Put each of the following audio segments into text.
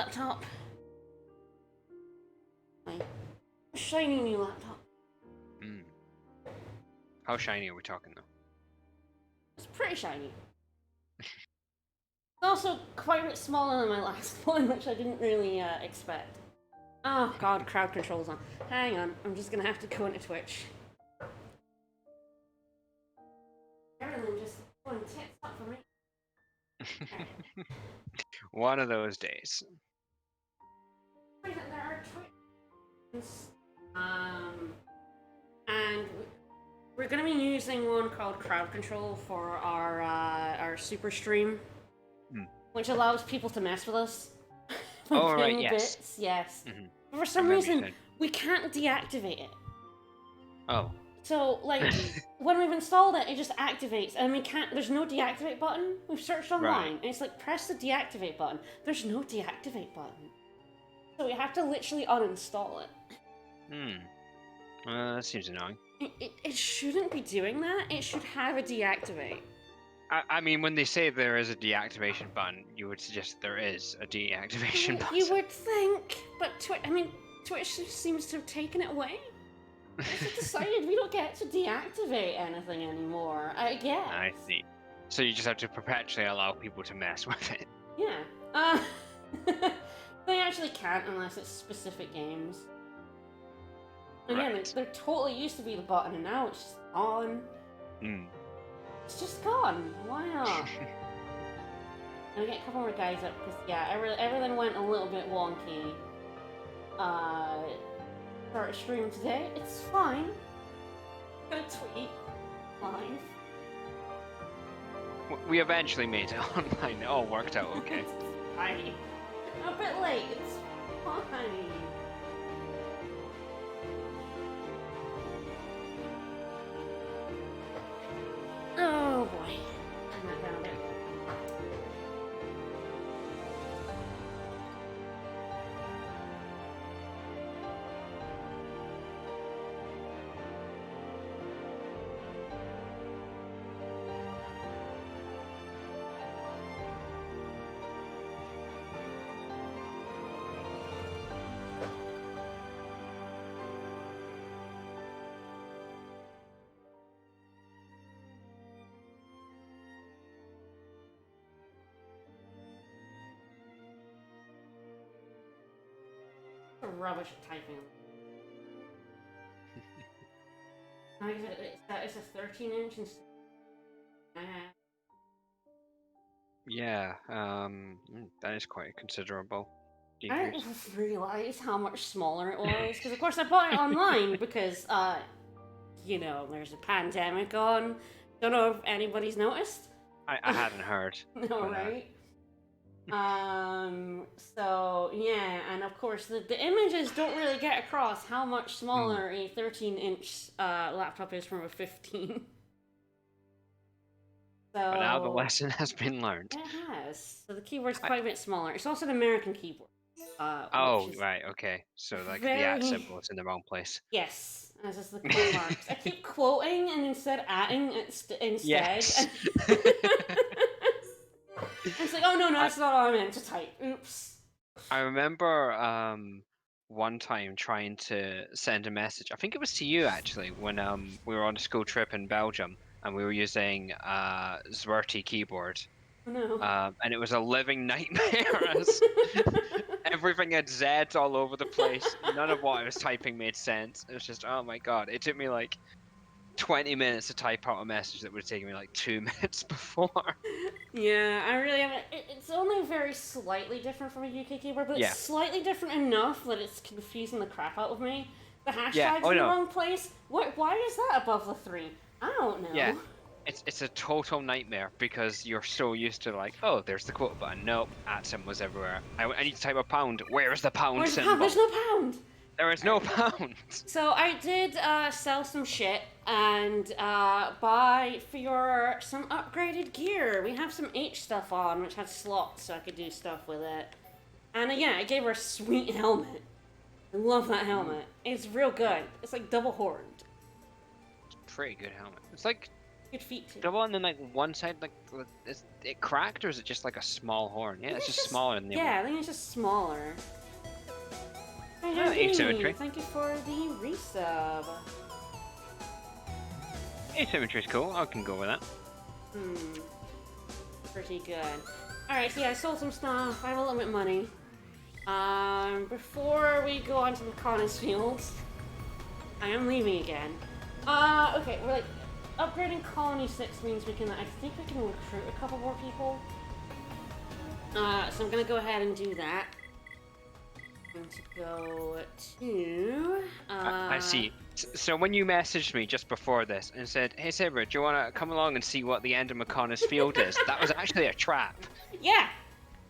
laptop. My shiny new laptop. Hmm. How shiny are we talking, though? It's pretty shiny. It's also quite a bit smaller than my last one, which I didn't really expect. Oh god, crowd control's on. Hang on, I'm just gonna have to go into Twitch. Everything just going tits up for me. One of those days. There are Twitch. And we're gonna be using one called crowd control for our super stream, which allows people to mess with us. Oh, right, yes. Bits, yes. Mm-hmm. But for some reason, we can't deactivate it. Oh. So, like, when we've installed it, it just activates, and we can't. There's no deactivate button. We've searched online, and it's like press the deactivate button. There's no deactivate button, so we have to literally uninstall it. That seems annoying. It shouldn't be doing that. It should have a deactivate. I mean, when they say there is a deactivation button, you would suggest there is a deactivation button. You would think, but Twitch seems to have taken it away. It's decided we don't get to deactivate anything anymore, I guess. I see. So you just have to perpetually allow people to mess with it. Yeah. They actually can't unless it's specific games. And right. yeah, there totally used to be the button, and now it's just gone. It's just gone. Wow. I'll get a couple more guys up, because yeah, everything went a little bit wonky. Start a stream today. It's fine. Gonna tweet live. We eventually made it online. It all worked out okay. It's fine. A bit late. It's fine. Oh boy. Turn that down a bit. Rubbish at typing. It's a 13-inch instead. Yeah, that is quite considerable. I didn't realize how much smaller it was, because of course I bought it online because, you know, there's a pandemic on. Don't know if anybody's noticed. I hadn't heard. No, right? So, yeah, and of course the images don't really get across how much smaller a 13-inch laptop is from a 15. So, but now the lesson has been learned. It has. So the keyboard's quite a bit smaller. It's also an American keyboard. Right, okay. So like the at symbol is in the wrong place. Yes, as is the quote marks. I keep quoting and instead adding instead. Yes. It's like, oh no, that's not what I meant to type. Oops. I remember one time trying to send a message. I think it was to you actually when we were on a school trip in Belgium and we were using ZWERTY keyboard. Oh no. And it was a living nightmare. Everything had Z's all over the place. None of what I was typing made sense. It was just, oh my god. It took me like 20 minutes to type out a message that would have taken me like 2 minutes before. Yeah, I really haven't. It's only very slightly different from a UK keyboard, but it's slightly different enough that it's confusing the crap out of me. The hashtag's in the wrong place. Why is that above the 3? I don't know. Yeah. It's a total nightmare because you're so used to like, oh, there's the quote button. Nope, at symbol was everywhere. I need to type a pound. Where is the pound symbol? There's no pound. There is no pound. So I did sell some shit and buy for some upgraded gear. We have some H stuff on, which has slots, so I could do stuff with it. And yeah, I gave her a sweet helmet. I love that helmet. It's real good. It's like double horned. It's a pretty good helmet. It's like Good feet too. The one on like one side, like, is it cracked or is it just like a small horn? Yeah, it's just smaller than the other. Yeah, I think it's just smaller. Asymmetry. Thank you for the resub. Asymmetry's cool. I can go with that. Pretty good. Alright, so yeah, I sold some stuff. I have a little bit of money. Before we go on to Mechonis fields, I am leaving again. Okay, we're like, upgrading Colony 6 means we can, I think we can recruit a couple more people. So I'm gonna go ahead and do that. I'm going to go to, I see. So when you messaged me just before this and said, "Hey Saber, do you want to come along and see what the end of Mechonis Field is?" That was actually a trap. Yeah.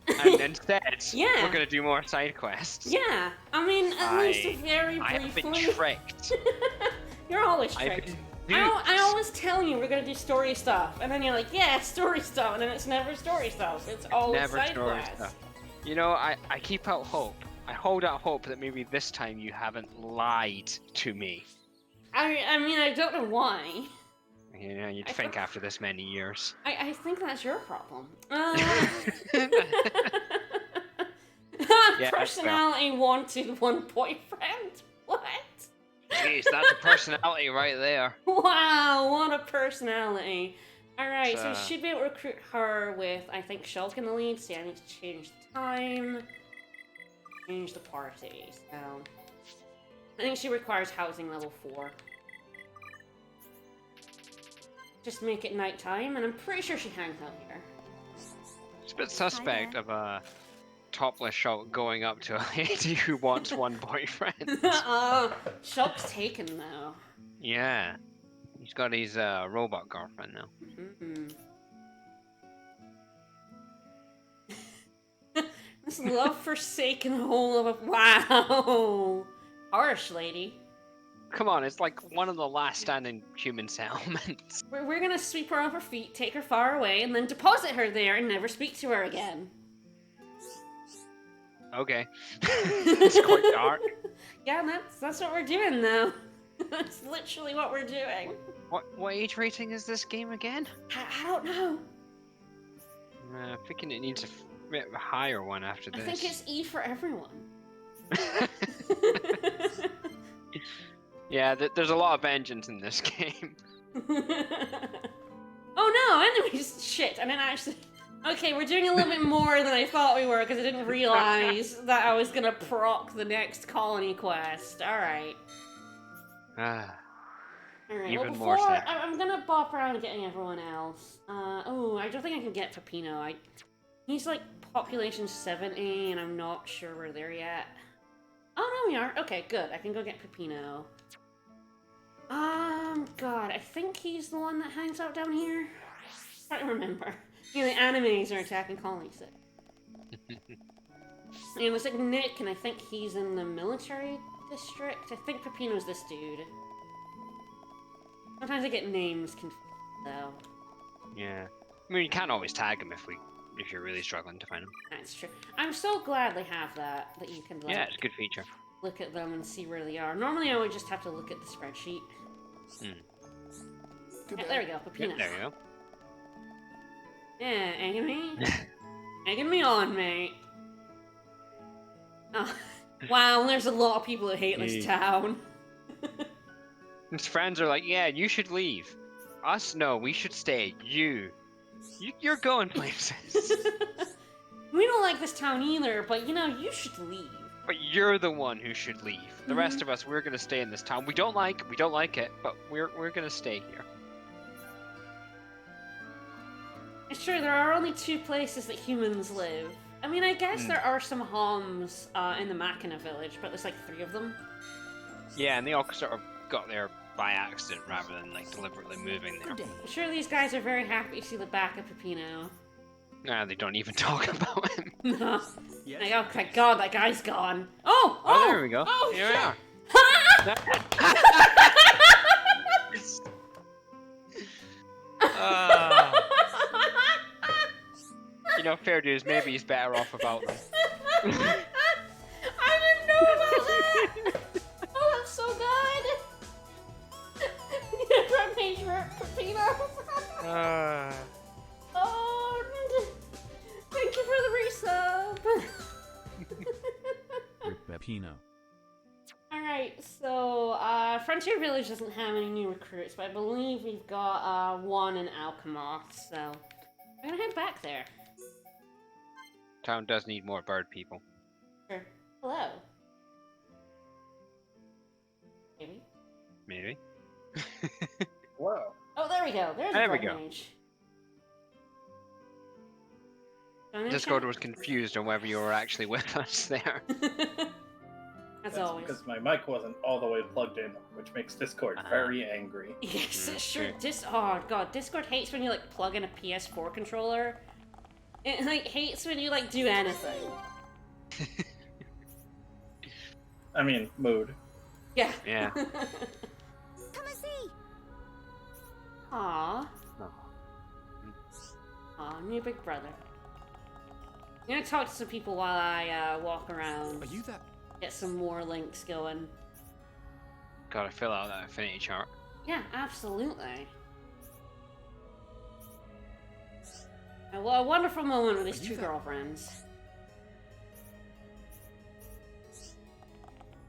And instead, Yeah. we're gonna do more side quests. Yeah. I mean, at least very briefly. I have been tricked. You're always tricked. I always tell you we're gonna do story stuff, and then you're like, yeah, story stuff, and then it's never story stuff. It's always Never side story quests. stuff. You know, I keep out hope. I hold out hope that maybe this time you haven't lied to me. I mean, I don't know why. You know, you'd think after this many years. I think that's your problem. Yeah, Personality wanted one boyfriend? What? Jeez, that's a personality right there. Wow, what a personality. Alright, so we should be able to recruit her with, I think Shell's gonna lead, so I need to change the time. Change the party, so... I think she requires housing level 4. Just make it nighttime, and I'm pretty sure she hangs out here. It's a bit suspect of a topless Shulk going up to a lady who wants one boyfriend. Shulk's taken, though. Yeah. He's got his robot girlfriend now. This love-forsaken hole of a... Wow! Harsh, lady. Come on, it's like one of the last standing human settlements. We're gonna sweep her off her feet, take her far away, and then deposit her there and never speak to her again. Okay. It's quite dark. Yeah, that's what we're doing now. That's literally what we're doing. What age rating is this game again? I don't know. I'm thinking it needs a bit of a higher one after this. I think it's E for everyone. Yeah, there's a lot of vengeance in this game. Oh no, anyways, shit, I didn't actually... Okay, we're doing a little bit more than I thought we were, because I didn't realize that I was gonna proc the next colony quest. Alright. Alright, Even well, more before, so. I'm gonna bop around getting everyone else. Oh, I don't think I can get Peppino. He's like population 70, and I'm not sure we're there yet. Oh, no, we are. Okay, good. I can go get Peppino. God, I think he's the one that hangs out down here. I can't remember. You know, the animes are attacking Colony 6. And it was like Nick, and I think he's in the military district. I think Peppino's this dude. Sometimes I get names confused, though. Yeah. I mean, you can't always tag him if you're really struggling to find him. That's true. I'm so glad they have that you can, like, Yeah, it's a good feature. look at them and see where they are. Normally, I would just have to look at the spreadsheet. Yeah, there we go, Peppino. Yeah, there you go. Yeah, egging me? Egging me on, mate. Oh, wow, there's a lot of people that hate this town. His friends are like, yeah, you should leave. Us, no, we should stay. You're going places. We don't like this town either, but you know, you should leave. But you're the one who should leave. The rest of us, we're gonna stay in this town. We don't like it, but we're gonna stay here. It's true, there are only 2 places that humans live. I mean, I guess there are some homes in the Machina village, but there's like 3 of them. Yeah, and they all sort of got there by accident rather than like deliberately moving there. I'm sure these guys are very happy to see the back of Peppino. Nah, they don't even talk about him. No. Yes. Like, oh my god, that guy's gone. Oh! Oh, there we go. Oh, Here shit. we are. You know, fair dues, maybe he's better off about them. I didn't know about that! Oh, that's so good! From Peppino. Pino. Alright, so Frontier Village doesn't have any new recruits, but I believe we've got one in Alchemoth, so I'm gonna head back there. Town does need more bird people. Sure. Hello. Maybe. Maybe. Whoa. Oh, there we go. There's There a we bird go. mage. So I'm gonna Discord check- was confused on whether you were actually with us there. As That's always. because my mic wasn't all the way plugged in, which makes Discord very angry. Yes, Mm, sure. okay. Oh god, Discord hates when you like plug in a PS4 controller. It like hates when you like do anything. I mean, mood. Yeah. Yeah. Come and see. Aww. Oh. Aw, new big brother. I'm gonna talk to some people while I walk around. Are you that? Get some more links going. Gotta fill out that affinity chart. Yeah, absolutely. What a wonderful moment with these Are you two that- girlfriends.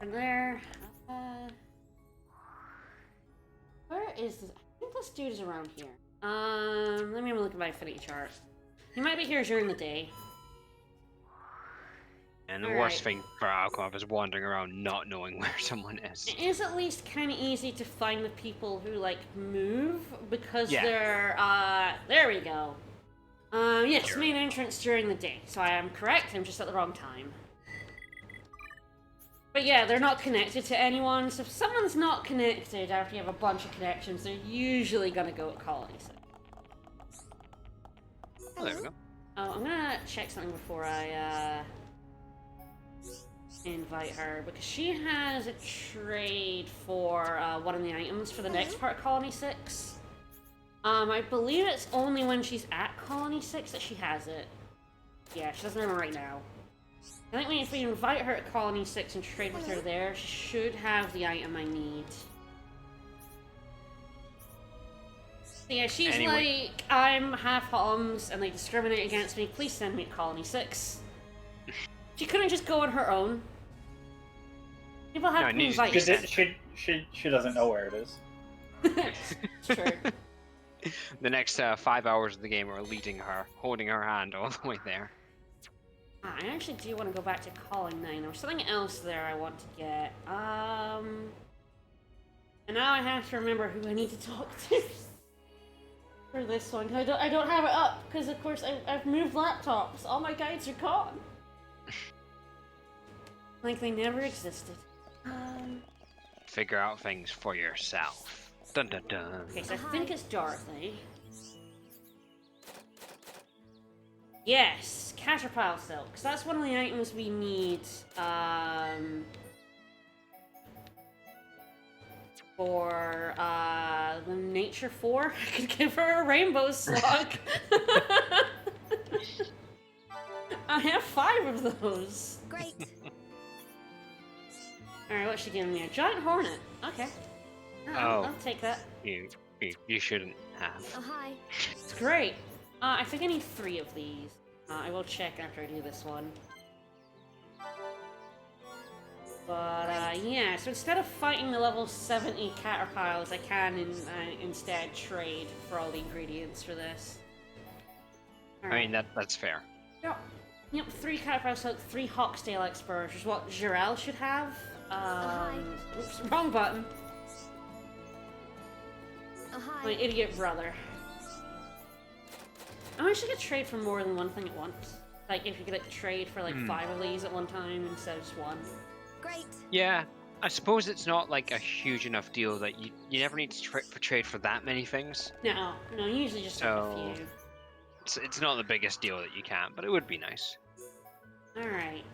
And there. Where is this? I think this dude is around here. Let me have a look at my affinity chart. He might be here during the day. And the Alright. worst thing for Alcov is wandering around not knowing where someone is. It is at least kind of easy to find the people who like move because Yeah. they're there we go. Yes, Sure. main entrance during the day. So I am correct. I'm just at the wrong time. But yeah, they're not connected to anyone. So if someone's not connected after you have a bunch of connections, they're usually gonna go at Colony City. Oh, there we go. Oh, I'm gonna check something before I invite her because she has a trade for one of the items for the next part of Colony 6. I believe it's only when she's at Colony 6 that she has it. Yeah, she doesn't have it right now. I think if we invite her at Colony 6 and trade with her there, she should have the item I need. So yeah, she's Anyway. like, I'm half Homs and they discriminate against me. Please send me to Colony 6. She couldn't just go on her own. People have No, to it needs to invite be her. sent. She doesn't know where it is. It's true. The next 5 hours of the game are leading her, holding her hand all the way there. I actually do want to go back to Calling 9. There was something else there I want to get. And now I have to remember who I need to talk to for this one. I don't have it up because of course I've moved laptops. All my guides are gone. Like they never existed. Figure out things for yourself. Dun dun dun. Okay, so I think it's Dorothy. Yes, Caterpillar Silk. Because that's one of the items we need for the Nature 4. I could give her a rainbow slug. I have 5 of those. Great. Alright, what's she giving me? A giant hornet. Okay. Oh. I'll take that. You shouldn't have. Oh, hi. It's great. I think I need 3 of these. I will check after I do this one. But, yeah, so instead of fighting the level 70 caterpillars, I can instead trade for all the ingredients for this. I mean, that's fair. Yep, 3 caterpillar silk, 3 Hawksdale Expert, which is what Jirel should have. Oops, wrong button. Oh, hi. My idiot brother. I actually could trade for more than one thing at once. Like, if you could like, trade for like 5 of these at one time instead of just one. Great. Yeah, I suppose it's not like a huge enough deal that you never need to trade for that many things. No, usually just like So- a few. It's not the biggest deal that you can, but it would be nice. Alright.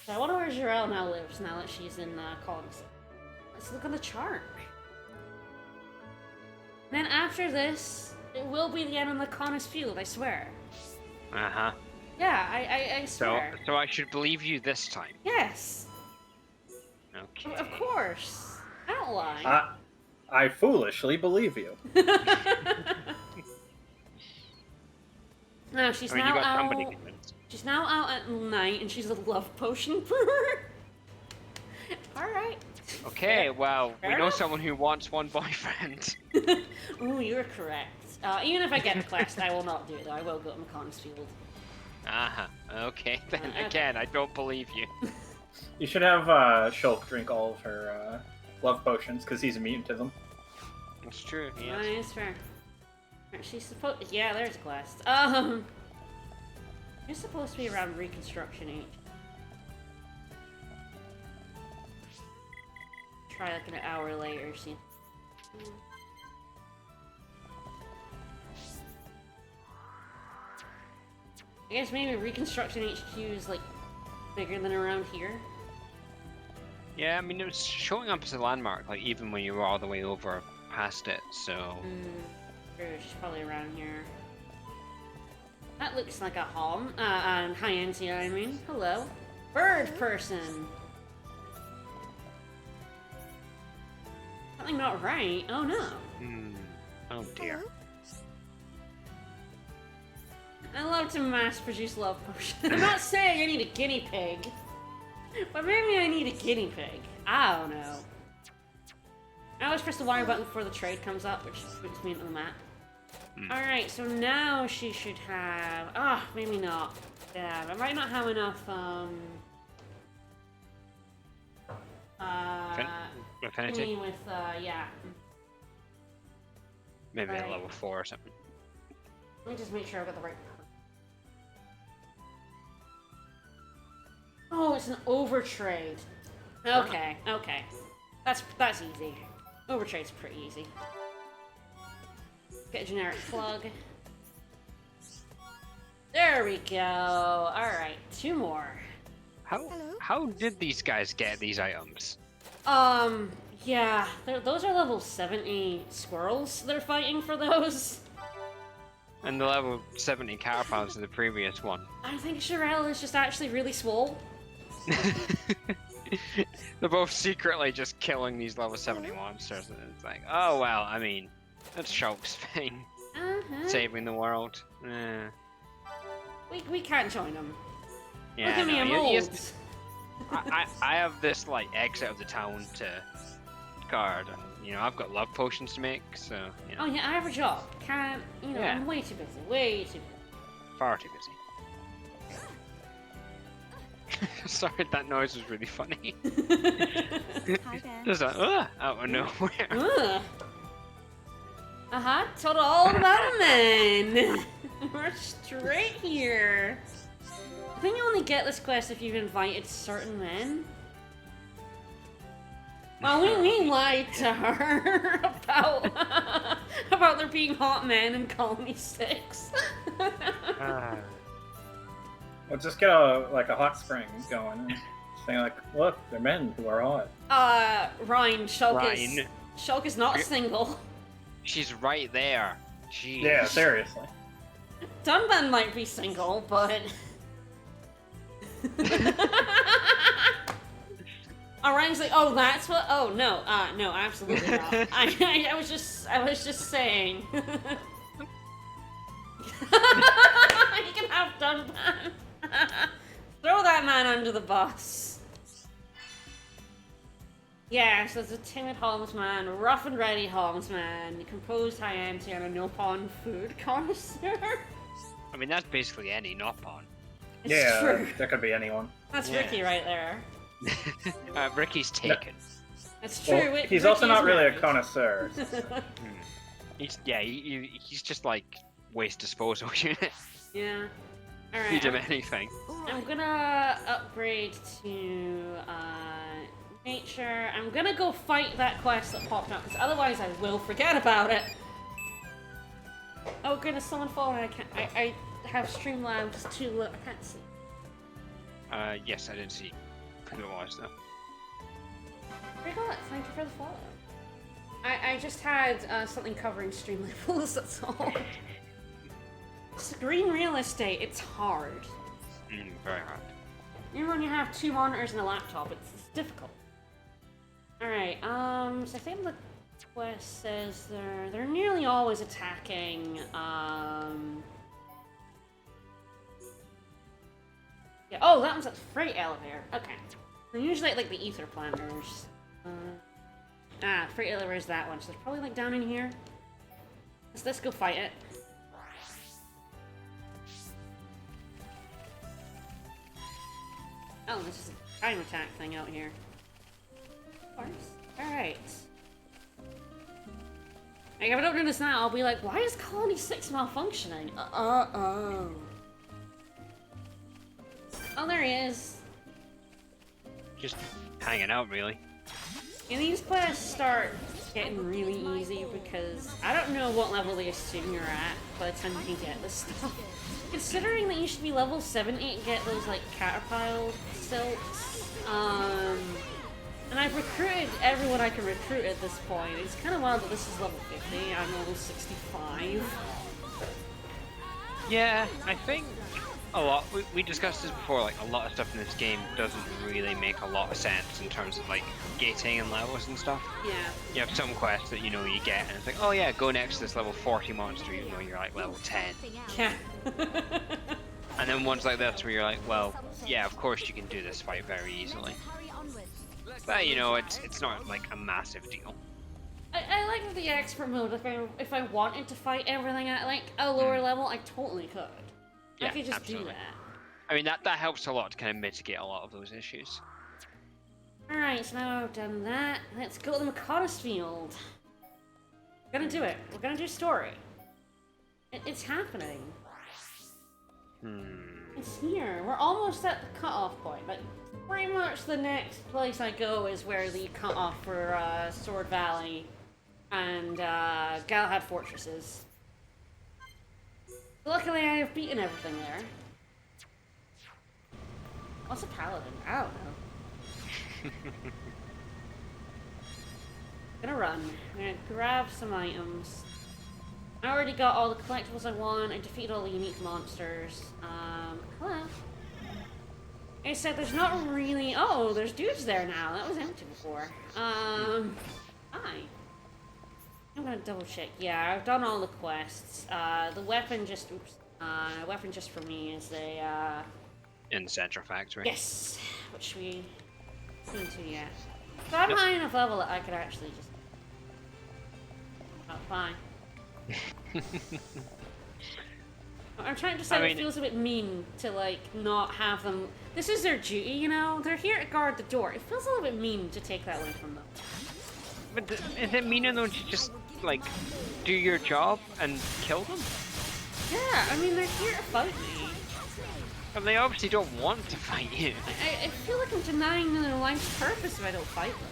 So I wonder where Jirel now lives now that she's in Columns. Let's look on the chart. Then after this, it will be the end of the Mechonis field, I swear. Uh-huh. Yeah, I swear. So I should believe you this time. Yes, Okay. of course. I don't lie. I foolishly believe you. No, she's I mean, now you got somebody out. convinced. She's now out at night, and she's a love potion brewer. Alright. Okay, well, Fair we know enough. someone who wants one boyfriend. Ooh, you're correct. Even if I get the quest, I will not do it though. I will go to Mechonis Field. Okay, then Okay. again, I don't believe you. You should have Shulk drink all of her love potions, because he's immune to them. It's true, Oh, yes. it's fair. Alright, she's supposed. Yeah, there's a quest. You're supposed to be around Reconstruction Age. Try like an hour later, see. I guess maybe Reconstruction HQ is like bigger than around here. Yeah, I mean, it was showing up as a landmark, like, even when you were all the way over past it, so... Sure, she's probably around here. That looks like a home. Hi, Auntie, I mean. Hello. Bird person! Something not right. Oh no. Oh dear. I love to mass produce love potions. I'm not saying I need a guinea pig. But maybe I need a guinea pig. I don't know. I always press the Y button before the trade comes up, which puts me into the map. Alright, so now she should have... maybe not. Yeah, I might not have enough, Affinity? thingy with, yeah. Maybe Right. at level 4 or something. Let me just make sure I've got the right... Oh, it's an overtrade. Okay, okay. That's easy. Overtrade's pretty easy. Get a generic plug. There we go. Alright, 2 more. How did these guys get these items? Yeah, those are level 70 squirrels they're fighting for those. And the level 70 carapace of the previous one. I think Shirelle is just actually really swole. They're both secretly just killing these level 70 monsters, and it's like, oh well, I mean, that's Shulk's thing. Saving the world. We can't join them. Yeah, Look at me, I'm no, old. I have this, like, exit of the town to guard, and, you know, I've got love potions to make, so, you know. Oh yeah, I have a job. Can't, you know, Yeah. I'm way too busy. Way too busy. Far too busy. Sorry, that noise was really funny. Hi there. Just like, out of nowhere. Ugh. Told all about a man. We're straight here. I think you only get this quest if you've invited certain men. Well, we lied to her about there being hot men in Colony 6. We'll just get a hot spring going. And saying like, look, they're men who are hot. Ryan, Shulk is not You're- single. She's right there. Jeez. Yeah, seriously. Dunban might be single, but... Ryan's like, oh, that's what? Oh, no, no, absolutely not. I was just saying. You can have Dunban. Throw that man under the bus. Yes, there's a timid helmsman, rough and ready helmsman, composed high-end and a no-pawn food connoisseur. I mean, that's basically any Nopon. It's Yeah, true. that could be anyone. That's Yeah. Ricky right there. Ricky's taken. That's true. Well, Ricky he's also is not really a married. connoisseur. He's just like waste disposal unit. Yeah. Feed Alright. him anything. I'm gonna upgrade to nature. I'm gonna go fight that quest that popped up, because otherwise I will forget about it. Oh goodness, someone following. I have Streamlabs too low. I can't see. Yes, I did see who it was though. Very good. Thank you for the follow. I just had something covering stream labels, that's all. Green real estate, it's hard. Very hard. Even when you have 2 monitors and a laptop, it's difficult. Alright, so I think the quest says they're nearly always attacking, yeah, oh, that one's at the freight elevator. Okay. They're usually like the ether planters. Forget where's that one. So it's probably like down in here. Let's go fight it. Oh, this is a time attack thing out here. Of course. Alright. Like, if I don't do this now, I'll be like, why is Colony 6 malfunctioning? Oh, there he is. Just hanging out, really. And these quests start getting really easy because I don't know what level they assume you're at by the time you can get this stuff. Considering that you should be level 70 to get those, like, caterpillar silks, and I've recruited everyone I can recruit at this point. It's kind of wild that this is level 50, I'm level 65. Yeah, I think a lot, we discussed this before, like, a lot of stuff in this game doesn't really make a lot of sense in terms of, like, gating and levels and stuff. Yeah. You have some quests that, you know, you get, and it's like, oh yeah, go next to this level 40 monster, even though you're, like, level 10. Yeah. And then ones like this where you're like, well, yeah, of course you can do this fight very easily. But, you know, it's not, like, a massive deal. I like the expert mode. If I wanted to fight everything at, like, a lower level, I totally could. Yeah, I could just absolutely. do that. I mean, that helps a lot to kind of mitigate a lot of those issues. Alright, so now I've done that. Let's go to the Mechonis field. We're gonna do it. We're gonna do story. It's happening. It's here. We're almost at the cutoff point. Like, pretty much the next place I go is where the cutoff for Sword Valley and Galahad Fortresses. Luckily, I have beaten everything there. What's a paladin? I don't know. Gonna run. I'm gonna grab some items. I already got all the collectibles I want. I defeated all the unique monsters. Hello. I said there's not really... Oh, there's dudes there now. That was empty before. Hi. I'm gonna double check. Yeah, I've done all the quests. The weapon just... Oops. Weapon just for me is a, In the Central Factory. Yes! Which we... seem to yet. So I'm high enough level that I could actually just... Oh, fine. I'm trying to decide, it feels a bit mean to, like, not have them... This is their duty, you know? They're here to guard the door. It feels a little bit mean to take that away from them. But is it mean enough to just, like, do your job and kill them? Yeah, I mean, they're here to fight me. But they obviously don't want to fight you. I feel like I'm denying their life's purpose if I don't fight them.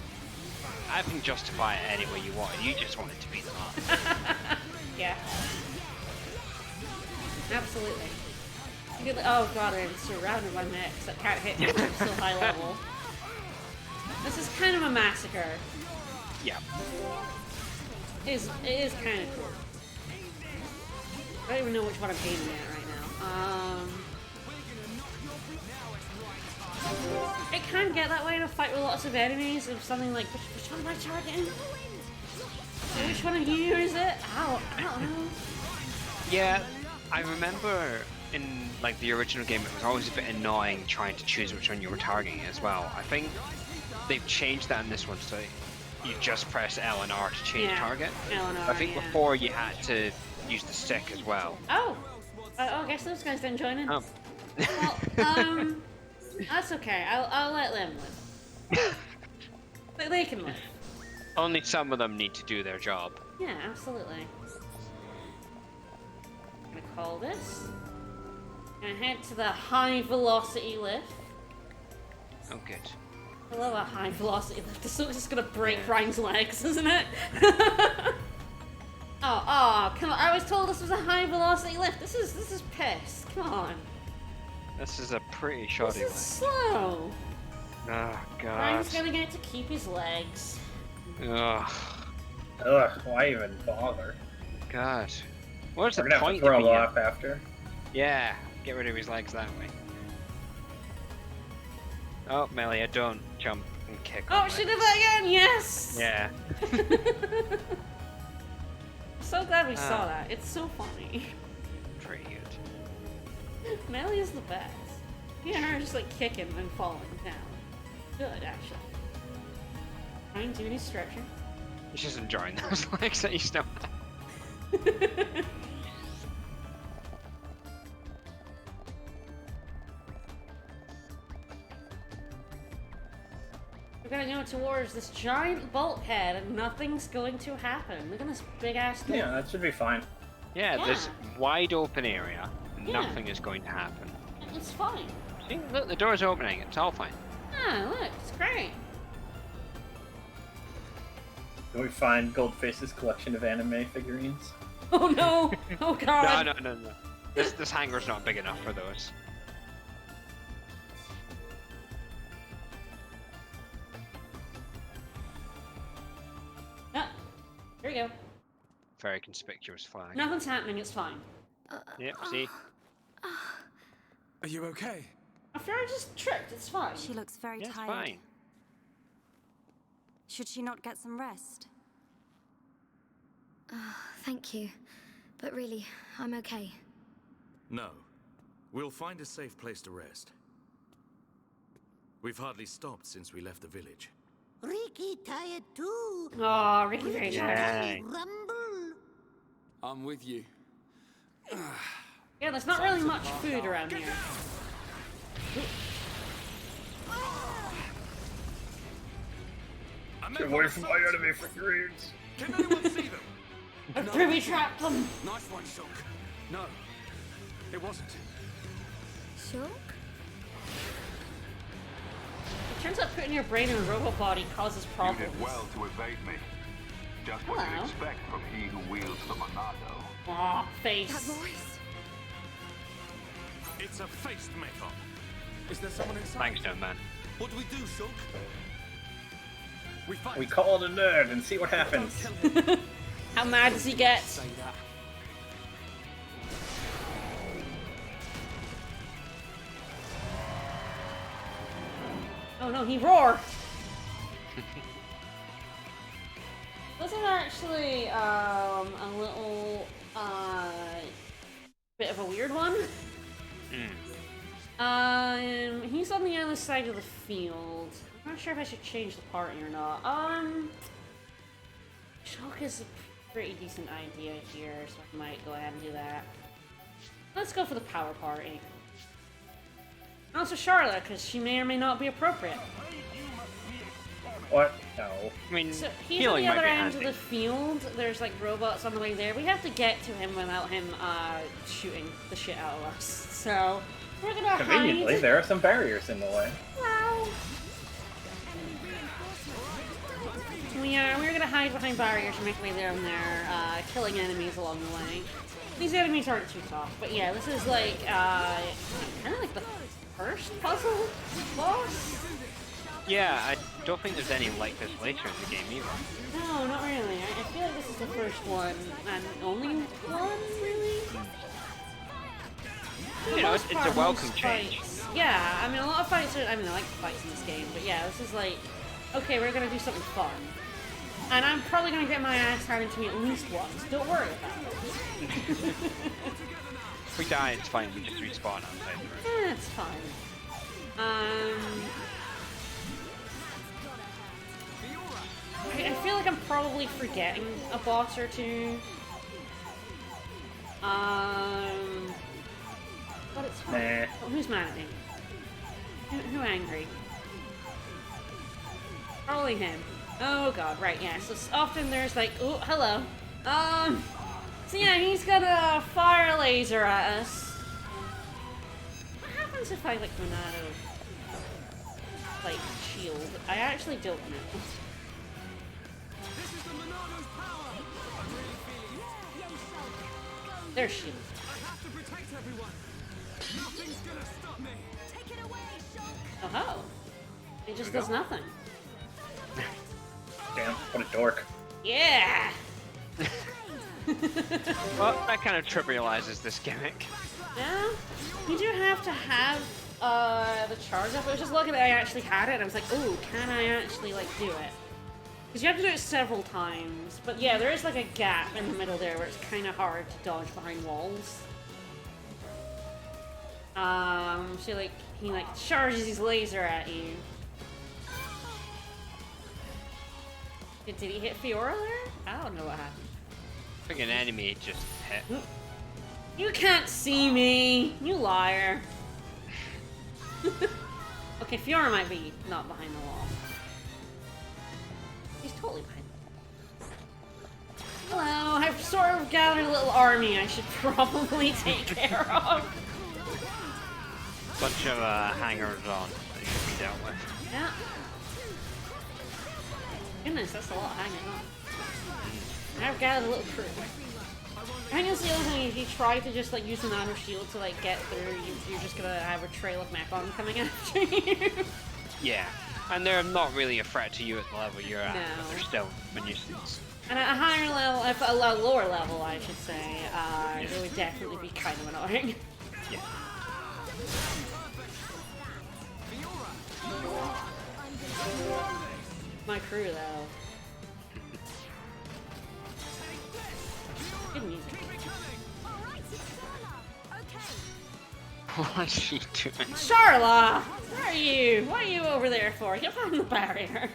I can justify it any way you want. You just want it to beat them up. Yeah. Absolutely. Oh god, I'm surrounded by mechs that can't hit me at so high level. This is kind of a massacre. Yeah. It is kind of cool. I don't even know which one I'm aiming at right now. It can get that way to fight with lots of enemies. If something like, which one am I targeting? Which one of you is it? Ow, I don't know. Yeah, I remember in like the original game it was always a bit annoying trying to choose which one you were targeting as well. I think they've changed that in this one, so you just press L and R to change target. L and R, I think before you had to use the stick as well. Oh! I guess those guys didn't join in. Oh. Well, that's okay. I'll let them live. They can live. Only some of them need to do their job. Yeah, absolutely. I'm gonna call this. Gonna head to the high velocity lift. Oh, good. I love a high velocity lift. This looks just gonna break Ryan's legs, isn't it? Oh, come on. I was told this was a high velocity lift. This is piss. Come on. This is a pretty shoddy This is slow. Oh, God. Ryan's gonna get to keep his legs. Ugh. Ugh, why even bother? God. What's the We're gonna have point to throw of him off after. Yeah, get rid of his legs that way. Oh, Melia, don't jump and kick. Oh, she did that again! Yes! Yeah. So glad we saw that. It's so funny. Pretty good. Melly is the best. Yeah, her just like kicking and falling down. Good, actually. Fine, do any stretching. He's just enjoying those legs that he's not. We're gonna go towards this giant bulkhead and nothing's going to happen. Look at this big ass door. Yeah, that should be fine. Yeah, Yeah. this wide open area. Yeah. Nothing is going to happen. It's fine. See, look, the door's opening. It's all fine. Ah, look, it's great. Can we find Goldface's collection of anime figurines? Oh no! Oh god! No. This hangar's not big enough for those. Ah, here we go. Very conspicuous flag. Nothing's happening, it's fine. Yep, see? Are you okay? I fear I just tripped, it's fine. She looks very Yeah, it's tired. fine. Should she not get some rest? Thank you. But really, I'm okay. No. We'll find a safe place to rest. We've hardly stopped since we left the village. Ricky tired too. Aw, Ricky very tired. Yay. Rumble. I'm with you. Yeah, there's not really much food around here. Get away from my enemy figurines! Can anyone see them? I booby trapped them! Nice one, Shulk. No, it wasn't. Shulk? It turns out putting your brain in a robot body causes You problems. did well to evade me. Just what Hello. you'd expect from he who wields the Monado. Aw, That face. voice. It's a faced Mechon. Is there someone inside? Thanks, no man. What do we do, Shulk? We fight. We call the nerd and see what happens. How mad does he get? Say that. Oh no, he roared! This is actually a little bit of a weird one. He's on the other side of the field. I'm not sure if I should change the party or not. Shulk is a pretty decent idea here, so I might go ahead and do that. Let's go for the power party. And also Charlotte, because she may or may not be appropriate. What? No. I mean, So he's on healing the might other be end handy. of the field. There's like robots on the way there. We have to get to him without him shooting the shit out of us. So we're gonna Conveniently, hide. there are some barriers in the way. Wow. We're gonna hide behind barriers and make our way down there, killing enemies along the way. These enemies aren't too tough, but yeah, this is like kind of like the first puzzle boss. Yeah, I don't think there's any like this later in the game either. No, not really. I feel like this is the first one and only one, really. For the You know, most it's part, a welcome most change. fights- Yeah, I mean, a lot of fights are. I mean, I like the fights in this game, but yeah, this is like, okay, we're gonna do something fun. And I'm probably gonna get my ass handed to me at least once. Don't worry about it. If we die, it's fine. We just respawn outside the room. Eh, it's fine. I feel like I'm probably forgetting a boss or two. But it's fine. Nah. Oh, who's mad at me? Who angry? Probably him. Oh god, right, yeah. So often there's like, oh, hello. So yeah, he's gonna fire a laser at us. What happens if I like Monado like shield? I actually don't know. There's shield. Oh ho! It just does nothing. Damn, what a dork. Yeah! Well, that kind of trivializes this gimmick. Yeah, you do have to have the charge up. I was just looking at it, I actually had it, and I was like, ooh, can I actually like do it? Because you have to do it several times. But yeah, there is like a gap in the middle there where it's kind of hard to dodge behind walls. So like he like charges his laser at you. Did he hit Fiora there? I don't know what happened. I think an enemy just hit. You can't see me, you liar. Okay, Fiora might be not behind the wall. He's totally behind the wall. Hello, I've sort of gathered a little army I should probably take care of. Bunch of hangers on that you should be dealt with. Yeah. Goodness, that's a lot hanging on. I've gathered a little crew. I think it's the other thing, if you try to just like use an auto shield to like get through, you're just gonna have a trail of Mechon coming after you. Yeah, and they're not really a threat to you at the level you're at, No. but they're still a nuisance. And at a higher level, at a lower level, I should say, it would definitely be kind of annoying. Yeah. My crew, though. Good music. What's she doing? Charla! Where are you? What are you over there for? Get behind the barrier.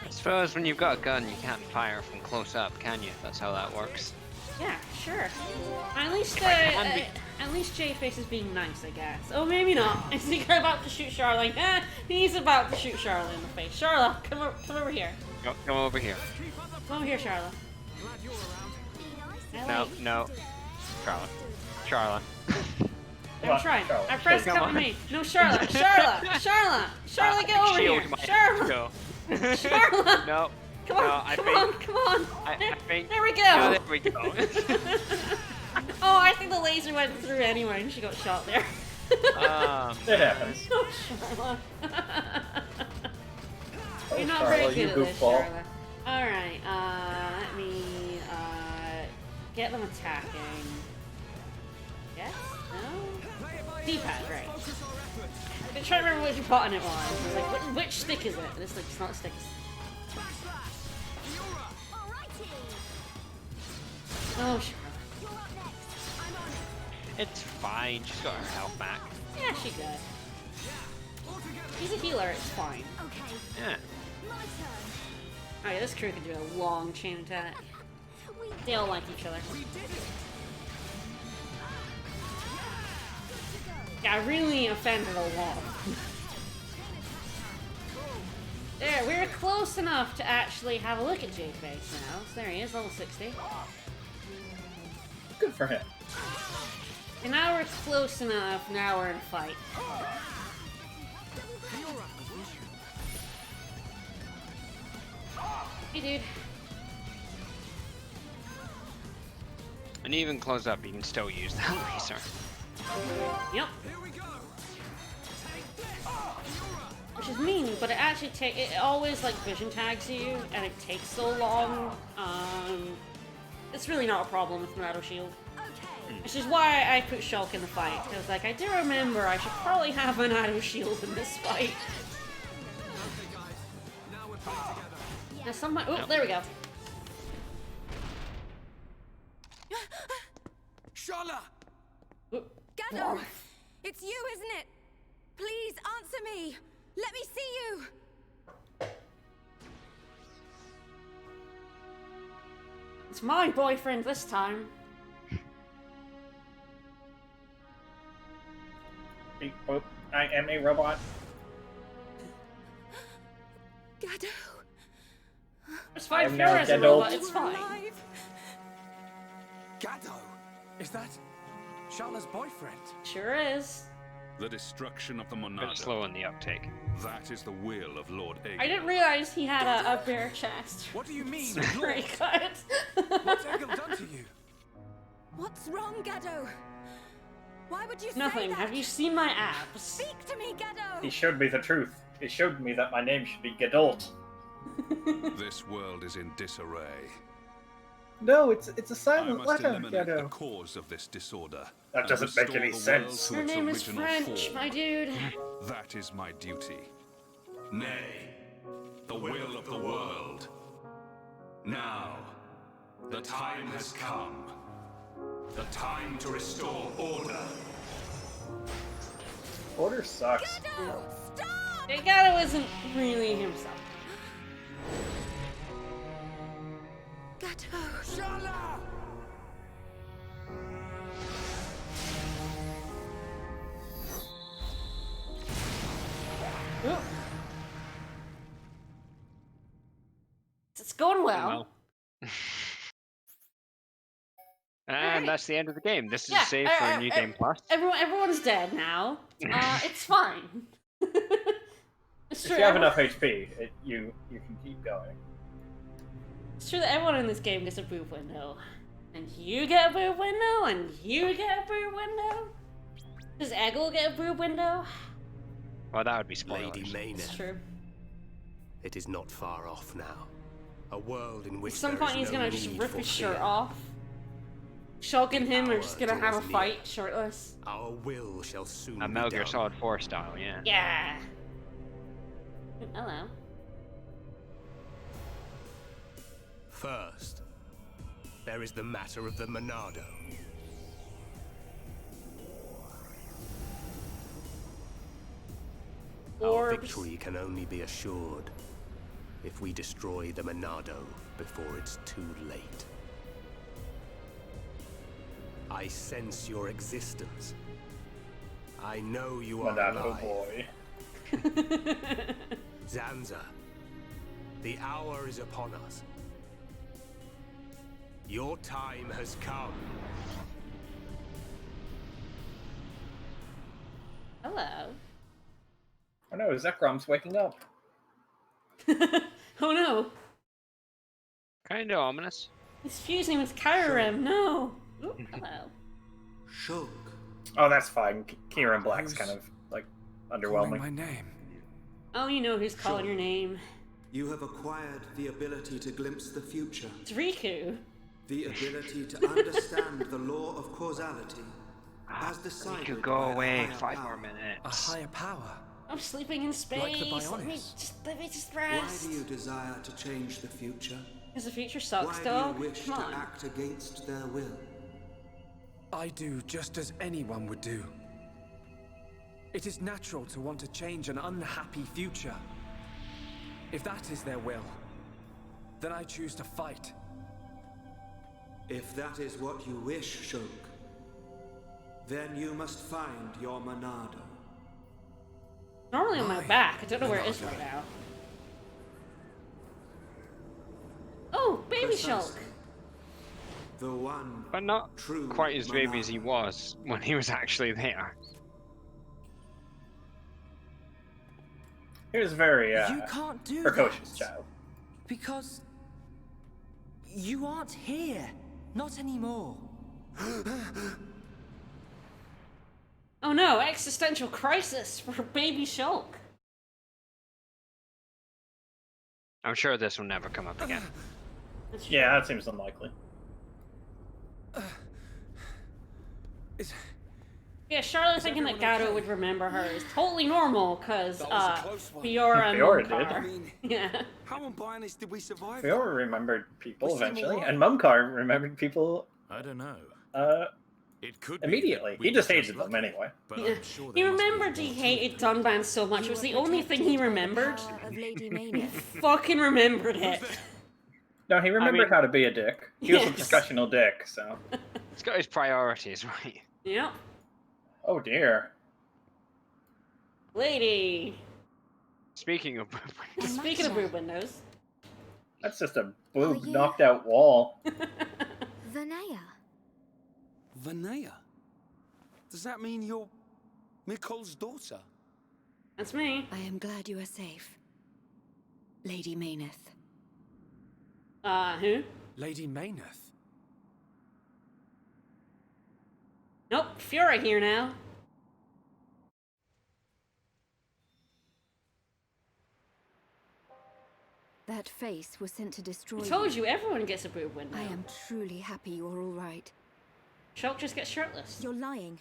I suppose when you've got a gun, you can't fire from close up, can you? That's how that works. Yeah, sure. At least, can be. at least J-Face is being nice, I guess. Oh, maybe not. Is he about to shoot Charla? He's about to shoot Charla in the face. Charla, come over here. Come over here. Come over here, Charla. No. Charlotte. I'm trying. Charlotte, I pressed come cover on. me. No, Charlotte. Charlotte, get over here. Shield might Charlotte. go. Charlotte. No. Come on, No, I come on. I think. There we go. Oh, there we go. Oh, I think the laser went through anyway and she got shot there. It happens. Oh, Charlotte. You're not Charlotte, very you good at this, goofball. Charlotte. Alright, let me get them attacking. Yes? No? D-pad, right. I'm trying to remember which button it was. I was like, which stick is it? And it's like, it's not a stick. Oh, Charlotte. It's fine. She's got her health back. Yeah, she good. She's a healer, it's fine. Yeah. Alright, this crew can do a long chain attack. They all like each other. Yeah, I really offended a lot. There, we're close enough to actually have a look at J-Face now. So there he is, level 60. Good for him. And now we're close enough, now we're in a fight. Hey, dude. And even close up, you can still use that laser. Yep. Which is mean, but it actually it always like vision tags you, and it takes so long. It's really not a problem with an auto shield. Which is why I put Shulk in the fight, because like I do remember I should probably have an auto shield in this fight. Now somebody, oh, there we go. Shala! Gado! It's you, isn't it? Please answer me! Let me see you! It's my boyfriend this time. I am a robot. Gado! It's fine, I'm now Fiora's a Gado. robot, it's fine. Gado! Is that Shala's boyfriend? Sure is. The destruction of the Bit Monado. slow in the uptake. That is the will of Lord Aegon. I didn't realize he had a bare chest. What do you mean, Very Lord? good. What's Egil done to you? What's wrong, Gado? Why would you Nothing. say that? Have you seen my abs? Speak to me, Gado! He showed me the truth. He showed me that my name should be Gadult. This world is in disarray. No, it's a I silent must letter, eliminate the Gado. cause of this disorder. That and doesn't make restore any the world sense. to Your its name is original French, form. my dude. That is my duty. Nay, the will of the world. Now, the time has come. The time to restore order. Order sucks. Gado! Stop! Gado isn't really himself. Shala! Ooh. It's going well. And Alright. that's the end of the game. This is Yeah, a save for a New Game Plus. Everyone's dead now. It's fine. It's If true. you have enough HP, you can keep going. It's true that everyone in this game gets a boob window. And you get a boob window, and you get a boob window. Does Eggle get a boob window? Well, that would be spoilers. Lady It's Maynard, true. it is not far off now. A world in At which some there point is he's no gonna just need rip for his shirt fear. off. Shulk and him are just gonna have a draws fight near. shirtless. Our will shall soon A be Metal Gear done. Solid 4 style, yeah. Yeah. Hello. First, there is the matter of the Monado. Our Orbs. victory can only be assured if we destroy the Monado before it's too late. I sense your existence. I know you are Monado alive. boy. Zanza, the hour is upon us. Your time has come. Hello. Oh no, Zekrom's waking up. Oh no. Kinda ominous. He's fusing with Kyurem. No. Ooh, hello. Shulk. Oh, that's fine. Kieran Black's Who's kind of like Calling underwhelming. my name. Oh, you know who's calling your name. You have acquired the ability to glimpse the future. It's Riku. The ability to understand the law of causality. As We decided could go by a away higher 5 power. more A minutes. higher power. I'm sleeping in space. Like the Let me Bionis. just Why rest. do you desire to change the future? Because the future sucks, Why dog. do you wish Come to on. act against their will? I do just as anyone would do. It is natural to want to change an unhappy future. If that is their will, then I choose to fight. If that is what you wish, Shulk, then you must find your Monado. Normally on my My back. I don't know where it is Monado. right now. Oh, baby Precisely. Shulk. The one But not true quite as baby as he Monado. was when he was actually there. He was very You can't do precocious that. child. Because you aren't here. Not anymore. Oh no, existential crisis for baby Shulk. I'm sure this will never come up again. That's true. Yeah, that seems unlikely. Yeah, Charlotte thinking that everyone Gato okay? would remember her is totally normal, because, That was a close one. Fiora and Fiora Momcar. did. Yeah. How on Bionis did we survive? Fiora remembered people We seem eventually, alive. and Mumcar remembered people I don't know. It could be immediately. that we He just were hated them lucky, anyway. But Yeah. I'm sure He there must be remembered he more to hated it. Dunban so much. It was the only thing he remembered. Of Lady He Maynard. fucking remembered it. No, he remembered mean- how to be a dick. He was a Yes. professional dick, so. He's got his priorities right. Yep. Oh dear. Lady. Speaking of Speaking of boob windows. That's just a boob you- knocked out wall. Vanaya. Vanaya? Does that mean you're Mikol's daughter? That's me. I am glad you are safe. Lady Maynard. Who? Lady Mayneth. Nope, Fiora here now. That face was sent to destroy I told you, everyone gets a boob window. I am truly happy you're all right. Shulk just gets shirtless. You're lying.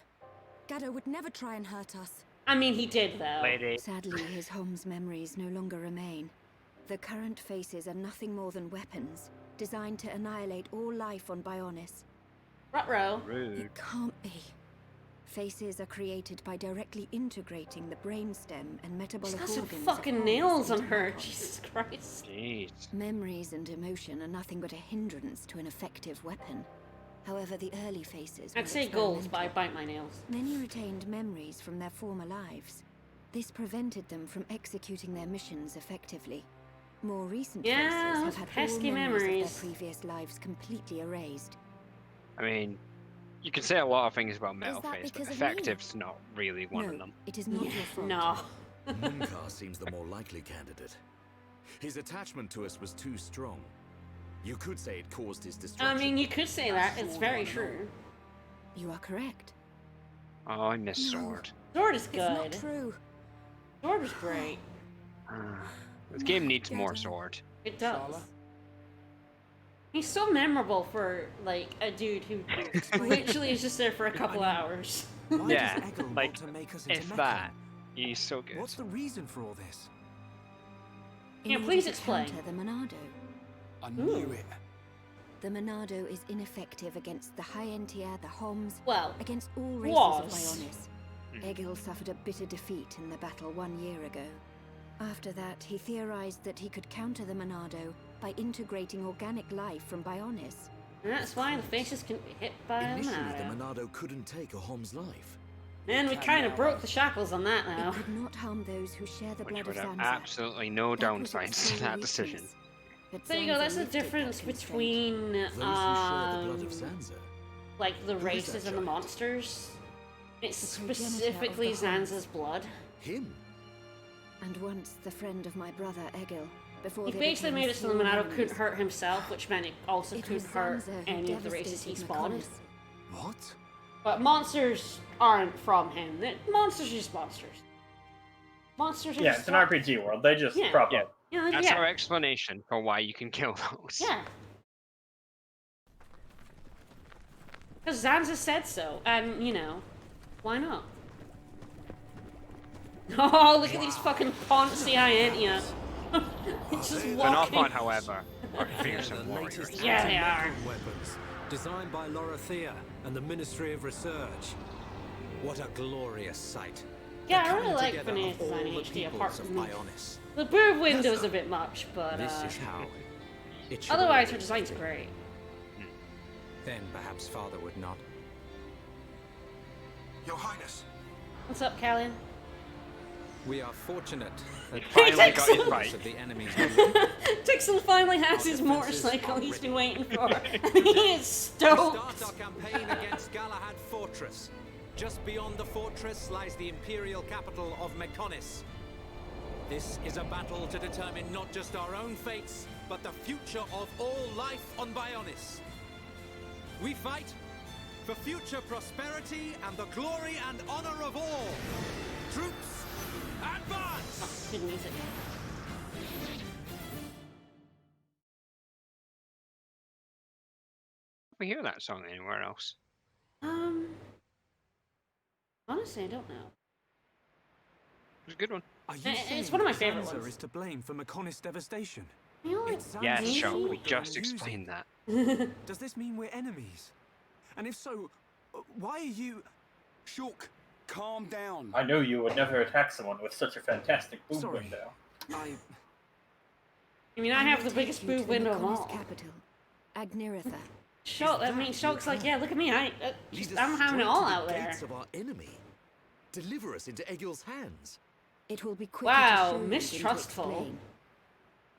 Gato would never try and hurt us. I mean, he did, though. lady. Sadly, his home's memories no longer remain. The current faces are nothing more than weapons, designed to annihilate all life on Bionis. Ruh-roh. Rude. It can't be. Faces are created by directly integrating the brainstem and metabolic She's got some organs. fucking of nails Horus on into her. Mechonis. Jesus Christ. Jeez. Memories and emotion are nothing but a hindrance to an effective weapon. However, the early faces I'd were say goals, but I experimental. bite my nails. Many retained memories from their former lives. This prevented them from executing their missions effectively. More recent Yeah, faces those have had pesky all memories memories. of their previous lives completely erased. I mean, you can say a lot of things about Is Metal that Face, but because of me? effective's not really one No, of them. it is not your fault. No. Munkar seems the more likely candidate. His attachment to us was too strong. You could say it caused his I destruction. mean, you could say that. It's very true. You are correct. Oh, I miss Sword. Sword is It's not good. true. Sword was great. This game needs more Sword. It does. He's so memorable for, like, a dude who literally is just there for a couple hours. Why Yeah, does Egil like, want to make us into if Mechon? that, he's so good. What's the reason for all this? Yeah, In please order to explain. counter the Monado. I Ooh. knew it. The Monado is ineffective against the High Entia, the Homs, Well, against all races was. of Bionis. Egil suffered a bitter defeat in the battle 1 year ago. After that, he theorized that he could counter the Monado by integrating organic life from Bionis. and that's why the faces can be hit by a Initially, the Monado. Monado couldn't take a Hom's life. And we kind of broke the shackles on that now. It could not harm those who share the Which blood would of have Zanza. absolutely no That was its downsides to sole that weakness. decision. But There you go, Zanza that's the lifted that difference constraint. between, Those who share the blood of Zanza. like, the Who is races that and the giant? monsters. It's The progenitor of specifically the Huns. Zanza's blood. Him? And once the friend of my brother, Egil, before He they basically became made it so the sworn Monado enemies. couldn't hurt himself, which meant it also It couldn't was hurt Zanza who any of the races he devastated spawned. Mechonis. What? But monsters aren't from him. Monsters are just monsters. Monsters are Yeah, just it's an RPG world. They just Yeah. prop Yeah. up. Yeah, That's yeah. our explanation for why you can kill those. Yeah. Because Zanza said so, and, you know, why not? Oh, look at these fucking poncy Ientia. It's just They're not walking. fun, however, are fearsome warriors. Yeah, they are. Weapons, designed by Lorothea and the Ministry of Research. What a glorious sight. Yeah, The I really coming like together Phineas of all Design the HD apart peoples from of the... Bionis. The boob window's a bit much, but, This is how it should otherwise her always design's be. great. Then perhaps Father would not. Your Highness. What's up, Callian? We are fortunate that Finally got his Texel. right. of the enemy's Tixel finally has his motorcycle he's been waiting for. He is stoked. start our campaign against Galahad Fortress. Just beyond the fortress lies the imperial capital of Mechonis. This is a battle to determine not just our own fates, but the future of all life on Bionis. We fight for future prosperity and the glory and honor of all. Troops, advance! Good music. We hear that song anywhere else. Honestly, I don't know. It's a good one. Are you It's saying one of my that favorite Zanza ones. is to blame for Mechonis' devastation? You know, It's like, Yes, Zanza's Sean, sword we that just we're using. explained that. Does this mean we're enemies? And if so, why are you... Shulk, calm down. I knew you would never attack someone with such a fantastic boom Sorry. window. I I mean, I have the take biggest you to boob the window of Mechonis all. capital, Agniratha. Shulk's like, yeah, look at me, Lead I'm us having it straight all to the out there. gates of our enemy. Deliver us into Egil's hands. It will be quicker Wow, to show you than to mistrustful. explain.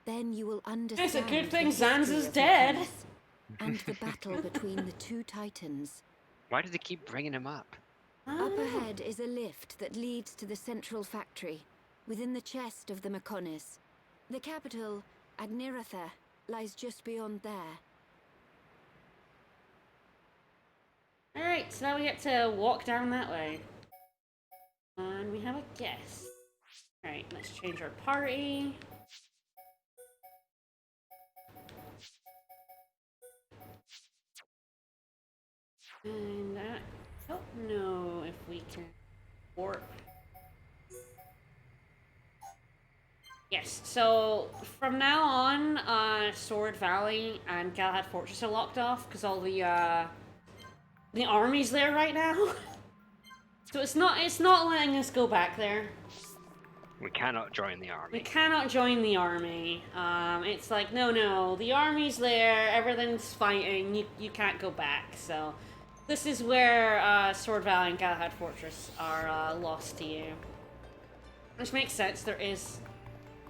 Then you will understand. It's a good the thing history Zanza's of dead. Mechonis and the battle between the two titans. Why do they keep bringing him up? Up ahead is a lift that leads to the central factory, within the chest of the Mechonis. The capital, Agniratha, lies just beyond there. Alright, so now we get to walk down that way. And we have a guest. Alright, let's change our party. And I don't know if we can warp. Yes, so from now on, Sword Valley and Galahad Fortress are locked off because all the army's there right now. So it's not letting us go back there. We cannot join the army. We cannot join the army. It's like, no, the army's there, everything's fighting, you can't go back. So this is where Sword Valley and Galahad Fortress are lost to you. Which makes sense, there is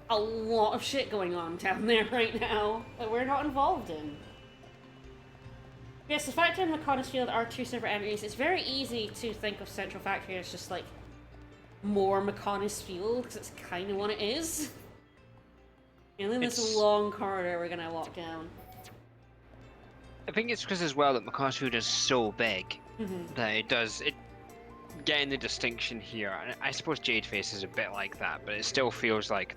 a lot of shit going on down there right now that we're not involved in. Yes, the Factory and Mechonis Field are two separate entities. It's very easy to think of Central Factory as just like more Mechonis Field, because it's kind of what it is. And then this long corridor we're gonna walk down. I think it's because as well that Mechonis Field is so big that getting the distinction here. And I suppose Jadeface is a bit like that, but it still feels like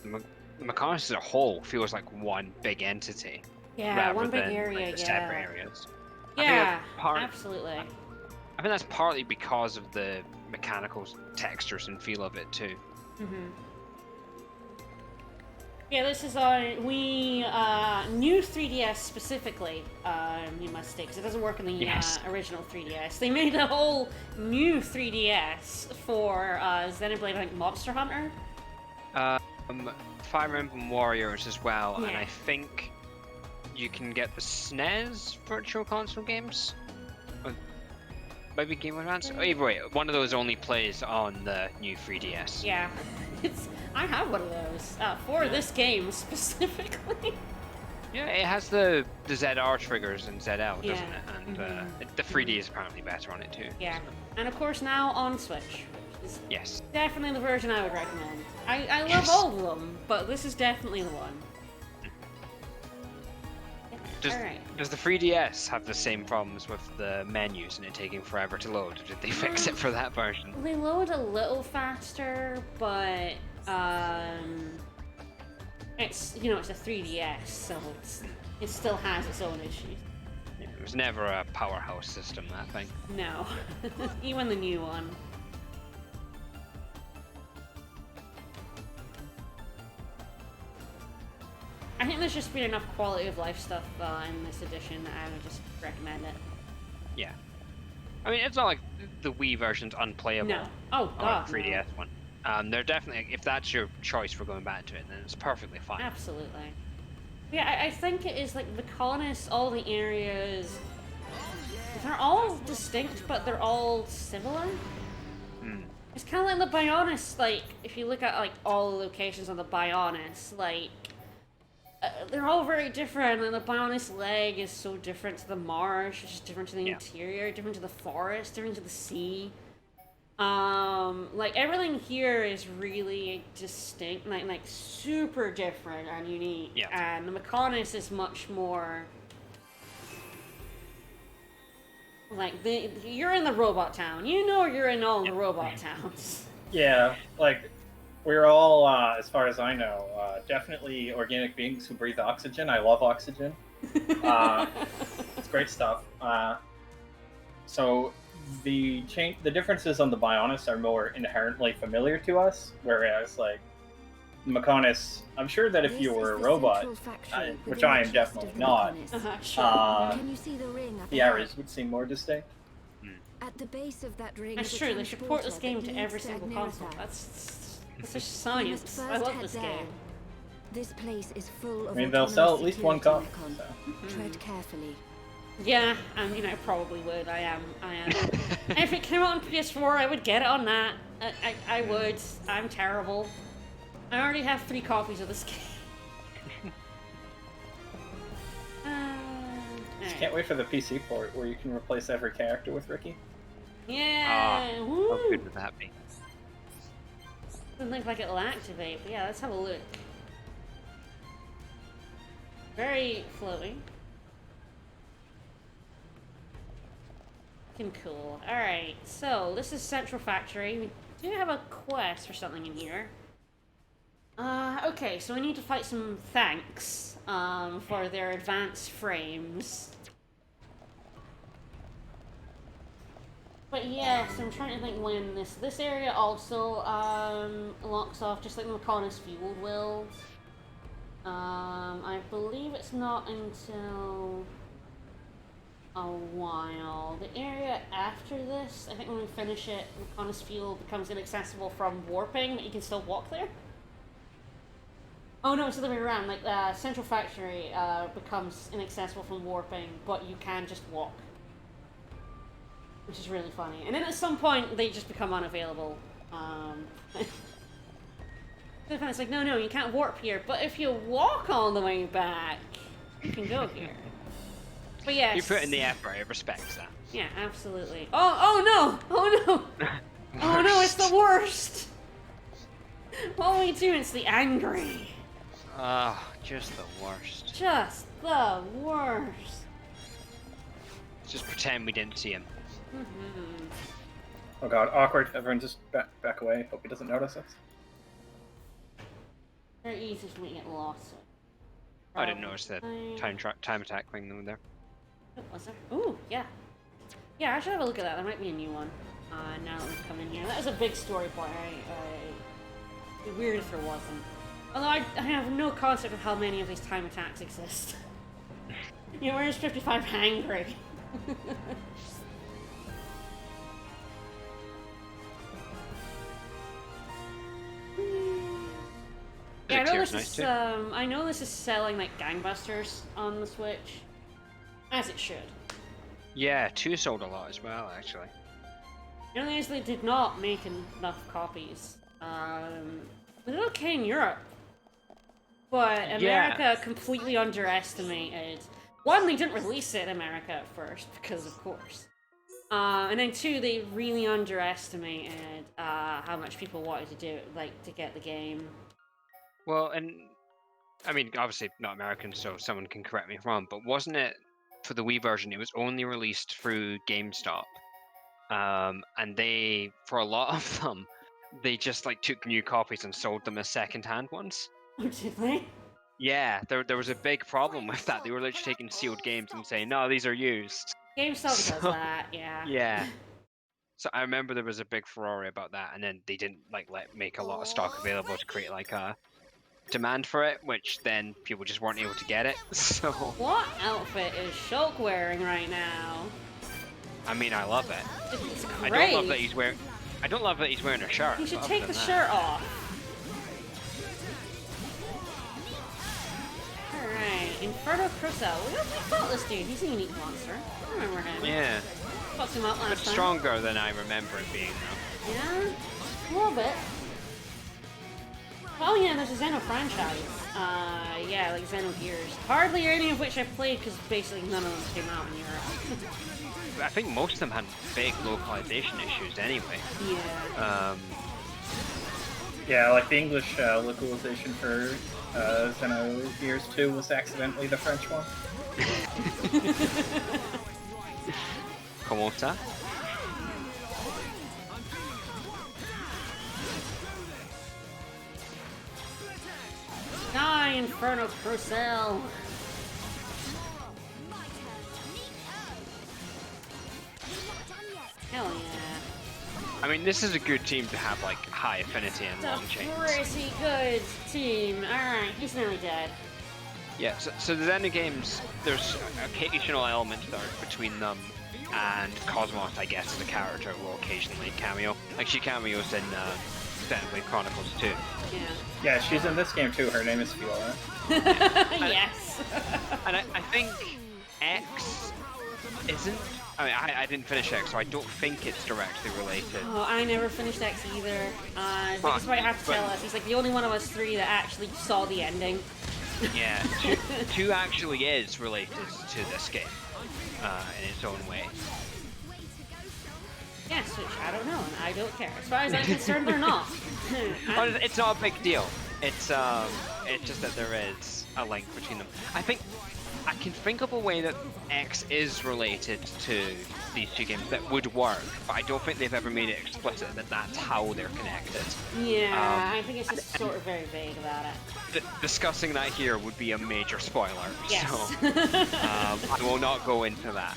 Mechonis as a whole feels like one big entity. Yeah, one big area. Like, separate areas. Yeah, absolutely. I think that's partly because of the mechanical textures and feel of it too. Yeah, this is new 3DS specifically, you must say, because it doesn't work in the original 3DS. They made a whole new 3DS for Xenoblade, I think Monster Hunter. Fire Emblem Warriors as well, and I think you can get the SNES Virtual Console games. Maybe Game Advance? Either way, one of those only plays on the new 3DS. Yeah, I have one of those for this game specifically. Yeah, it has the ZR triggers and ZL, doesn't it? And the 3D is apparently better on it too. Yeah, so. And of course now on Switch. Which is definitely the version I would recommend. I love all of them, but this is definitely the one. Does the 3DS have the same problems with the menus and it taking forever to load, or did they fix it for that version? They load a little faster, but it's it's a 3DS, so it still has its own issues. Yeah, it was never a powerhouse system, that thing. No, even the new one. I think there's just been enough quality of life stuff in this edition that I would just recommend it. Yeah. I mean, it's not like the Wii version's unplayable. No. Oh, God, or 3DS one. They're definitely, if that's your choice for going back to it, then it's perfectly fine. Absolutely. Yeah, I think it is like Mechonis, all the areas, they're all distinct, but they're all similar. It's kind of like the Bionis, like, if you look at like all the locations on the Bionis, like, they're all very different, and the Bionis leg is so different to the marsh, it's just different to the interior, different to the forest, different to the sea. Like, everything here is really distinct, like super different and unique. Yeah. And the Mechonis is much more like, you're in the robot town. You know you're in all the robot towns. Yeah, like, we're all, as far as I know, definitely organic beings who breathe oxygen. I love oxygen. It's great stuff. So the differences on the Bionis are more inherently familiar to us, whereas like Mechonis, I'm sure that if you were a robot, which I am definitely not, the areas would seem more distinct. At the base of that ring, that's true. They should port this game to every single console. That's just science. I love this game. This place is full of. I mean, they'll sell at least one copy. So. Tread carefully. Yeah, I probably would. I am. And if it came out on PS4, I would get it on that. I would. I'm terrible. I already have 3 copies of this game. Just can't wait for the PC port where you can replace every character with Ricky. Yeah. How good would that be? Doesn't look like it'll activate, but yeah, let's have a look. Very floaty. Looking cool. Alright, so this is Central Factory. We do have a quest or something in here. Okay, so we need to fight some thanks for their advanced frames. But yes, I'm trying to think when this area also locks off, just like the Mechonis Field will. I believe it's not until a while. The area after this, I think when we finish it, Mechonis Field becomes inaccessible from warping, but you can still walk there. Oh no, it's the other way around. Like, Central Factory becomes inaccessible from warping, but you can just walk. Which is really funny. And then at some point, they just become unavailable. It's like, no, you can't warp here, but if you walk all the way back, you can go here. But yes. You put in the effort, it respects that. Yeah, absolutely. Oh no! Oh no! Oh no, it's the worst! What will we do? It's the angry. Ah, just the worst. Just the worst. Just pretend we didn't see him. Oh god, awkward. Everyone just back away. Hope he doesn't notice us. Very easy for me to get lost. I didn't notice the time attack thing though there. Oh, was there? Ooh, yeah. Yeah, I should have a look at that. There might be a new one. Now that we've come in here. That was a big story point. It'd be weird if there wasn't. Although I have no concept of how many of these time attacks exist. You know, where's 55 hangry? Yeah, I know this is selling like gangbusters on the Switch, as it should. Yeah, 2 sold a lot as well, actually. The only is they did not make enough copies. They did okay in Europe, but America completely underestimated. One, they didn't release it in America at first because, of course, and then 2, they really underestimated how much people wanted to do, like, to get the game. Well, and I mean, obviously not American, so someone can correct me if I'm wrong, but wasn't it for the Wii version? It was only released through GameStop, and they, for a lot of them, they just like took new copies and sold them as second-hand ones. Oh, did they? Yeah, there was a big problem with that. They were literally taking sealed games and saying, "No, these are used." GameStop does that, yeah. Yeah. So I remember there was a big furore about that, and then they didn't like make a lot of stock available to create like a demand for it, which then people just weren't able to get it. So what outfit is Shulk wearing right now? I mean, I love it. It's great. I don't love that he's wearing a shirt. You should take the shirt off. Alright, Inferno Crusoe. We fought this dude. He's a unique monster. I remember him. Yeah. Fucked him up last time. But stronger than I remember it being, though. Yeah, a little bit. Oh yeah, there's a Xeno franchise. Yeah, like Xeno Gears. Hardly any of which I've played because basically none of them came out in Europe. I think most of them had big localization issues anyway. Yeah. Yeah, like the English localization for Xeno Gears 2 was accidentally the French one. Comment ça? Die, Inferno Crusoe! Hell yeah. I mean, this is a good team to have, like, high affinity and long chains. It's a pretty good team. Alright, he's nearly dead. Yeah, so the Xeno games, there's occasional elements that are between them and Cosmos, I guess, as a character, will occasionally cameo. Like, she cameos in Xenoblade Chronicles too. Yeah. Yeah, she's in this game too. Her name is Fiora. Yes. And I think X isn't. I mean, I didn't finish X, so I don't think it's directly related. Oh, I never finished X either. That's why I have to tell us. He's like the only one of us 3 that actually saw the ending. Yeah, two actually is related to this game in its own way. Yes, which I don't know, and I don't care. As far as I'm concerned, they're not. It's not a big deal. It's just that there is a link between them. I think I can think of a way that X is related to these 2 games that would work, but I don't think they've ever made it explicit that that's how they're connected. Yeah, I think it's just sort of very vague about it. Discussing that here would be a major spoiler, yes. So I will not go into that.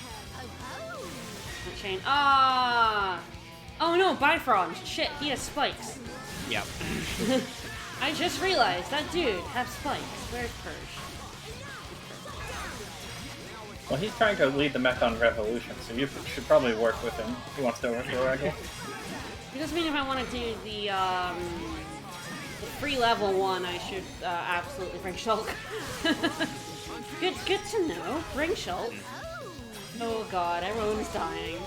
Chain. Oh no, Bifrost. Shit, he has spikes. Yep. I just realized that dude has spikes. Where's Purge? Well, he's trying to lead the Mechon revolution, so you should probably work with him. He wants to overthrow Eggle. It doesn't mean if I want to do the free level one, I should absolutely bring Shulk. Good to know. Bring Shulk. Oh god, everyone's dying.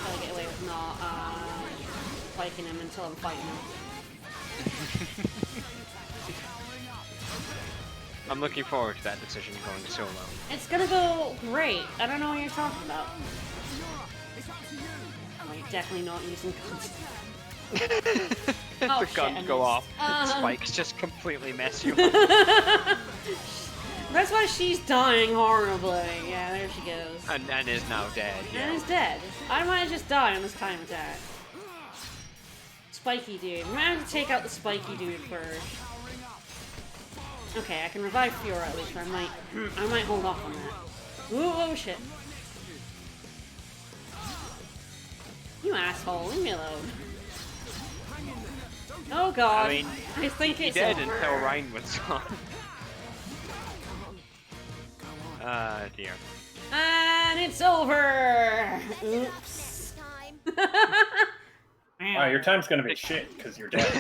Gotta get away with not fighting him until I'm fighting him. I'm looking forward to that decision going solo. It's gonna go great. I don't know what you're talking about. Oh, you're definitely not using guns. Oh, The guns go off. Spikes just completely mess you up. That's why she's dying horribly. Yeah, there she goes. And is now dead. Yeah. And is dead. I might have just died on this time attack. Spiky dude. I might have to take out the spiky dude first. Okay, I can revive Fiora at least, or I might hold off on that. Ooh, oh shit. You asshole, leave me alone. Oh god. I mean, I think he it's did over. until Rhine was on. Ah, dear. And it's over! Oops. Wow, your time's gonna be shit, because you're dead.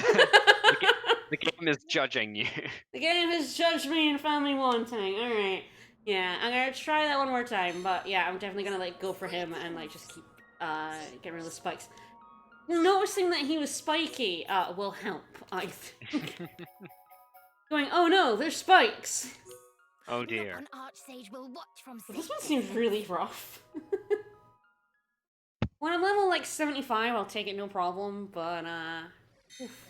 The game is judging you. The game has judged me and found me wanting. Alright. Yeah, I'm gonna try that one more time, but yeah, I'm definitely gonna like go for him and like just keep getting rid of the spikes. Noticing that he was spiky will help, I think. Going, oh no, there's spikes! Oh dear. An archsage will watch from This one seems really rough. When I'm level like 75, I'll take it no problem, but oof.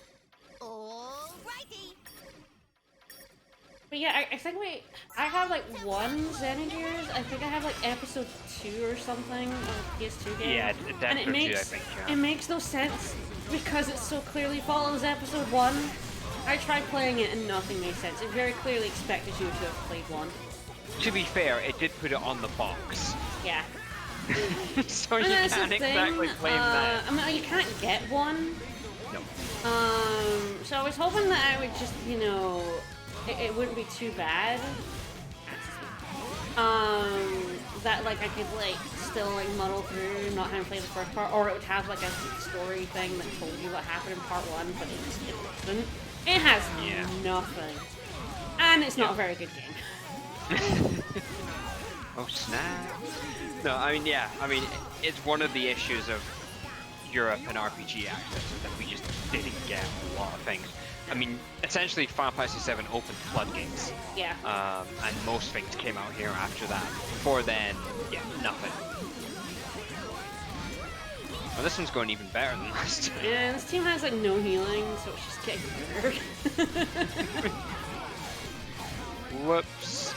Alrighty. But yeah, I think I have like one Xenogears. I think I have like episode 2 or something of a PS2 game. Yeah, and it makes, 2, I think, yeah. It makes no sense because it so clearly follows episode 1. I tried playing it and nothing made sense. It very clearly expected you to have played 1. To be fair, it did put it on the box. Yeah. So you that's can't the thing, exactly blame that. I mean, you can't get one. No. So I was hoping that I would just, you know, it wouldn't be too bad. That like I could like still like muddle through, not having played the first part, or it would have like a story thing that told you what happened in part 1, but it doesn't. It has nothing, and it's not a very good game. Oh snap! No, I mean it's one of the issues of Europe and RPG access is that we just didn't get a lot of things. I mean, essentially Final Fantasy VII opened floodgates. Yeah. And most things came out here after that. Before then, yeah, nothing. Well, this one's going even better than last time. Yeah, this team has like no healing, so it's just getting better. Whoops.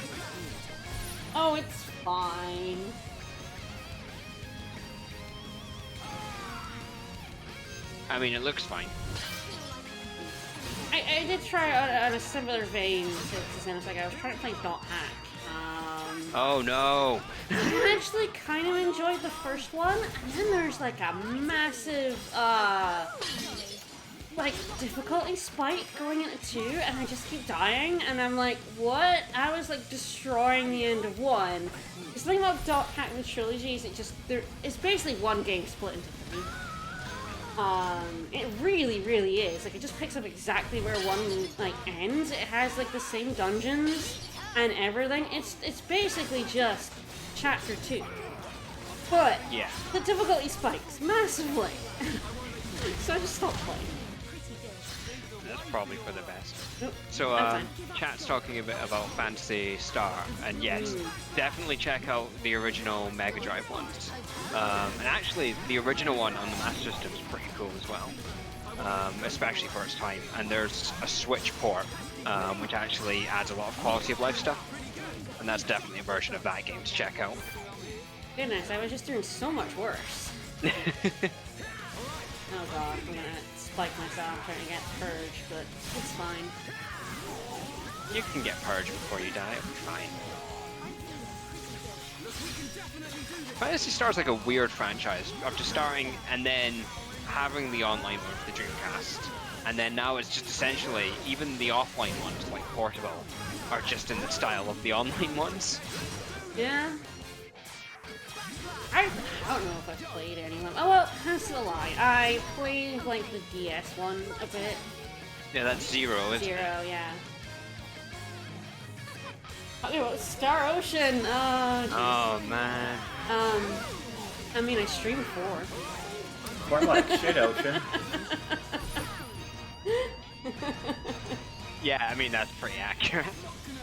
Oh, it's fine. I mean, it looks fine. I did try on a similar vein to Xenoblade. I was trying to play Dot Hack. Oh no! I actually kind of enjoyed the first one, and then there's like a massive like difficulty spike going into 2, and I just keep dying, and I'm like, what? I was like destroying the end of 1. The thing about Dot Hack and the trilogy is it's basically one game split into 3. It really, really is. Like, it just picks up exactly where 1, like, ends. It has, like, the same dungeons and everything. It's basically just Chapter 2. But, yeah, the difficulty spikes massively. So I just stopped playing. That's probably for the best. Nope, So, I'm chat's talking a bit about Phantasy Star, and yes, definitely check out the original Mega Drive ones. And actually, the original one on the Master System is pretty cool as well, especially for its time. And there's a Switch port, which actually adds a lot of quality of life stuff, and that's definitely a version of that game to check out. Goodness, I was just doing so much worse. Oh god, I'm gonna spike myself trying to get Purge, but it's fine. You can get Purge before you die, it'll be fine. Phantasy Star is like a weird franchise of just starting and then having the online one for the Dreamcast, and then now it's just essentially, even the offline ones, like Portable, are just in the style of the online ones. Yeah. I don't know if I've played any of them. Oh, well, that's a lie. I played, like, the DS one a bit. Yeah, that's Zero, isn't it? Zero, yeah. Talking about Star Ocean! Oh, man. I mean, I streamed 4. More like Shit Ocean. Yeah, I mean, that's pretty accurate.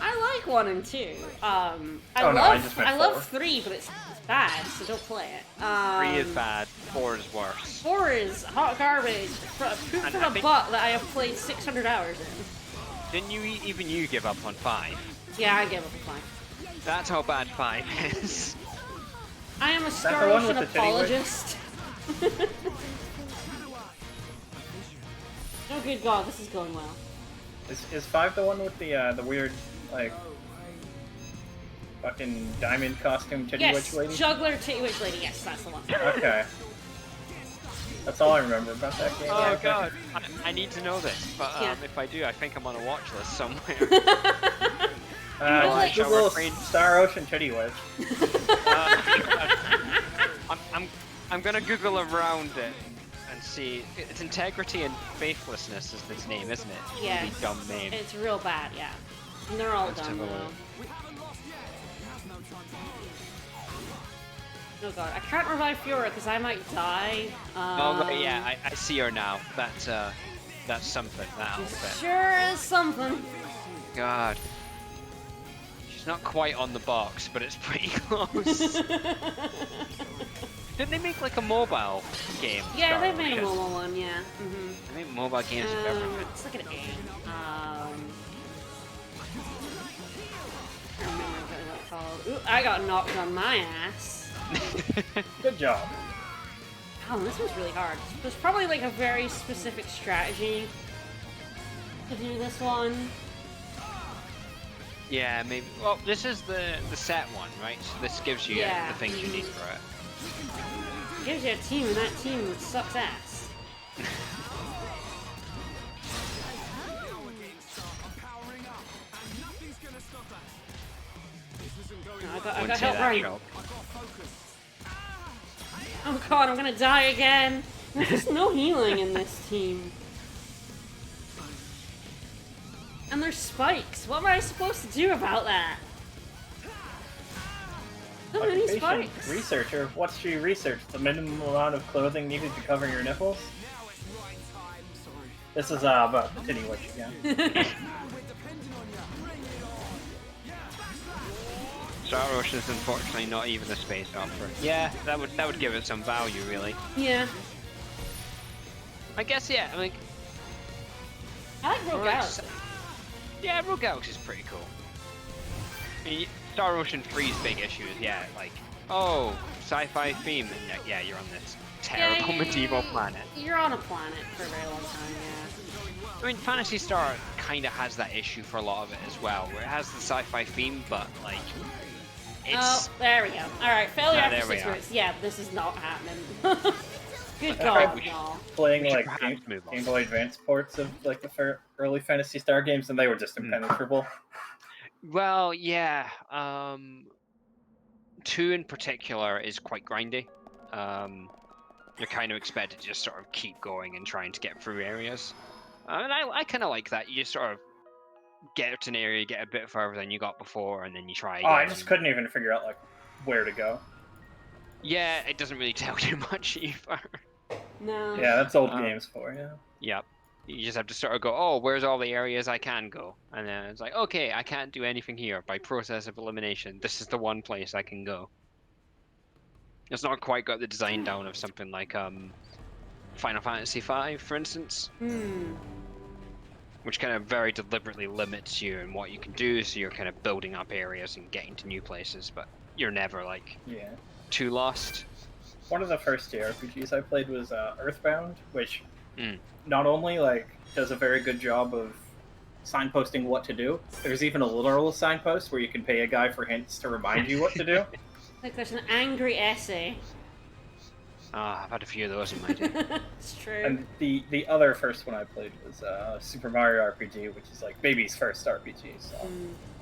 I like 1 and 2. I I love 3, but it's bad, so don't play it. 3 is bad, 4 is worse. 4 is hot garbage. Poop from a butt that I have played 600 hours in. Didn't even you give up on 5? Yeah, I give up on 5. That's how bad 5 is. I am a Star Ocean apologist. Oh good god, this is going well. Is 5 the one with the weird, like, fucking diamond costume titty witch lady? Yes, juggler titty witch lady, yes, that's the one. Okay. That's all I remember about that game. Oh god, I need to know this, but if I do, I think I'm on a watch list somewhere. Google Star Ocean titty witch. I'm gonna Google around it and see. It's Integrity and Faithlessness is its name, isn't it? Yeah. Really dumb name. It's real bad, yeah. And they're all Let's dumb have a though. look. Oh god, I can't revive Fiora because I might die. Oh right, yeah, I see her now. That's something. That outfit. Sure is something. God. She's not quite on the box, but it's pretty close. Didn't they make like a mobile game? Yeah, Star they made a Ocean? mobile one, yeah. I think mobile games are everything. Let's look at A. I don't remember what it's called. Ooh, I got knocked on my ass. Good job. Oh, this was really hard. There's probably like a very specific strategy to do this one. Yeah, maybe. Well, this is the set one, right? So this gives you the things you need for it. It gives you a team, and that team sucks ass. No, I got help right. Oh god, I'm gonna die again. There's no healing in this team. And there's spikes. What am I supposed to do about that? So many spikes. Researcher, what's she research? The minimum amount of clothing needed to cover your nipples? This is about the titty witch again. Star Ocean is unfortunately not even a space opera. Yeah, that would give it some value, really. Yeah. I guess, yeah, I mean... I like Rogue Galaxy. Yeah, Rogue Galaxy is pretty cool. I mean, Star Ocean 3's big issue is, yeah, like, oh, sci-fi theme, and yeah, you're on this terrible medieval planet. You're on a planet for a very long time, yeah. I mean, Phantasy Star kind of has that issue for a lot of it as well, where it has the sci-fi theme, but, like, it's... Oh, there we go. Alright, failure after 6 minutes. Yeah, this is not happening. Good God, y'all. Playing, like, Game Boy Advance ports of, like, the early Phantasy Star games, and they were just impenetrable. Well, yeah. 2 in particular is quite grindy. You're kind of expected to just sort of keep going and trying to get through areas. And I kind of like that. You just sort of get to an area, get a bit further than you got before, and then you try again. Oh, I just couldn't even figure out, like, where to go. Yeah, it doesn't really tell you much either. No. Yeah, that's old games for you. Yep. You just have to sort of go, oh, where's all the areas I can go? And then it's like, okay, I can't do anything here. By process of elimination, this is the one place I can go. It's not quite got the design down of something like Final Fantasy V, for instance. Which kind of very deliberately limits you in what you can do, so you're kind of building up areas and getting to new places, but you're never, like, too lost. One of the first JRPGs I played was Earthbound, which not only, like, does a very good job of signposting what to do, there's even a literal signpost where you can pay a guy for hints to remind you what to do. Like there's an angry essay. Ah, I've had a few of those in my day. It's true. And the other first one I played was Super Mario RPG, which is like baby's first RPG. So.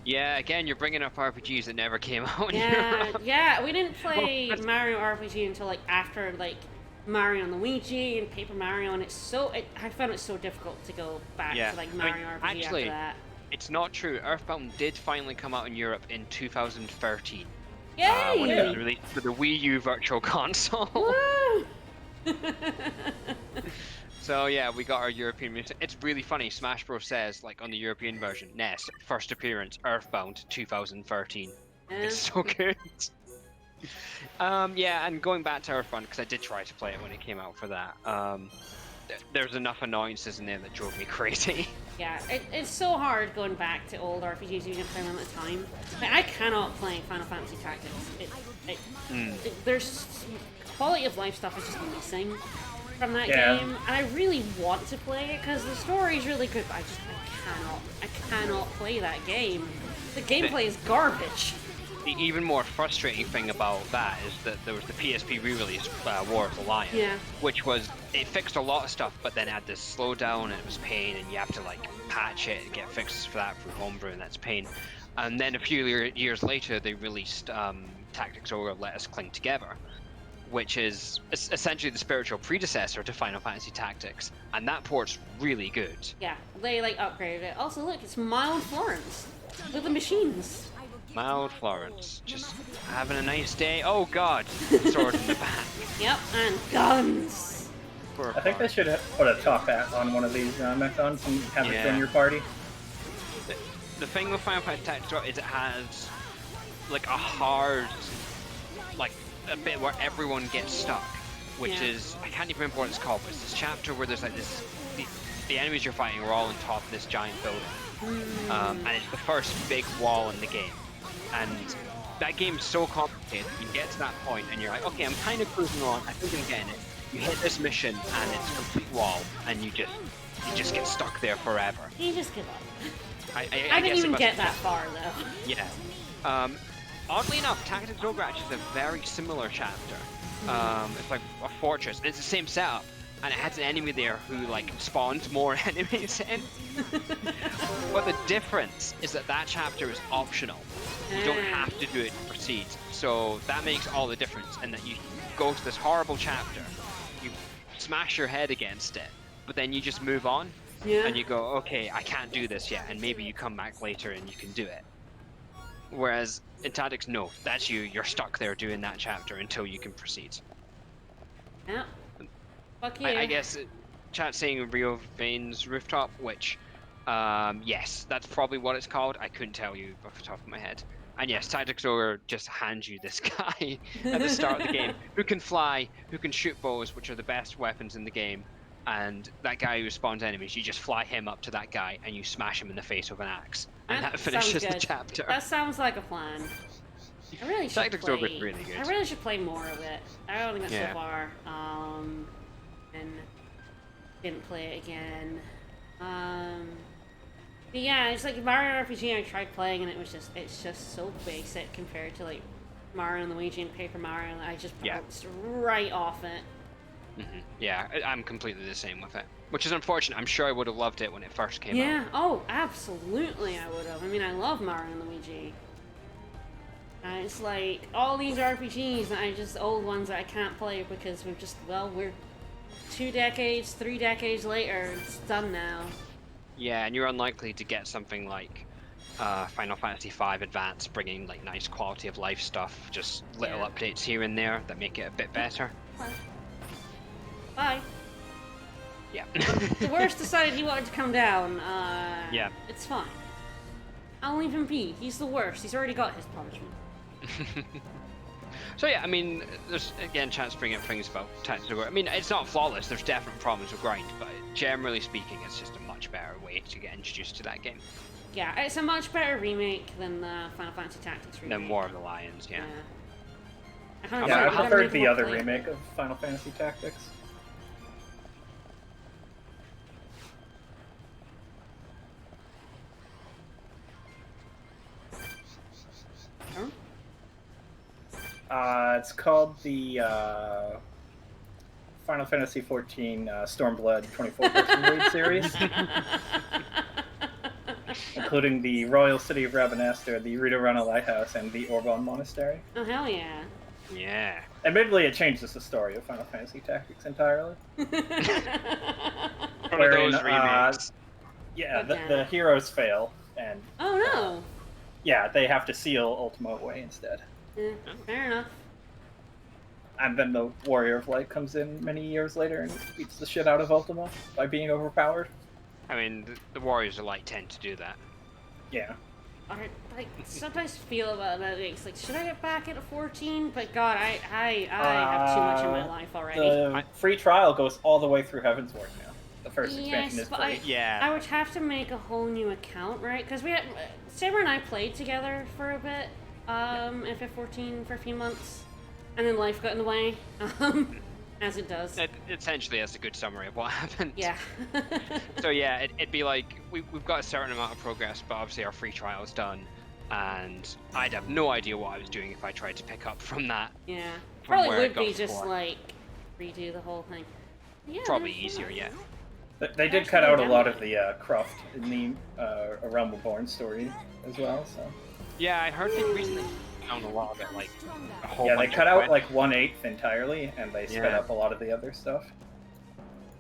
Yeah, again, you're bringing up RPGs that never came out. Yeah, we didn't play Mario RPG until like after like Mario and Luigi and Paper Mario, and I found it so difficult to go back to like Mario RPG actually, after that. It's not true. Earthbound did finally come out in Europe in 2013. Yay! When it was released for the Wii U Virtual Console. Woo! So yeah, we got our European release. It's really funny. Smash Bros says like on the European version, NES first appearance Earthbound 2013. It's so good. Yeah, and going back to Earthbound because I did try to play it when it came out for that. There's enough annoyances in there that drove me crazy. Yeah, it's so hard going back to old RPGs you can play them at a time. Like, I cannot play Final Fantasy Tactics. There's quality of life stuff is just missing from that game, and I really want to play it because the story's really good, but I cannot play that game. The gameplay is garbage. The even more frustrating thing about that is that there was the PSP re-release, War of the Lion, which it fixed a lot of stuff, but then had this slowdown and it was pain, and you have to like patch it and get fixes for that through homebrew, and that's pain. And then a few years later, they released Tactics Ogre Let Us Cling Together, which is essentially the spiritual predecessor to Final Fantasy Tactics, and that port's really good. Yeah, they like upgraded it. Also, look, it's Mild Florence with the machines. Mild Florence, just having a nice day. Oh god, sword in the back. Yep, and guns. I think they should put a top hat on one of these Mechons and have it in your party. The thing with Final Fantasy Tactics is it has like a hard, like a bit where everyone gets stuck, which is, I can't even remember what it's called, but it's this chapter where there's like this, the enemies you're fighting are all on top of this giant building, and it's the first big wall in the game. And that game's so complicated. You get to that point and you're like, okay, I'm kind of cruising on. I think I'm getting it. You hit this mission and it's a complete wall, and you just get stuck there forever. You just give up. I didn't even get that far though. Yeah. Oddly enough, Tactics Ogre actually is a very similar chapter. It's like a fortress. It's the same setup, and it has an enemy there who like spawns more enemies in. But the difference is that chapter is optional. You don't have to do it to proceed. So that makes all the difference, and that you go to this horrible chapter, you smash your head against it, but then you just move on, and you go, okay, I can't do this yet, and maybe you come back later and you can do it. Whereas in Tactics, no, that's you're stuck there doing that chapter until you can proceed. Yeah. Fuck you. I guess chat saying Rio Vane's Rooftop, which, yes, that's probably what it's called. I couldn't tell you off the top of my head. And yes, Tactics Ogre just hands you this guy at the start of the game who can fly, who can shoot bows, which are the best weapons in the game. And that guy who spawns enemies, you just fly him up to that guy and you smash him in the face with an axe. And that finishes the chapter. That sounds like a plan. I really should Tactics Ogre is really good. I really should play more of it. I only got so far. And didn't play it again. But yeah, it's like Mario RPG. I tried playing and it's just so basic compared to like Mario and Luigi and Paper Mario. I just bounced right off it. Yeah, I'm completely the same with it, which is unfortunate. I'm sure I would have loved it when it first came out. Yeah, oh, absolutely I would have. I mean, I love Mario and Luigi. It's like all these RPGs that old ones that I can't play because we're 2 decades, 3 decades later. It's done now. Yeah, and you're unlikely to get something like Final Fantasy V Advance bringing like nice quality of life stuff, just little updates here and there that make it a bit better. Bye. Yeah. The worst decided he wanted to come down. Yeah. It's fine. I'll leave him be. He's the worst. He's already got his punishment. So yeah, I mean, there's again chance to bring up things about Tactics Ogre. I mean, it's not flawless. There's definite problems with grind, but generally speaking, it's just a much better way to get introduced to that game. Yeah, it's a much better remake than the Final Fantasy Tactics remake. Than War of the Lions, yeah. I preferred the other remake of Final Fantasy Tactics. It's called the Final Fantasy XIV Stormblood 24-person raid series. Including the Royal City of Rabanastre, the Rita-Rana Lighthouse, and the Orbon Monastery. Oh, hell yeah. Yeah. Admittedly, it changes the story of Final Fantasy Tactics entirely. One Wherein, of those remakes. Yeah, the heroes fail, and... Oh, no! Yeah, they have to seal Ultima away instead. Fair enough. And then the Warrior of Light comes in many years later and beats the shit out of Ultima by being overpowered. I mean, the Warriors of Light tend to do that. Yeah. I sometimes feel about that. It's like, should I get back into 14? But God, I have too much in my life already. The free trial goes all the way through Heavensward now. The first expansion is free. I would have to make a whole new account, right? Because we had Saber and I played together for a bit, in FF14 for a few months, and then life got in the way, as it does. Essentially, that's a good summary of what happened. Yeah. So yeah, it'd be like we've got a certain amount of progress, but obviously our free trial's done, and I'd have no idea what I was doing if I tried to pick up from that. Yeah. From Probably where would it got be just before. like redo the whole thing. Yeah. Probably easier, yeah. They did cut out a lot of the Croft in the A Realm Reborn story as well, so... Yeah, I heard they recently found a lot of it, like a whole Yeah, they bunch cut of out like 1/8 entirely, and they sped Yeah. up a lot of the other stuff.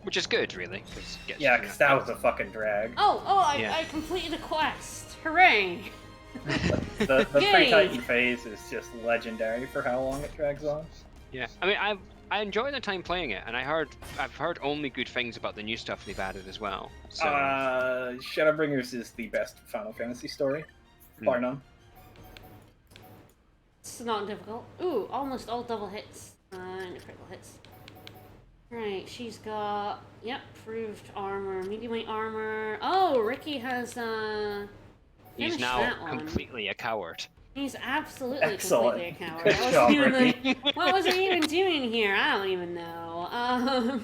Which is good, really. Cause Yeah, because that was a fucking drag. I completed a quest. Hooray! The Free Yay! Titan phase is just legendary for how long it drags on. Yeah, I mean, I enjoyed the time playing it, and I've heard only good things about the new stuff they've added as well. So Shadowbringers is the best Final Fantasy story, bar none. It's not difficult. Ooh, almost all double hits. And critical hits. Right, she's got, proved armor, medium weight armor. Oh, Ricky has, he's finished now that one. completely a coward. He's absolutely Excellent. completely a coward. Good I wasn't job, even Ricky. what was he even doing here? I don't even know.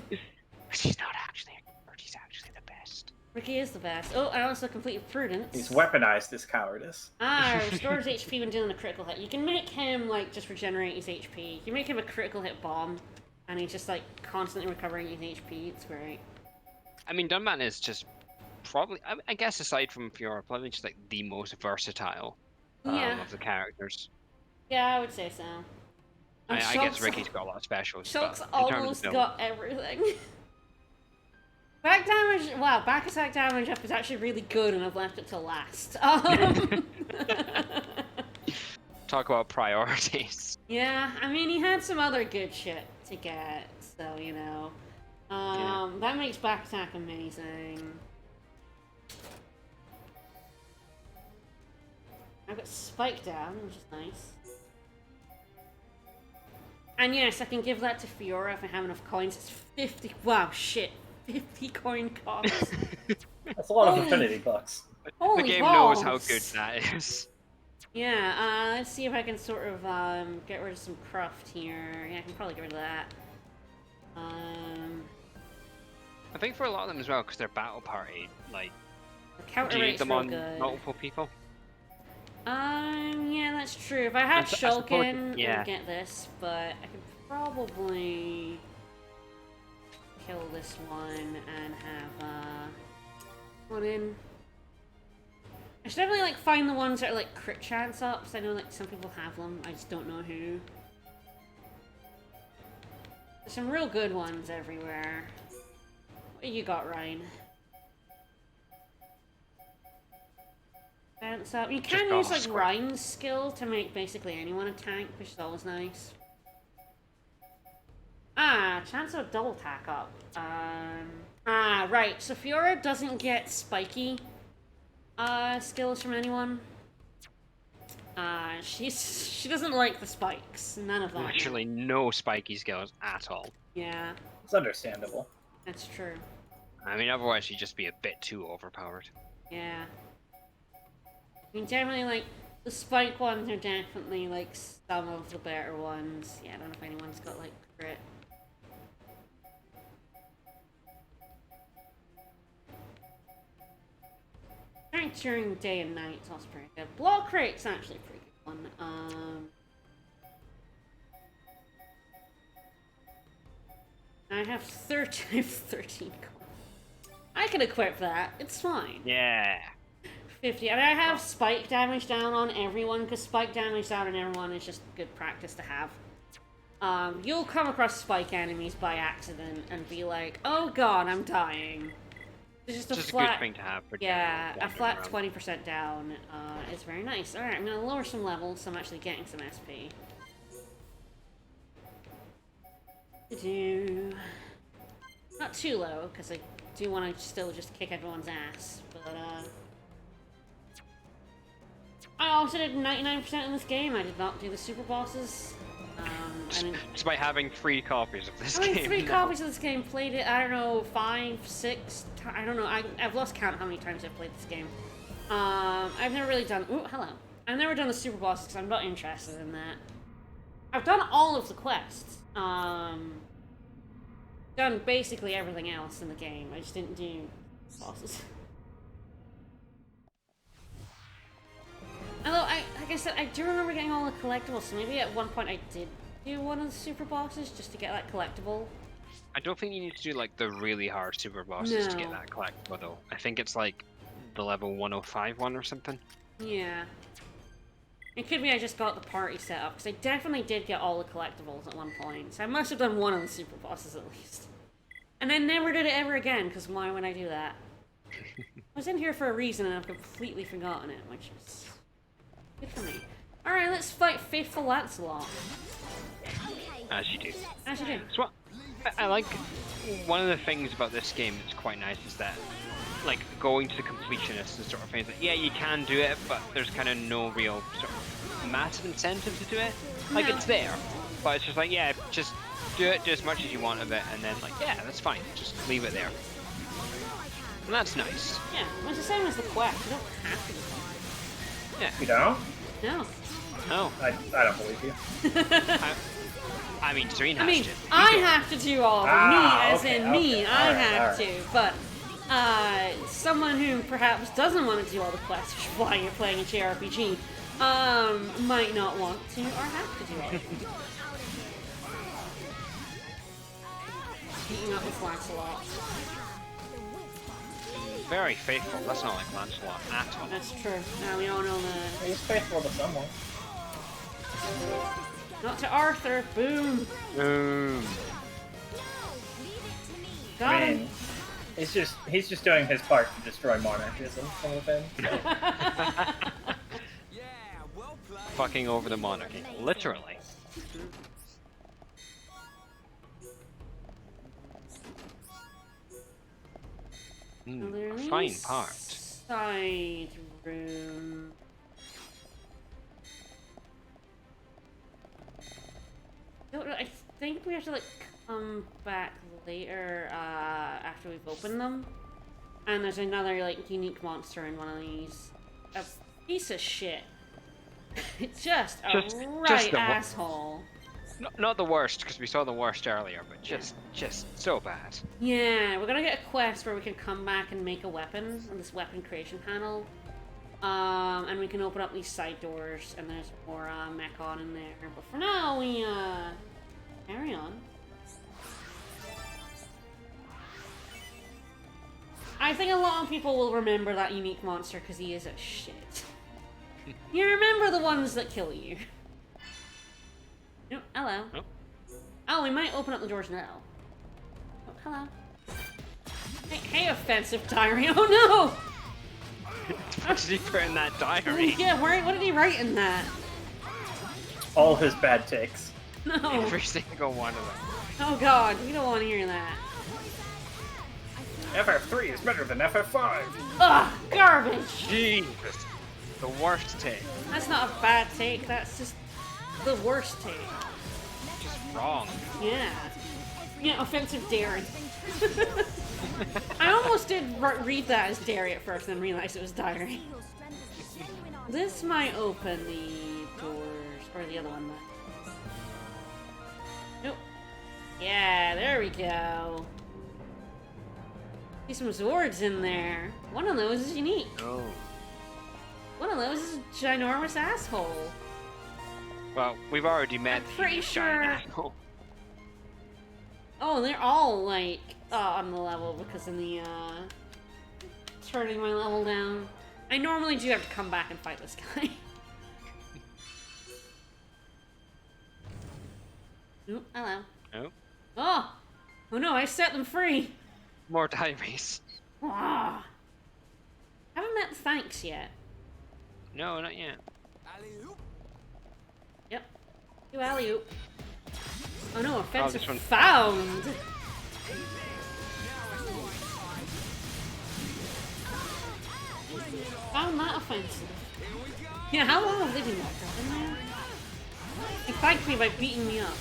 She's not actually a coward, he's actually the best. Ricky is the best. Oh, I also completed Prudence. He's weaponized his cowardice. Restores HP when dealing a critical hit. You can make him, like, just regenerate his HP. You can make him a critical hit bomb, and he's just, like, constantly recovering his HP. It's great. I mean, Dunman is just probably, I guess aside from Fiora, probably just like the most versatile of the characters. Yeah, I would say so. I guess Ricky's got a lot of specials. Shulk's but in terms of almost build- got everything. Back damage, wow, back attack damage up is actually really good, and I've left it till last. Talk about priorities. Yeah, I mean, he had some other good shit to get, so, you know. That makes back attack amazing. I've got Spike down, which is nice. And yes, I can give that to Fiora if I have enough coins. It's 50. Wow, shit. 50 coin costs. That's a lot of affinity bucks. Holy the game balls. knows how good that is. Yeah, let's see if I can sort of get rid of some craft here. Yeah, I can probably get rid of that. I think for a lot of them as well, because they're battle party, like, The counter do you need rate's them real on good. multiple people? Yeah, that's true. If I had I suppose- Shulkin, yeah. I'd get this, but I could probably kill this one and have one in. I should definitely like find the ones that are like crit chance ups. I know like some people have them. I just don't know who. There's some real good ones everywhere. What you got, Ryan? Chance up. You can use like Ryan's skill to make basically anyone a tank, which is always nice. Chance of double tack up. Right. So Fiora doesn't get spiky skills from anyone. She doesn't like the spikes. None of that. Literally no spiky skills at all. Yeah, It's understandable. that's true. I mean, otherwise she'd just be a bit too overpowered. Yeah. I mean, generally, like, the spike ones are definitely, like, some of the better ones. Yeah, I don't know if anyone's got, like, crit. Strength during day and night is also pretty good. Block rate's actually a pretty good one. I have 13 gold. I can equip that. It's fine. Yeah. 50. And I have spike damage down on everyone, because spike damage down on everyone is just good practice to have. You'll come across spike enemies by accident and be like, oh god, I'm dying. It's just a flat, good thing to have for a flat 20% down is very nice. Alright, I'm going to lower some levels so I'm actually getting some SP. Not too low, because I do want to still just kick everyone's ass, but I also did 99% in this game. I did not do the super bosses. Despite having 3 copies of this game. 3 copies of this game, played it, I don't know, 5, 6, I don't know, I've lost count how many times I've played this game. I've never really done, ooh, hello. I've never done the super bosses because I'm not interested in that. I've done all of the quests. Done basically everything else in the game. I just didn't do bosses. Although, like I said, I do remember getting all the collectibles, so maybe at one point I did do one of the super bosses just to get that collectible. I don't think you need to do like the really hard super bosses to get that collectible though. I think it's like the level 105 one or something. Yeah. It could be I just got the party set up, because I definitely did get all the collectibles at one point, so I must have done one of the super bosses at least. And I never did it ever again, because why would I do that? I was in here for a reason and I've completely forgotten it, which is good for me. Alright, let's fight Faithful Lancelot. As you do. As you do. So I like, one of the things about this game that's quite nice is that, like, going to the completionists and sort of things, like, yeah, you can do it, but there's kind of no real sort of massive incentive to do it. Like, it's there, but it's just like, yeah, just do it, do as much as you want of it, and then, like, yeah, that's fine, just leave it there. And that's nice. Yeah, well, it's the same as the quest, you don't have to do that. Yeah. You don't? No. No. I don't believe you. I mean, Serene has to. I have to do all of them. Me, I have right. to, but someone who perhaps doesn't want to do all the quests, which is why you're playing a JRPG, might not want to or have to do all of them. Beating up with Lancelot. Very faithful. That's not like Lancelot at all. That's true. Now we all know that. He's faithful to someone. Not to Arthur. Boom. Boom. Got him. mean, he's just doing his part to destroy monarchism from within. Fucking over the monarchy. Literally. Fine part. Side room. I think we have to like come back later after we've opened them. And there's another like unique monster in one of these. A piece of shit. just the asshole. Not the worst, because we saw the worst earlier, but just so bad. Yeah, we're gonna get a quest where we can come back and make a weapon on this weapon creation panel. And we can open up these side doors, and there's more Mechon in there. But for now, we carry on. I think a lot of people will remember that unique monster because he is a shit. You remember the ones that kill you. Oh, hello. Oh. Oh, we might open up the doors now. Oh, hello. Hey, offensive diary. Oh no! What did he put in that diary? Yeah, what did he write in that? All his bad takes. No. Every single one of them. Oh god, we don't want to hear that. FF3 is better than FF5. Ugh, garbage! Jesus. The worst take. That's not a bad take, that's just the worst take. Just wrong. Yeah. Yeah, offensive dairy. I almost did read that as dairy at first, then realized it was diary. This might open the doors, or the other one might. Nope. Yeah, there we go. See some swords in there. One of those is unique. Oh. One of those is a ginormous asshole. Well, we've already met I'm pretty sure. Oh, they're all, like, on the level because of the, turning my level down. I normally do have to come back and fight this guy. Ooh, hello. Oh. Oh! Oh no, I set them free! More diaries. Ah. Haven't met the thanks yet. No, not yet. Yep. You alley-oop. Oh no, offensive this one- found! Found that offensive. Yeah, how long have they been locked up in there? They thanked me by beating me up.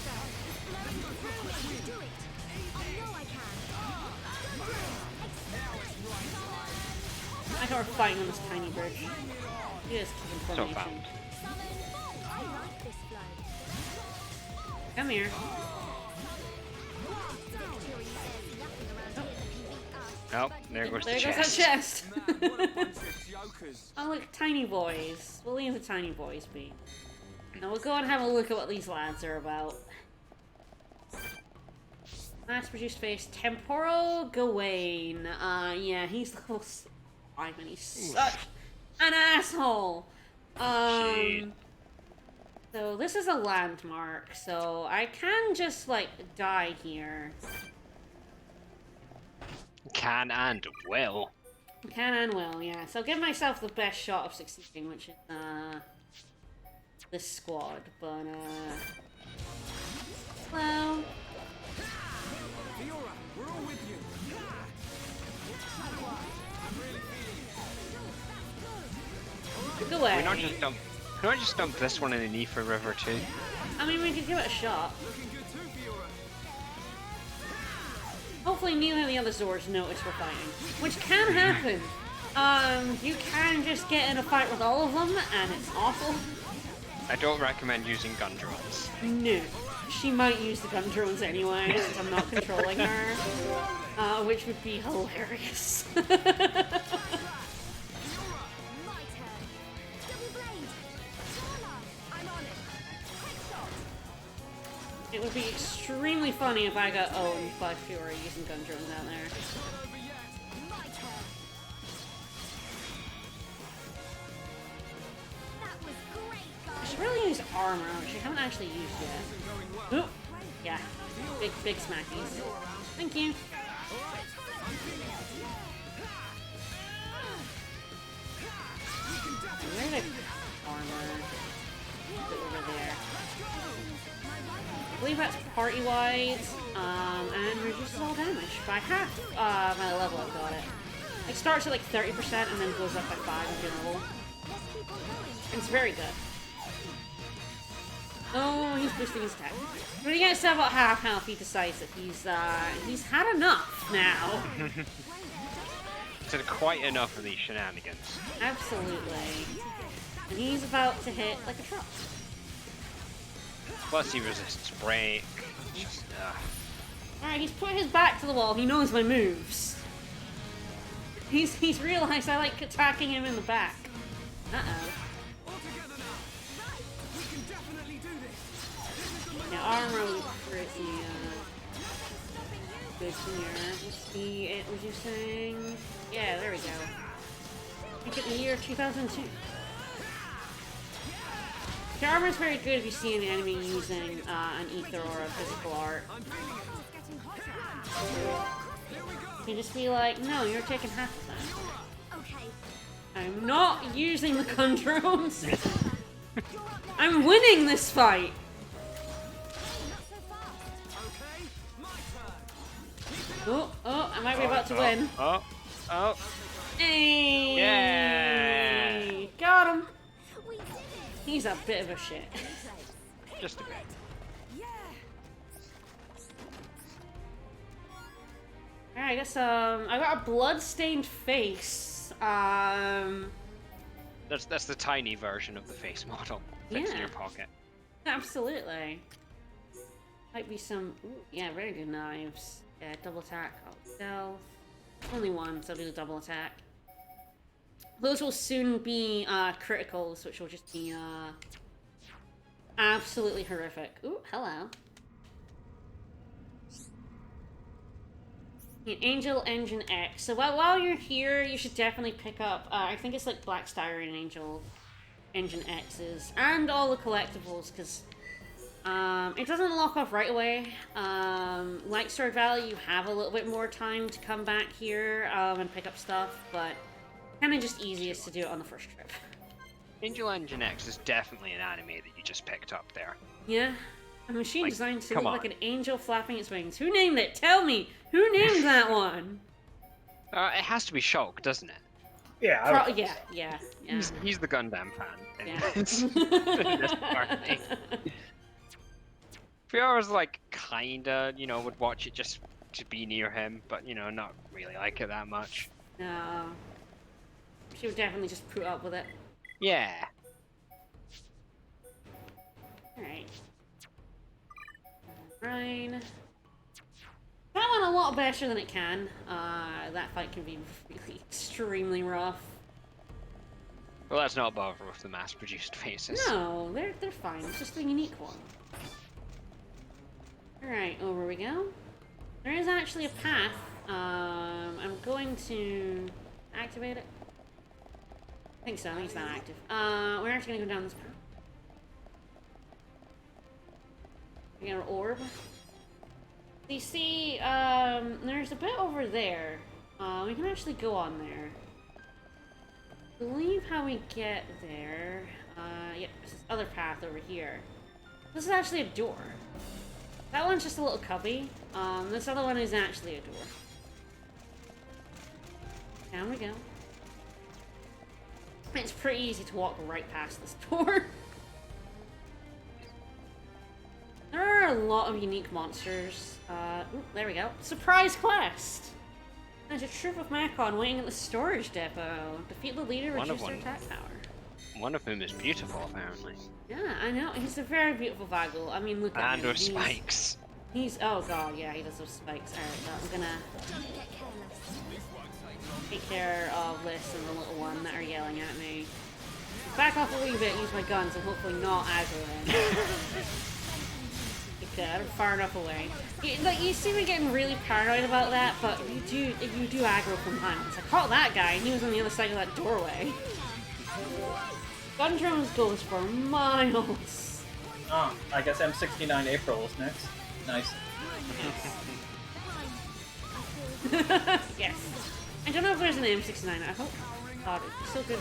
I thought we were fighting on this tiny bridge. You just keep in So formation. found. Come here. Oh, there goes There the goes chest. that chest. Oh look, tiny boys. We'll leave the tiny boys be. Now we'll go and have a look at what these lads are about. Mass-produced face, Temporal Gawain. Yeah, he's level 5 and he's such an asshole. So this is a landmark, so I can just, like, die here. Can and will. Can and will, yeah. So I'll give myself the best shot of succeeding, which is, this squad, but, well... Go away. Can I just dump this one in the Nifa River too? I mean, we could give it a shot. Hopefully neither of the other Zords notice we're fighting. Which can happen. You can just get in a fight with all of them, and it's awful. I don't recommend using gun drones. No. She might use the gun drones anyway, since I'm not controlling her. Which would be hilarious. It would be extremely funny if I got owned by Fury using gun drones out there. I should really use armor, which I haven't actually used yet. Oop! Yeah. Big smackies. Thank you. Where did I put armor? Put it over there. I believe that's party-wide, and reduces all damage by half my level I've got it. It starts at like 30% and then goes up by 5 in general. It's very good. Oh, he's boosting his attack. When he gets to about half health, he decides that he's had enough now. It's quite enough of these shenanigans. Absolutely. And he's about to hit like a truck. Plus he resists break. Alright, he's put his back to the wall. He knows my moves. He's realized I like attacking him in the back. Uh-oh. Yeah, armor would be pretty, good here. Let's see, it was you saying? Yeah, there we go. Look at the year 2002. The armor is very good if you see an enemy using an ether or a physical art. You can just be like, no, you're taking half of that. I'm not using the gun drones. I'm winning this fight. Oh, I might be about to win. Oh. Hey! Yeah! Got him! He's a bit of a shit. Just a bit. Alright, I guess, I got a blood-stained face. That's the tiny version of the face model. Fits in your pocket. Absolutely. Might be some, ooh, yeah, very good knives. Yeah, double attack, stealth. Only one, so I'll do the double attack. Those will soon be criticals, which will just be absolutely horrific. Ooh, hello. Angel Engine X. So while you're here, you should definitely pick up, I think it's like Black Star and Angel Engine X's, and all the collectibles, because it doesn't lock off right away. Like Sword Valley, you have a little bit more time to come back here and pick up stuff, but kind of just easiest to do it on the first trip. Angel Engine X is definitely an anime that you just picked up there. Yeah. A machine Like, designed to come look like on. an angel flapping its wings. Who named it? Tell me! Who named that one? It has to be Shulk, doesn't it? Yeah. Yeah. He's the Gundam fan. In Yeah. this party. Fiora was like, kinda, would watch it just to be near him, but, not really like it that much. No. She would definitely just put up with it. Yeah. Alright. Rain. That went a lot better than it can. That fight can be really extremely rough. Well, that's not bother with the mass-produced faces. No, they're fine. It's just a unique one. Alright, over we go. There is actually a path. I'm going to activate it. I think so. I think it's not active. We're actually gonna go down this path. We got an orb. You see, there's a bit over there. We can actually go on there. I believe how we get there. Yep, there's this other path over here. This is actually a door. That one's just a little cubby. This other one is actually a door. Down we go. It's pretty easy to walk right past this door. There are a lot of unique monsters. Ooh, there we go. Surprise quest! There's a troop of Mechon waiting at the storage depot. Defeat the leader, reduce their attack power. One of whom is beautiful, apparently. Yeah, I know. He's a very beautiful Vaggle. I mean, look at him. And with spikes. He's... Oh god, yeah, he does have spikes. Alright, I'm gonna... take care of Liz and the little one that are yelling at me. Back off a wee bit, use my guns, and hopefully not aggro them. Good, I'm far enough away. You see me getting really paranoid about that, but you do aggro from miles. I caught that guy, and he was on the other side of that doorway. Gun drones goes for miles. Oh, I guess M69 April is next. Nice. Yes. I don't know if there's an M69. I hope. God, it'd be so good.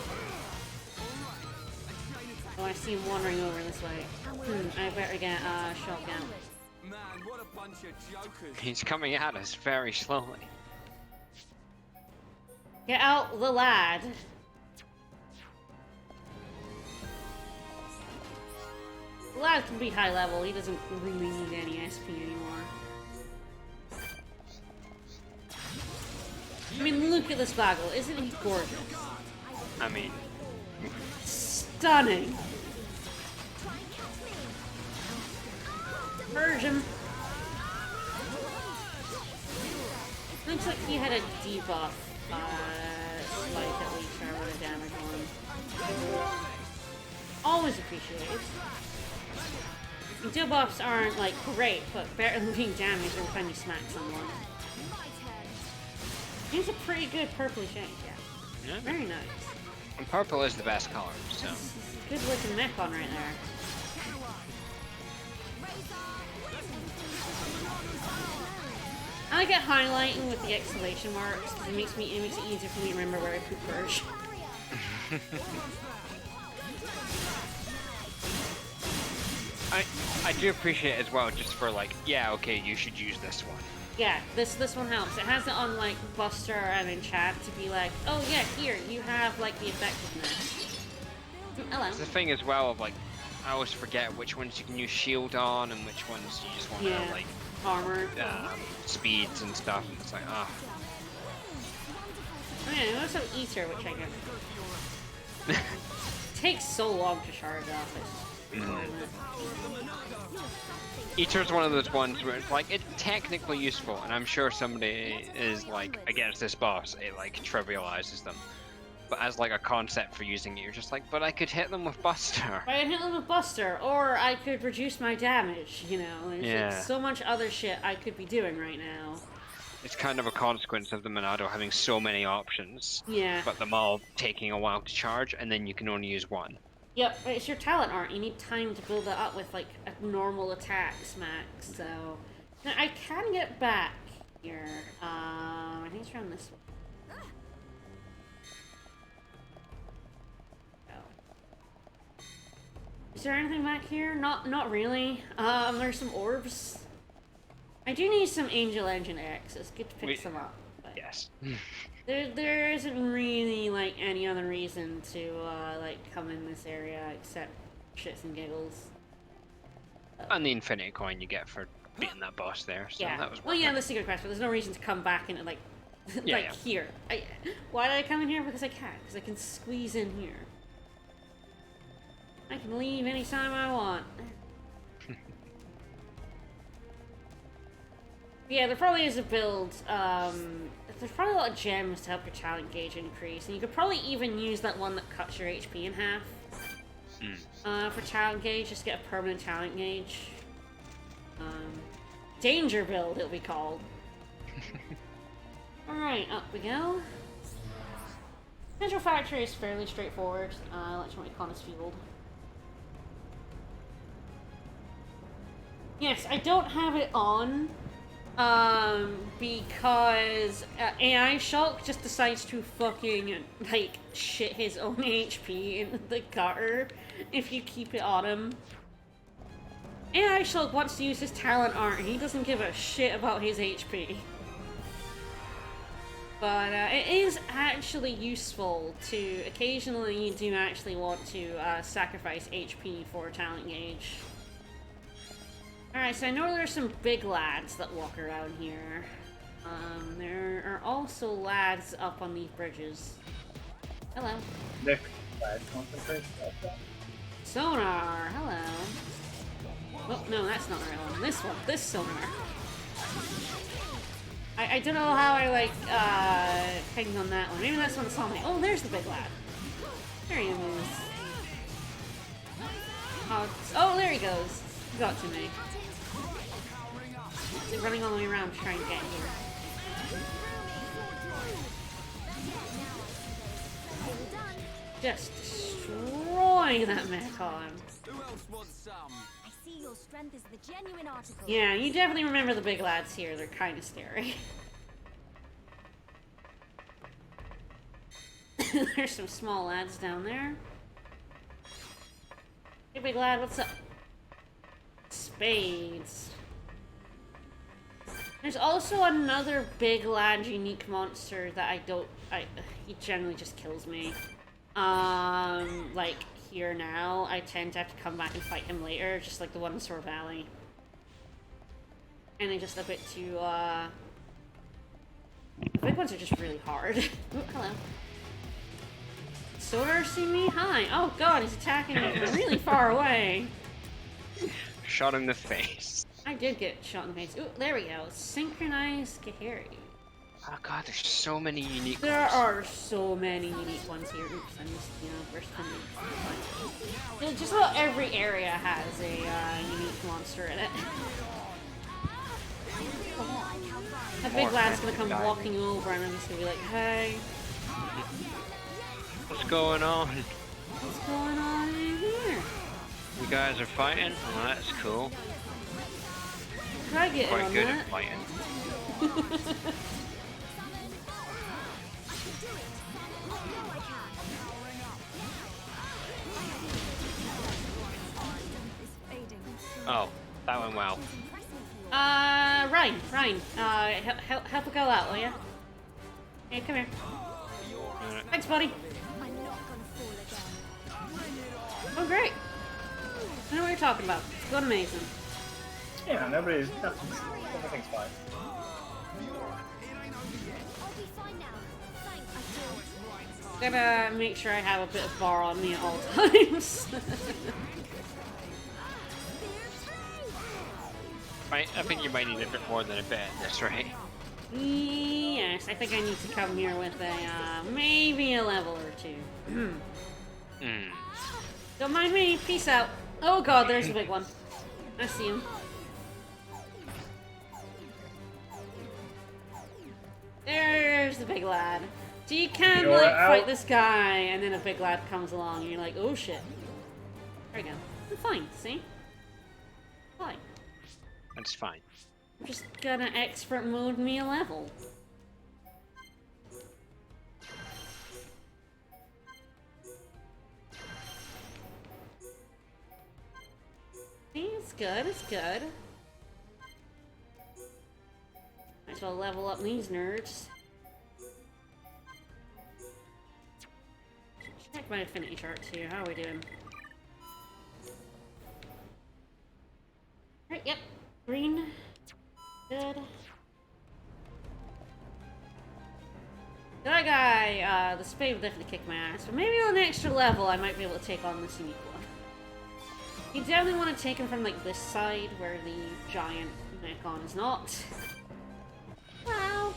Oh, I see him wandering over this way. I better get a shotgun. Man, what a bunch of jokers. He's coming at us very slowly. Get out the lad. The lad can be high level. He doesn't really need any SP anymore. I mean, look at this Vaggle. Isn't he gorgeous? I mean... Stunning. Merge him. Looks like he had a debuff spike at least, or what a damage one. Always appreciated. Debuffs aren't like great, but better than being damaged every time you smack someone. He's a pretty good purpley shade, yeah. Very nice. And purple is the best color, so... Good looking Mechon right there. I like it highlighting with the exclamation marks because it makes it easier for me to remember where I put Purge. I do appreciate it as well, just for like, yeah, okay, you should use this one. Yeah, this one helps. It has it on like Buster and in chat to be like, oh yeah, here you have like the effectiveness. Hello. It's the thing as well of like, I always forget which ones you can use shield on and which ones you just want to like armor, speeds and stuff. And it's like, ah. Oh yeah, I also have Eater, which I get. Takes so long to charge off it. Eater's one of those ones where it's like, it's technically useful, and I'm sure somebody is like, against this boss, it like trivializes them. But as like a concept for using it, you're just like, but I could hit them with Buster. I could hit them with Buster, or I could reduce my damage, you know. There's like so much other shit I could be doing right now. It's kind of a consequence of the Monado having so many options. Yeah. But them all taking a while to charge, and then you can only use one. Yep, it's your talent art. You need time to build it up with like a normal attack smack. So now I can get back here. I think it's around this way. Oh. Is there anything back here? Not really. There's some orbs. I do need some Angel Engine X. It's good to pick some up. Yes. There isn't really like any other reason to like come in this area except shits and giggles. And the infinity coin you get for beating that boss there. So Yeah. that was Well, yeah, the secret quest, but there's no reason to come back into like Yeah, here. Why did I come in here? Because I can. Because I can squeeze in here. I can leave anytime I want. Yeah, there probably is a build. There's probably a lot of gems to help your talent gauge increase, and you could probably even use that one that cuts your HP in half. For talent gauge, just get a permanent talent gauge. Danger build, it'll be called. Alright, up we go. Central factory is fairly straightforward. Electronic Mechonis fueled. Yes, I don't have it on. Because AI Shulk just decides to fucking, like, shit his own HP in the gutter if you keep it on him. AI Shulk wants to use his talent art and he doesn't give a shit about his HP. But it is actually useful to, occasionally you do actually want to sacrifice HP for a talent gauge. Alright, so I know there's some big lads that walk around here. There are also lads up on these bridges. Hello. Nick, lad concentration. Sonar, hello. Oh, no, that's not the right one. This one, this sonar. I don't know how I, like, pinged on that one. Maybe that's one that saw me. Oh, there's the big lad. There he is. Oh, there he goes. He got to me. He's running all the way around trying to get here. Just destroy that Mechon. I see your strength is the genuine article. Yeah, you definitely remember the big lads here. They're kind of scary. There's some small lads down there. Hey, big lad, what's up? Spades. There's also another big lad unique monster that he generally just kills me. Like here now, I tend to have to come back and fight him later, just like the one in Sword Valley. And they're just a bit too, the big ones are just really hard. Ooh, hello. Sonar, see me? Hi. Oh god, he's attacking me from really far away. Shot in the face. I did get shot in the face. Ooh, there we go. Synchronized Kahiri. Oh god, there's so many unique There ones. are so many unique ones here. Oops, I missed, burst. Just about every area has a unique monster in it. A big lad's gonna come walking over and I'm just gonna be like, hey. What's going on? What's going on in here? You guys are fighting? Well, that's cool. Try getting Quite on good that. at fighting. Oh, that went well. Ryan, help a girl out, will ya? Hey, come here. Thanks, buddy. Oh, great. I know what you're talking about. It's going amazing. Yeah, everything's fine. Gotta make sure I have a bit of bar on me at all times. I think you might need a bit more than a bit in this, right? Yes, I think I need to come here with a, maybe a level or two. Don't mind me, peace out. Oh god, there's a big one. I see him. There's the big lad. So you can, You're like, fight out. this guy, and then a big lad comes along, and you're like, oh shit. There we go. I'm fine, see? Fine. That's fine. I'm just gonna expert mode me a level. See, it's good, it's good. Might as well level up these nerds. Check my affinity charts here. How are we doing? Right, yep. Green. Good. That guy, the spade will definitely kick my ass, but maybe on an extra level I might be able to take on this unique one. You definitely want to take him from, like, this side, where the giant Mechon is not. Wow.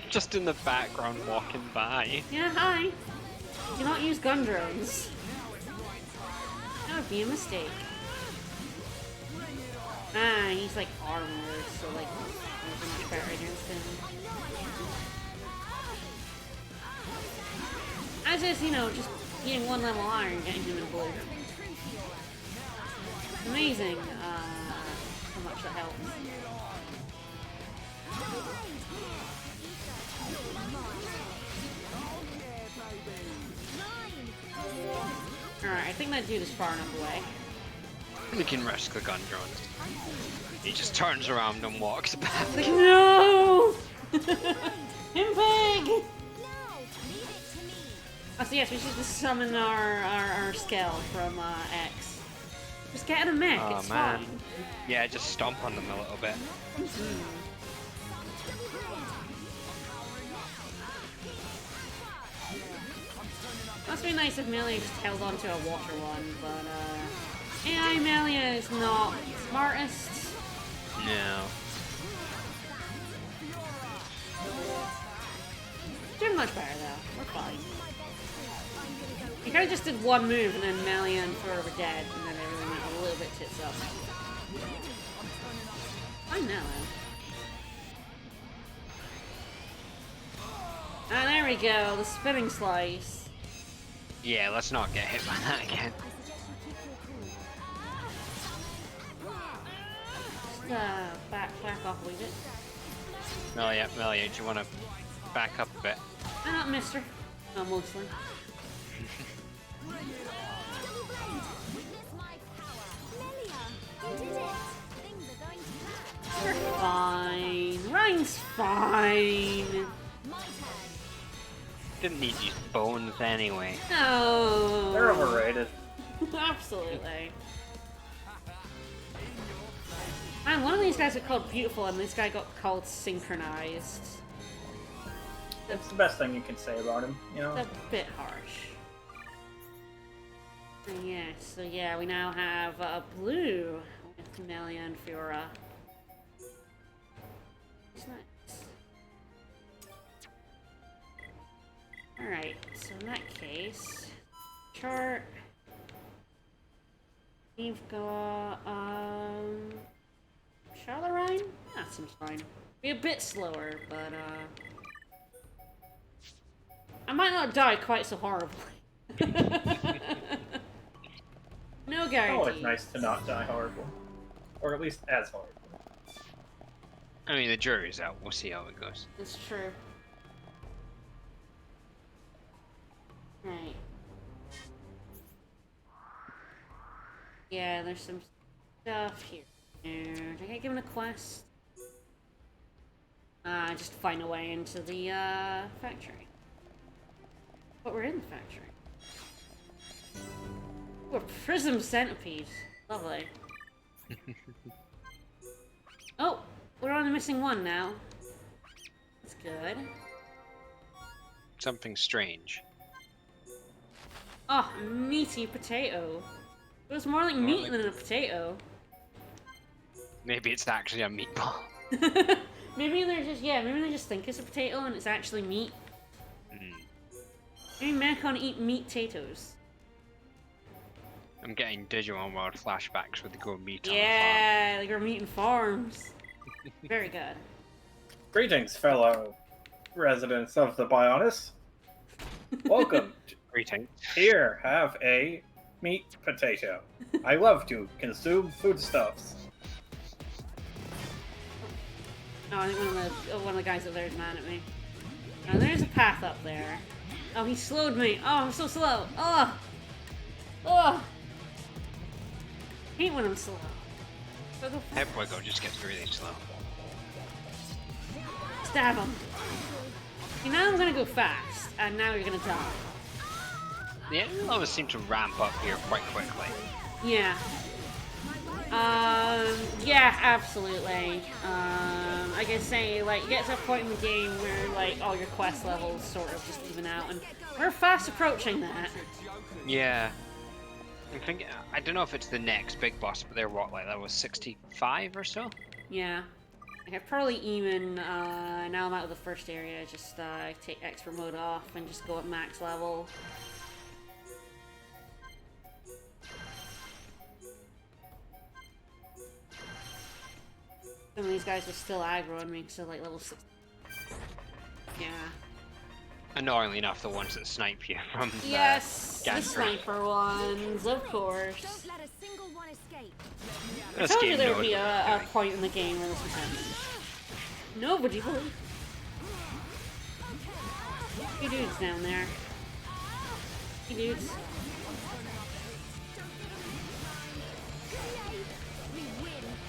Just in the background walking by. Yeah, hi. Do not use gun drones. That would be a mistake. Ah, he's like armored, so like there's much better against him. As is, you know, just getting one level higher and getting him in blue. Amazing, how much that helps. Alright, I think that dude is far enough away. We can risk the gun drones. He just turns around and walks back. Like, no! Him big! Oh, so yes, we should just summon our scale from X. Just get in a mech, Oh it's man. fine. Yeah, just stomp on them a little bit. Must be nice if Melia just held on to a water one, but AI Melia is not the smartest. No. Doing much better though. We're fine. You kind of just did one move and then Melia and Thor were dead, and then everything went a little bit tits up. Fine now though. Ah, there we go. The spinning slice. Yeah, let's not get hit by that again. Just back off a wee bit. Melia, do you want to back up a bit? I not mister. No, mostly. We're fine. Ryan's fine. Didn't need these bones anyway. No. They're overrated. Absolutely. Man, one of these guys got called beautiful, and this guy got called synchronized. It's the best thing you can say about him, you know? That's a bit harsh. Yes, so yeah, we now have blue with Melia and Fiora. It's nice. Alright, so in that case, chart. We've got, Charlerine? That seems fine. Be a bit slower, but, I might not die quite so horribly. No guarantee. Always nice to not die horrible. Or at least as horrible. I mean, the jury's out. We'll see how it goes. It's true. Right. Yeah, there's some stuff here. Did I get given a quest? Just find a way into the, factory. But we're in the factory. Ooh, a prism centipede. Lovely. Oh, we're on the missing one now. That's good. Something strange. Oh, meaty potato. It was more like meat than a potato. Maybe it's actually a meatball. Maybe they're just, maybe they just think it's a potato and it's actually meat. Maybe Mechon eat meat potatoes. I'm getting Digimon World flashbacks with the grow meat on Yeah, they grow meat in farms. Very good. Greetings, fellow residents of the Bionis. Welcome. Greetings. Here, have a meat potato. I love to consume foodstuffs. Oh, I think one of the guys up there is mad at me. Oh, there's a path up there. Oh, he slowed me. Oh, I'm so slow. Oh! Oh! I hate when I'm slow. Hepwigo just gets really slow. Stab him. See, now I'm gonna go fast, and now you're gonna die. The enemy levels seem to ramp up here quite quickly. Yeah. Yeah, absolutely. I guess say, like, you get to a point in the game where, like, all your quest levels sort of just even out, and we're fast approaching that. Yeah. I don't know if it's the next big boss, but they're what, like level 65 or so? Yeah. I could probably even, now I'm out of the first area, just take expert mode off and just go at max level. Some of these guys are still aggro on me, so like level 6. Yeah. Annoyingly enough, the ones that snipe you from yes, the Gantry. sniper ones, of course. Don't let a single one escape. I told you there would be a point in the game where this was happening. Nobody believed. Two dudes down there. Two dudes.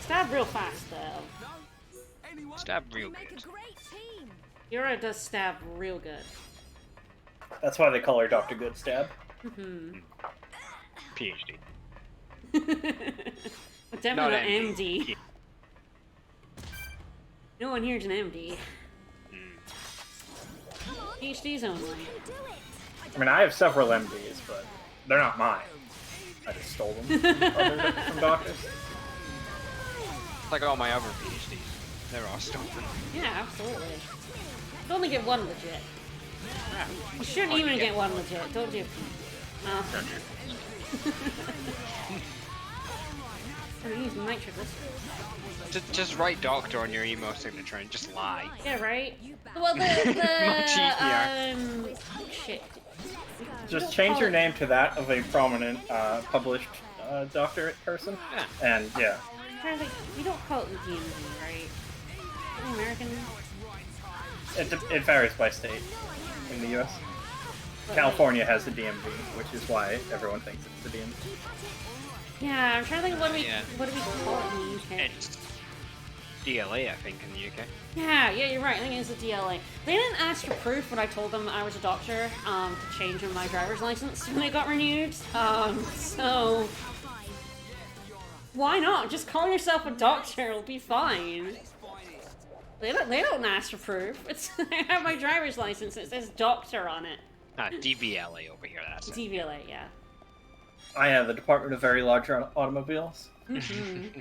Stab real fast though. Stab real good. Yura does stab real good. That's why they call her Dr. Good Stab. PhD. Definitely Not not MD. MD. No one here's an MD. PhDs only. I mean, I have several MDs, but they're not mine. I just stole them from doctors. Like all my other PhDs. They're all stolen. Yeah, absolutely. You only get one legit. You shouldn't even get one legit. Don't do. Oh. I'm using nitroglycerin. Just write doctor on your email signature and just lie. Yeah, right? Well, Much easier. Shit. Just change your name to that of a prominent published doctorate person. Yeah. And yeah. You don't call it the DMV, right? American? It varies by state in the US. California has the DMV, which is why everyone thinks it's the DMV. Yeah, I'm trying to think what do we call it in the UK? It's DLA, I think, in the UK. Yeah, you're right. I think it's a DLA. They didn't ask for proof when I told them I was a doctor to change my driver's license when it got renewed. So why not? Just call yourself a doctor. It'll be fine. They don't ask for proof. I have my driver's license. It says doctor on it. DBLA over here. That's it. DVLA, yeah. I have the Department of Very Large Automobiles. Mm-hmm.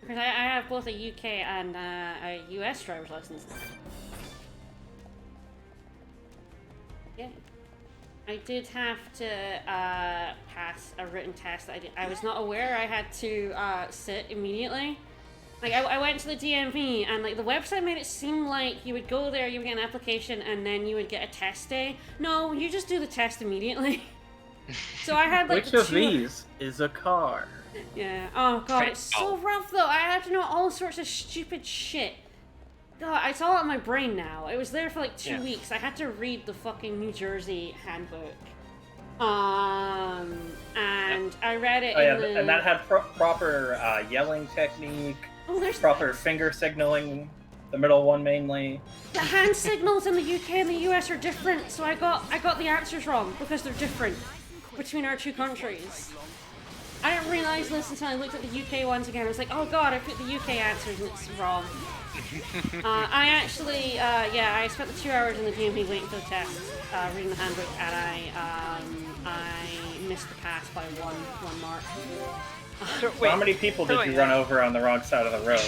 Because I have both a UK and a US driver's license. Yeah. I did have to pass a written test. I was not aware I had to sit immediately. Like, I went to the DMV, and like the website made it seem like you would go there, you would get an application, and then you would get a test day. No, you just do the test immediately. So I had like Which of these is a car? Yeah. Oh god, it's so rough though. I have to know all sorts of stupid shit. God, it's all in my brain now. It was there for like 2 weeks. I had to read the fucking New Jersey handbook. And I read it in the... And that had proper yelling technique, proper finger signaling, the middle one mainly. The hand signals in the UK and the US are different, so I got the answers wrong because they're different between our two countries. I didn't realize this until I looked at the UK ones again. I was like, oh god, I put the UK answers and it's wrong. I actually, I spent the 2 hours in the DMV waiting for the test, reading the handbook, and I missed the pass by one mark. So, how many people did you run over on the wrong side of the road?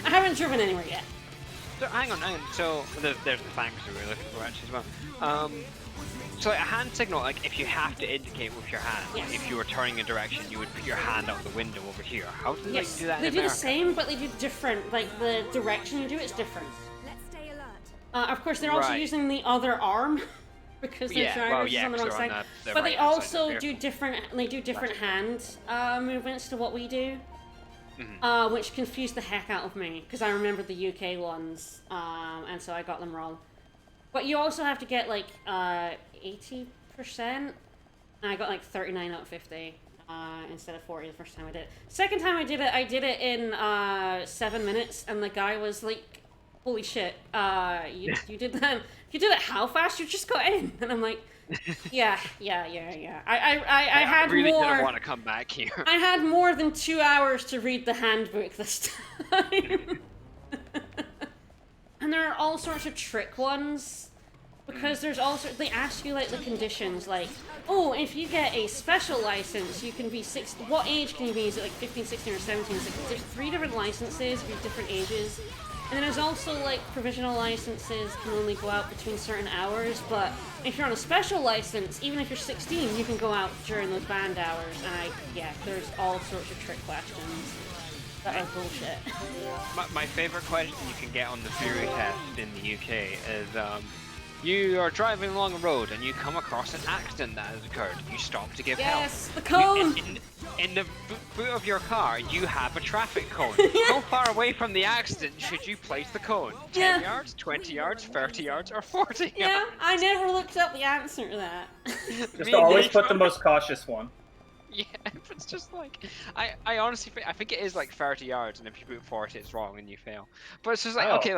I haven't driven anywhere yet. So hang on. So there's the facts we were looking for actually as well. So like a hand signal, like if you have to indicate with your hand, Yes. if you were turning a direction, you would put your hand out the window over here. How do they Yes, do that they in do the America? same, but they do different. Like the direction you do it's different. Let's stay alert. Of course, they're also Right. using the other arm because their Yeah, driver well, is yeah, on the 'cause wrong they're side. on the But they right-hand side of also the do vehicle. different. They do different hand movements to what we do, which confused the heck out of me because I remembered the UK ones, and so I got them wrong. But you also have to get like 80%. And I got like 39 out of 50 instead of 40 the first time I did it. Second time I did it in 7 minutes, and the guy was like, "Holy shit, you did that? You did it how fast? You just got in?" And I'm like, "Yeah. I had really more. didn't want to come back here. I had more than 2 hours to read the handbook this time." And there are all sorts of trick ones. Because there's also, they ask you like the conditions, like, oh, if you get a special license, you can be what age can you be? Is it like 15, 16, or 17? It's like, there's 3 different licenses with different ages. And then there's also like provisional licenses can only go out between certain hours, but if you're on a special license, even if you're 16, you can go out during those band hours. And there's all sorts of trick questions that are bullshit. My favorite question you can get on the theory test in the UK is, you are driving along a road and you come across an accident that has occurred. You stop to give help. Yes, the cone! In the boot of your car, you have a traffic cone. How far away from the accident should you place the cone? 10 yards, 20 yards, 30 yards, or 40 yards? Yeah, I never looked up the answer to that. Just always put the most cautious one. Yeah, it's just like I honestly I think it is like 30 yards, and if you put 40, it's wrong and you fail. But it's just like okay.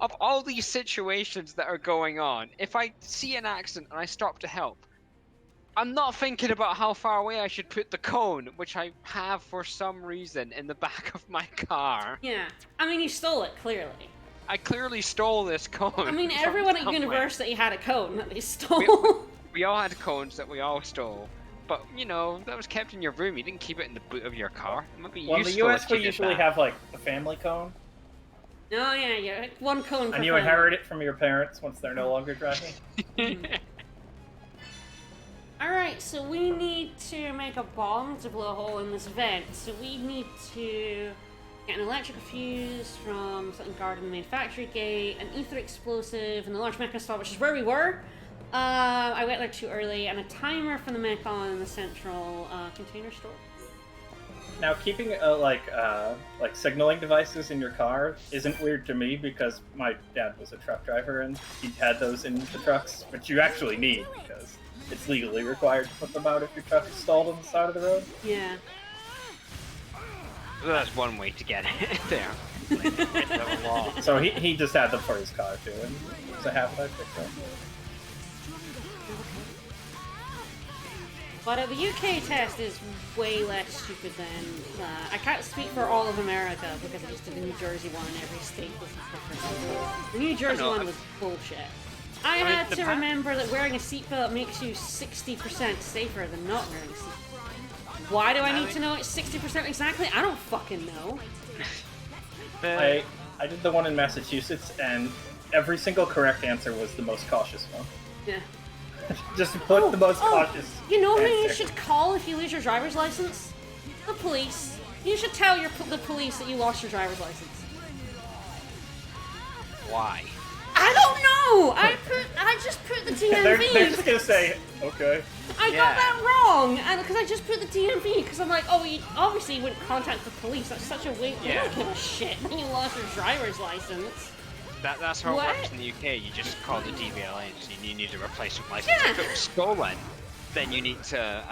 Of all these situations that are going on, if I see an accident and I stop to help, I'm not thinking about how far away I should put the cone, which I have for some reason in the back of my car. Yeah, I mean, you stole it, clearly. I clearly stole this cone. I mean, from everyone at somewhere. university had a cone that they stole. We all had cones that we all stole. But, you know, that was kept in your room. You didn't keep it in the boot of your car. It might be Well, in the useful US if you we did usually that. have like a family cone. Oh, yeah, one cone per And you family. inherit it from your parents once they're no longer driving. Alright, so we need to make a bomb to blow a hole in this vent. So we need to get an electrical fuse from something guarded in the main factory gate, an ether explosive, and a large mecha stall, which is where we were. I went there too early, and a timer from the mechon in the central container store. Now, keeping like signaling devices in your car isn't weird to me because my dad was a truck driver and he had those in the trucks, which you actually need because it's legally required to put them out if your truck is stalled on the side of the road. Yeah. Well, that's one way to get it there. So he just had them for his car too, and it was a habit I picked up. But the UK test is way less stupid than... I can't speak for all of America because I just did the New Jersey one and every state was different. The New Jersey one was bullshit. I had to remember that wearing a seatbelt makes you 60% safer than not wearing a seatbelt. Why do I need to know it's 60% exactly? I don't fucking know. I did the one in Massachusetts, and every single correct answer was the most cautious one. Yeah. Just put the most cautious. You know who you answer. should call if you lose your driver's license? The police. You should tell the police that you lost your driver's license. Why? I don't know! I just put the DMV. They're just gonna say, okay. I got that wrong, and because I just put the DMV, because I'm like, oh, you obviously wouldn't contact the police. That's such a weird. They don't give a shit when you lost your driver's license. That's how What? it works in the UK. You just call the DVLA and you need a replacement license. If it was stolen, then you need to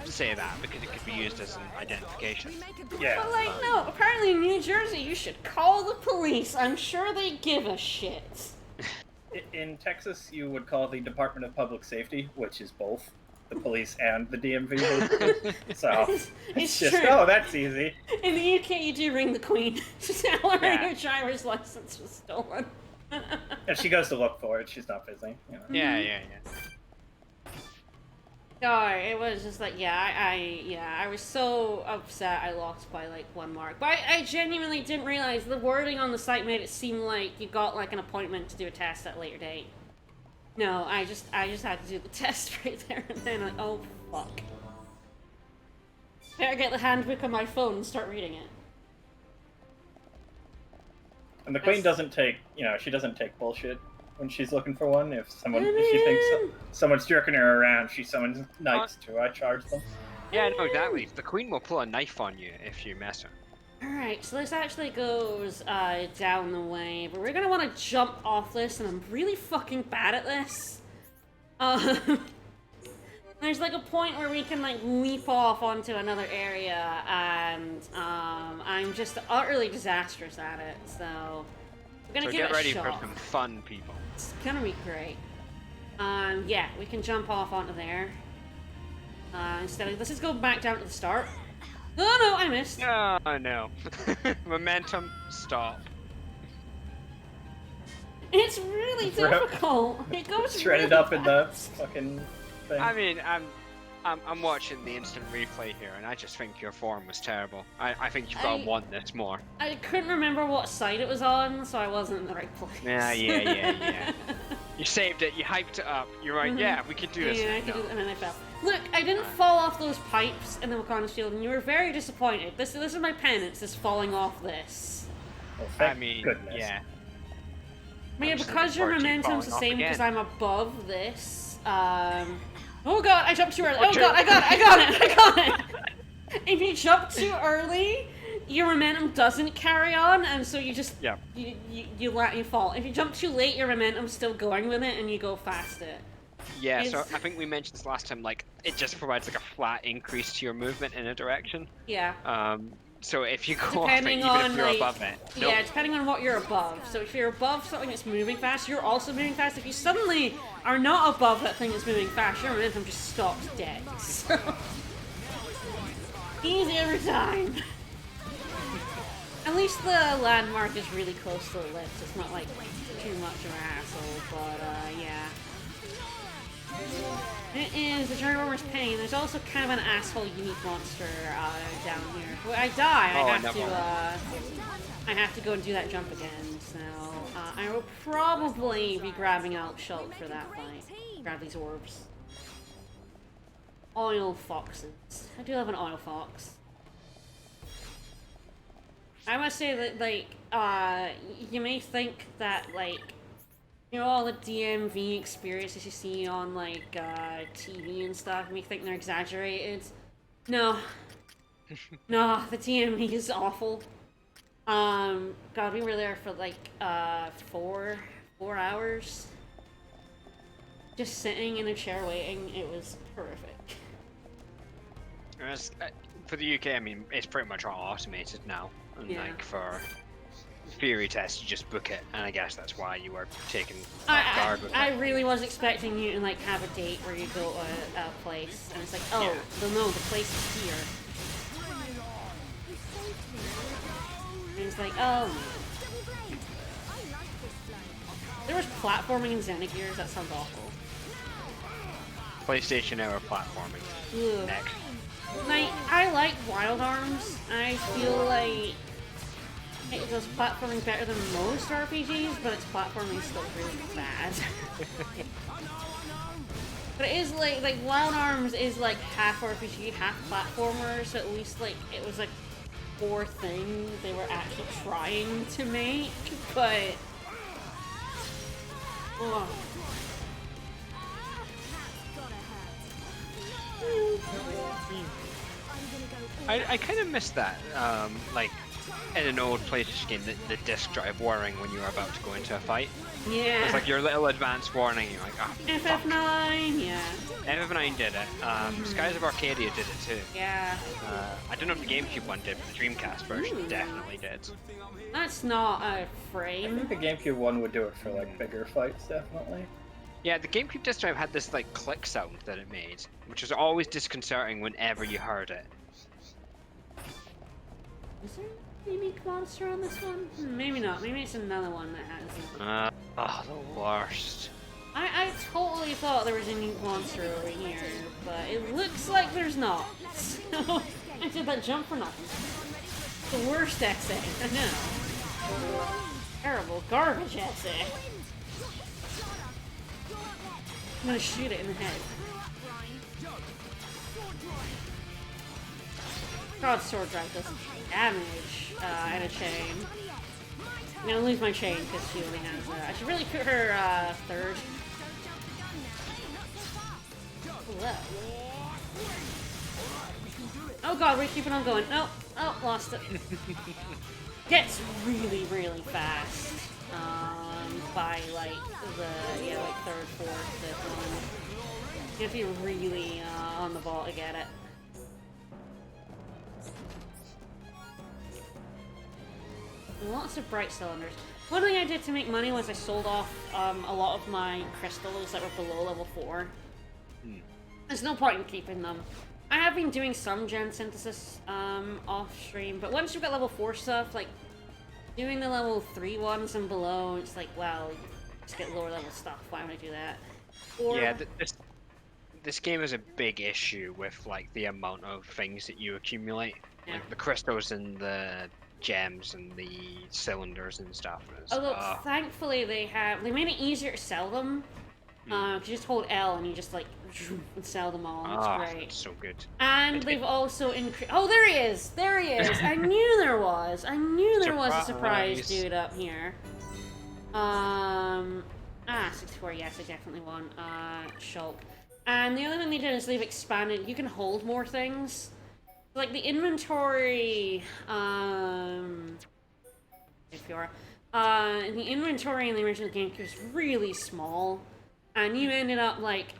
say that because it could be used as an identification. Yeah. But like, no, apparently in New Jersey, you should call the police. I'm sure they give a shit. In Texas, you would call the Department of Public Safety, which is both the police and the DMV. So it's just, true. oh, that's easy. In the UK, you do ring the Queen to tell her Yeah. your driver's license was stolen. And she goes to look for it. She's not busy. You know. Yeah. No, it was just like, I was so upset I lost by like 1 mark. But I genuinely didn't realize the wording on the site made it seem like you got like an appointment to do a test at a later date. No, I just had to do the test right there and then like, oh fuck. Better get the handbook on my phone and start reading it. And the queen doesn't take, she doesn't take bullshit when she's looking for one. If she thinks someone's jerking her around, she summons knights to charge them. Yeah, no, exactly. The queen will pull a knife on you if you mess her. Alright, so this actually goes down the way, but we're gonna want to jump off this, and I'm really fucking bad at this. There's like a point where we can like leap off onto another area, and I'm just utterly disastrous at it, so we're gonna give it a shot. Get ready for some fun, people. It's gonna be great. Yeah, we can jump off onto there. Instead of, let's just go back down to the start. Oh no, I missed. Oh no. Momentum, stop. It's really difficult. It goes shredded really up in the fucking thing. I mean, I'm watching the instant replay here, and I just think your form was terrible. I think you've got to want this more. I couldn't remember what side it was on, so I wasn't in the right place. Yeah. You saved it, you hyped it up, you're like, yeah, we could do this. Yeah, I could do it, and then I fell. Look, I didn't fall off those pipes in the Mechonis field, and you were very disappointed. This is my penance, is falling off this. Well, I mean, goodness. yeah. I mean, because your momentum's the same because I'm above this, oh god, I jumped too early. Oh god, I got it! If you jump too early, your momentum doesn't carry on, and so you just, you fall. If you jump too late, your momentum's still going with it, and you go past it. Yeah, so I think we mentioned this last time, like, it just provides like a flat increase to your movement in a direction. Yeah. So if you go off it, Depending even on, if you're like, above it. Yeah, depending on what you're above. So if you're above something that's moving fast, you're also moving fast. If you suddenly are not above that thing that's moving fast, your momentum just stops dead. So easy every time. At least the landmark is really close to the lift. It's not like too much of an asshole, but yeah. It is the Journeywormer's Pain. There's also kind of an asshole unique monster down here. When I die, I have to go and do that jump again. So I will probably be grabbing out Shulk for that fight. Grab these orbs. Oil foxes. I do have an oil fox. I must say that, like, you may think that, like, all the DMV experiences you see on, like, TV and stuff, you may think they're exaggerated. No. No, the DMV is awful. God, we were there for, like, 4 hours. Just sitting in a chair waiting. It was horrific. For the UK, I mean, it's pretty much all automated now. And, like, for theory tests, you just book it, and I guess that's why you were taken off guard with it. I really was expecting you to, like, have a date where you go to a place, and it's like, oh, no, the place is here. And it's like, oh. There was platforming in Xenogears, that sounds awful. PlayStation era platforming. Ugh. Next. Like, I like Wild Arms. I feel like it does platforming better than most RPGs, but its platforming is still really bad. But it is like Wild Arms is like half RPG, half platformer, so at least like it was like core thing they were actually trying to make, but ugh. I kind of missed that, like, in an old PlayStation game, the disc drive whirring when you were about to go into a fight. Yeah. It's like your little advance warning, you're like, oh, FF9, yeah. FF9 did it. Skies of Arcadia did it too. Yeah. I don't know if the GameCube one did, but the Dreamcast version definitely did. That's not a frame. I think the GameCube one would do it for, like, bigger fights, definitely. Yeah, the GameCube disc drive had this, like, click sound that it made, which was always disconcerting whenever you heard it. Is there a unique monster on this one? Maybe not. Maybe it's another one that has it. Oh, the worst. I totally thought there was a unique monster over here, but it looks like there's not. So I did that jump for nothing. The worst essay, I know. Terrible garbage essay. I'm gonna shoot it in the head. God, sword drive does damage and a chain. I'm gonna lose my chain because she only has. I should really put her third. Oh god, we're keeping on going. No, oh, lost it. Gets really, really fast. By like the like third, fourth, fifth one. You have to be really on the ball to get it. Lots of bright cylinders. One thing I did to make money was I sold off a lot of my crystals that were below level 4. There's no point in keeping them. I have been doing some gem synthesis off stream, but once you've got level 4 stuff, like doing the level 3 ones and below, it's like, well, you just get lower level stuff. Why would I do that? Or... Yeah, this game is a big issue with like the amount of things that you accumulate, like the crystals and the gems and the cylinders and stuff. Although thankfully they made it easier to sell them. You just hold L and you just like and sell them all. That's great. That's so good. And they've also increased. Oh, there he is! There he is! I knew there was. I knew there was a surprise dude up here. 64. Yes, I definitely won. Shulk. And the other thing they did is they've expanded. You can hold more things. Like the inventory. The inventory in the original game was really small, and you ended up like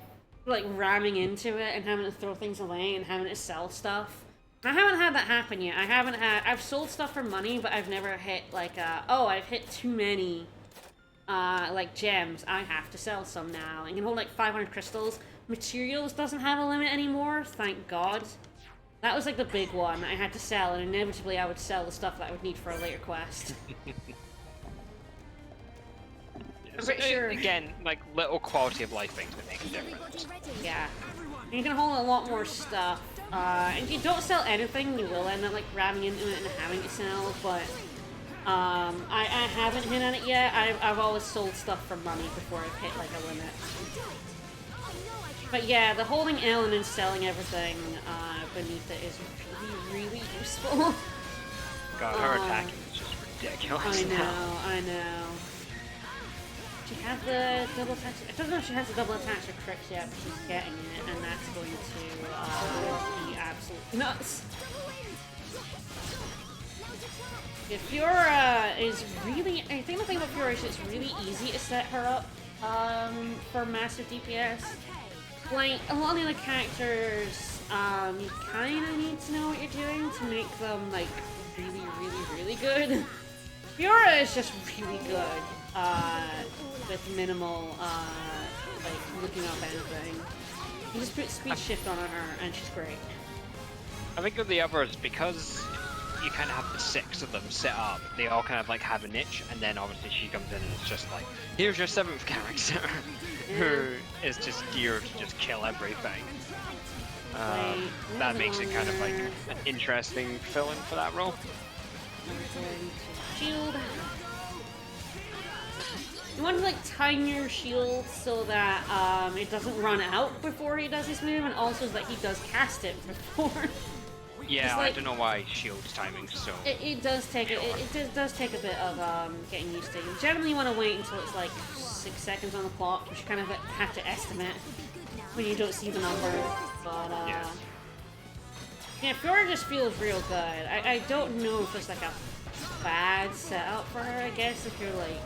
ramming into it and having to throw things away and having to sell stuff. I haven't had that happen yet. I've sold stuff for money, but I've never hit like I've hit too many like gems. I have to sell some now. I can hold like 500 crystals. Materials doesn't have a limit anymore, thank God. That was like the big one I had to sell, and inevitably I would sell the stuff that I would need for a later quest. Sure. Again, like little quality of life things that make a difference. Yeah. And you can hold a lot more stuff. And if you don't sell anything, you will end up like ramming into it and having to sell, but I haven't hit on it yet. I've always sold stuff for money before I've hit like a limit. But yeah, the holding L and then selling everything beneath it is really, really useful. God, her attacking is just ridiculous. I know. She has the double attacks. I don't know if she has the double attacks or tricks yet, but she's getting it, and that's going to be absolutely nuts. Yeah, Fiora is really... I think the thing about Fiora is it's really easy to set her up for massive DPS. Like, a lot of the other characters, you kind of need to know what you're doing to make them, like, really, really, really good. Fiora is just really good. With minimal, like, looking up anything. You just put speed shift on her, and she's great. I think with the others, because you kind of have the 6 of them set up, they all kind of, like, have a niche, and then obviously she comes in and it's just like, here's your 7th character, who is just geared to just kill everything. That makes it kind of, like, an interesting fill-in for that role. Shield. You want to like time your shield so that it doesn't run out before he does his move, and also that he does cast it before. Yeah, like, I don't know why shield's timing so. It does take it does take a bit of getting used to. You generally want to wait until it's like 6 seconds on the clock, which you kind of have to estimate when you don't see the number. But yeah, Fiora just feels real good. I don't know if it's like a bad setup for her. I guess if you're like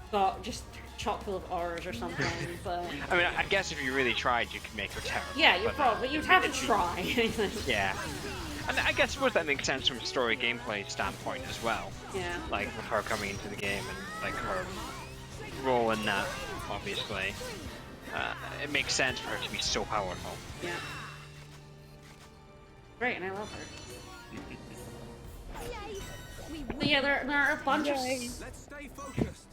got just chock full of R's or something, but... I mean, I guess if you really tried, you could make her terrible. Yeah, but you'd have to try. Yeah. And I guess suppose that makes sense from a story gameplay standpoint as well. Yeah. Like, with her coming into the game and, like, her role in that, obviously. It makes sense for her to be so powerful. Yeah. Great, and I love her. But yeah, there are a bunch of... Let's stay focused.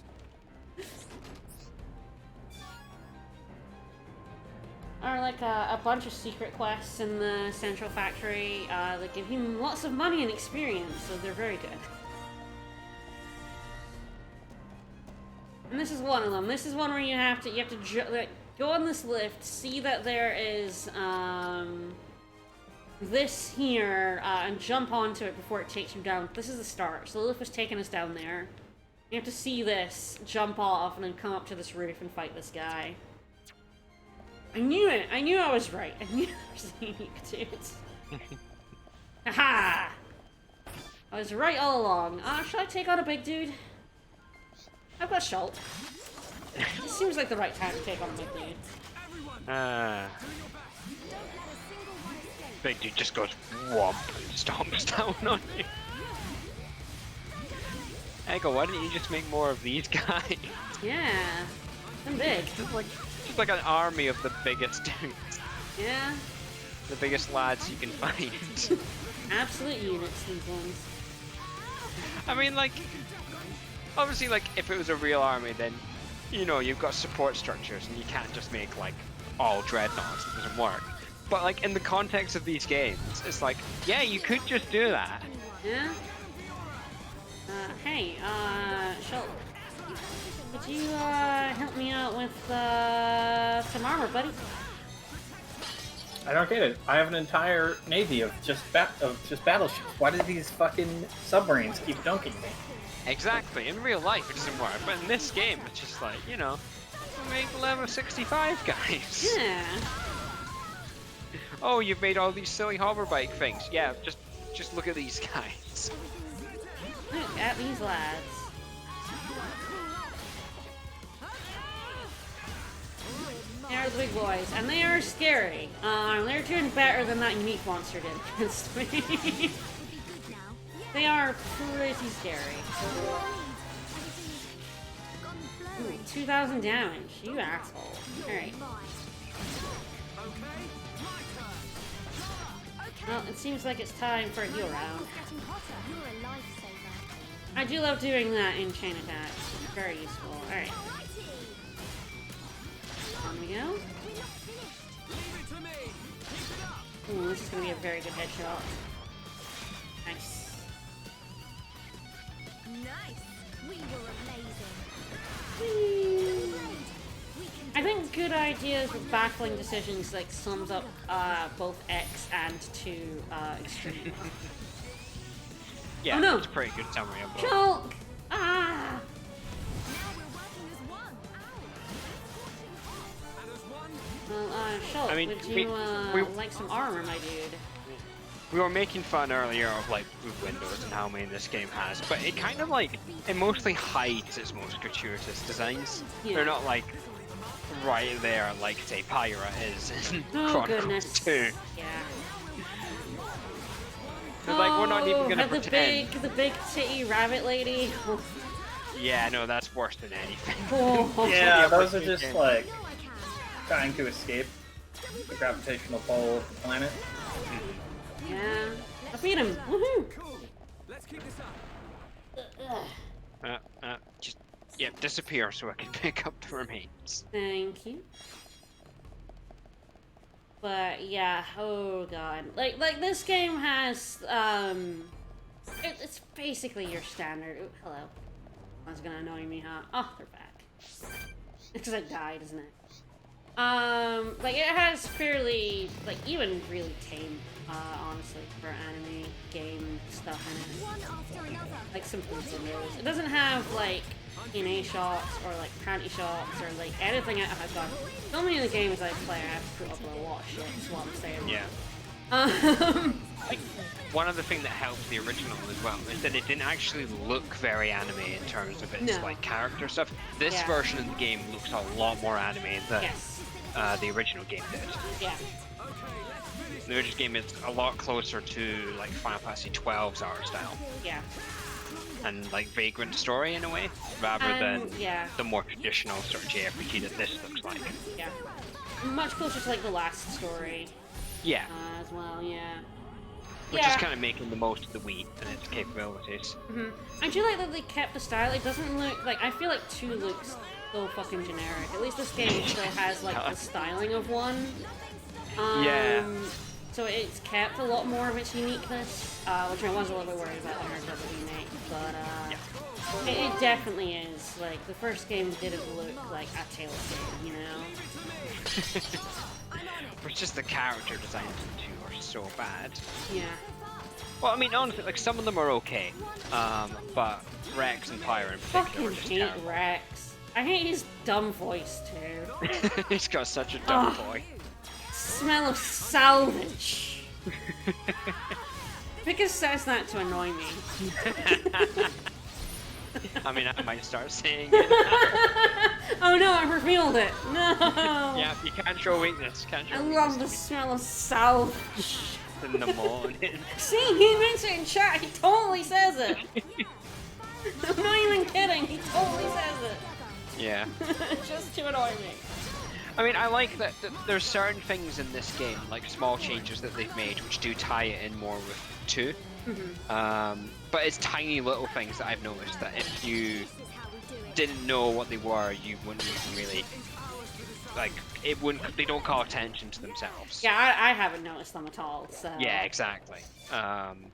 Are like a bunch of secret quests in the central factory that give you lots of money and experience, so they're very good. And this is one of them. This is one where you have to like, go on this lift, see that there is this here, and jump onto it before it takes you down. This is the start. So the lift was taking us down there. You have to see this, jump off, and then come up to this roof and fight this guy. I knew it. I knew I was right. I knew I was unique, dude. Haha! I was right all along. Should I take on a big dude? I've got Schultz. It seems like the right time to take on a big dude. Big dude just goes whomp and stomps down on you. Echo, why didn't you just make more of these guys? Yeah, I'm big. Just like an army of the biggest dudes. Yeah. The biggest lads you can find. Absolute units, these ones. I mean, like, obviously, like, if it was a real army, then, you know, you've got support structures, and you can't just make, like, all dreadnoughts. It doesn't work. But, like, in the context of these games, it's like, yeah, you could just do that. Yeah? Hey, Schultz. Could you, help me out with, some armor, buddy? I don't get it. I have an entire navy of just battleships. Why do these fucking submarines keep dunking me? Exactly. In real life, it doesn't work. But in this game, it's just like, you know, make level 65 guys. Yeah. Oh, you've made all these silly hoverbike things. Yeah, just look at these guys. Look at these lads. They are the big boys, and they are scary. They're doing better than that unique monster did against me. They are pretty scary. Ooh, 2,000 damage. You asshole. Alright. Well, it seems like it's time for a heal round. I do love doing that in chain attacks. It's very useful. Alright. There we go. Ooh, this is gonna be a very good headshot. Nice. We were amazing. I think good ideas with baffling decisions like sums up both X and 2 extreme. Yeah, oh no! It's a pretty good summary of both. Choke! Ah! Well, Schultz, I mean, would you like some armor, my dude? We were making fun earlier of like windows and how many this game has, but it kind of like, it mostly hides its most gratuitous designs. Yeah. They're not like right there like say Pyra is in Oh, Chronicles goodness. 2. Yeah. They're like, we're not even gonna had pretend. The big titty rabbit lady. Yeah, no, that's worse than anything. Oh. Yeah, those are just like trying to escape the gravitational pull of the planet. Yeah. I beat him. Woohoo! Let's keep this up. Just disappear so I can pick up the remains. Thank you. But yeah, oh god. Like this game has it's basically your standard. Ooh, hello. That's gonna annoy me, huh? Oh, they're back. It's because I died, isn't it? Like it has fairly, like, even really tame, honestly, for anime game stuff in it. Like some food videos. It doesn't have like NA shots or like panty shots or like anything. Oh god, so many of the games I play, I have to put up with a lot of shit. Is what I'm saying. Yeah. I think one other thing that helped the original as well is that it didn't actually look very anime in terms of its like character stuff. This version of the game looks a lot more anime than the original game did. Yeah. The original game is a lot closer to like Final Fantasy XII's art style. Yeah. And like Vagrant story in a way, rather than the more traditional sort of JRPG that this looks like. Yeah. Much closer to like the last story. Yeah. As well, yeah. Which is kind of making the most of the Wii and its capabilities. I do like that they kept the style. It doesn't look like, I feel like 2 looks so fucking generic. At least this game still has like the styling of 1. So it's kept a lot more of its uniqueness, which I was a little bit worried about when I did the remake. But It definitely is. Like, the first game didn't look like a Tales game, you know? It's just the character designs in 2 are so bad. Yeah. Well, I mean, honestly, like, some of them are okay. But Rex and Pyra in particular Fucking are just hate terrible. Rex. I hate his dumb voice, too. He's got such a dumb voice. Smell of salvage. Vickers says that to annoy me. I mean, I might start saying it. Oh no, I revealed it. No. Yeah, you can't show weakness. Can't show I weakness love the smell of salvage. in the morning. See, he mentioned it in chat. He totally says it. I'm not even kidding. He totally says it. Yeah. Just to annoy me. I mean, I like that there's certain things in this game, like small changes that they've made, which do tie it in more with 2. But it's tiny little things that I've noticed that if you didn't know what they were, you wouldn't even really, like, it wouldn't, they don't call attention to themselves. Yeah, I haven't noticed them at all, so... Yeah, exactly. And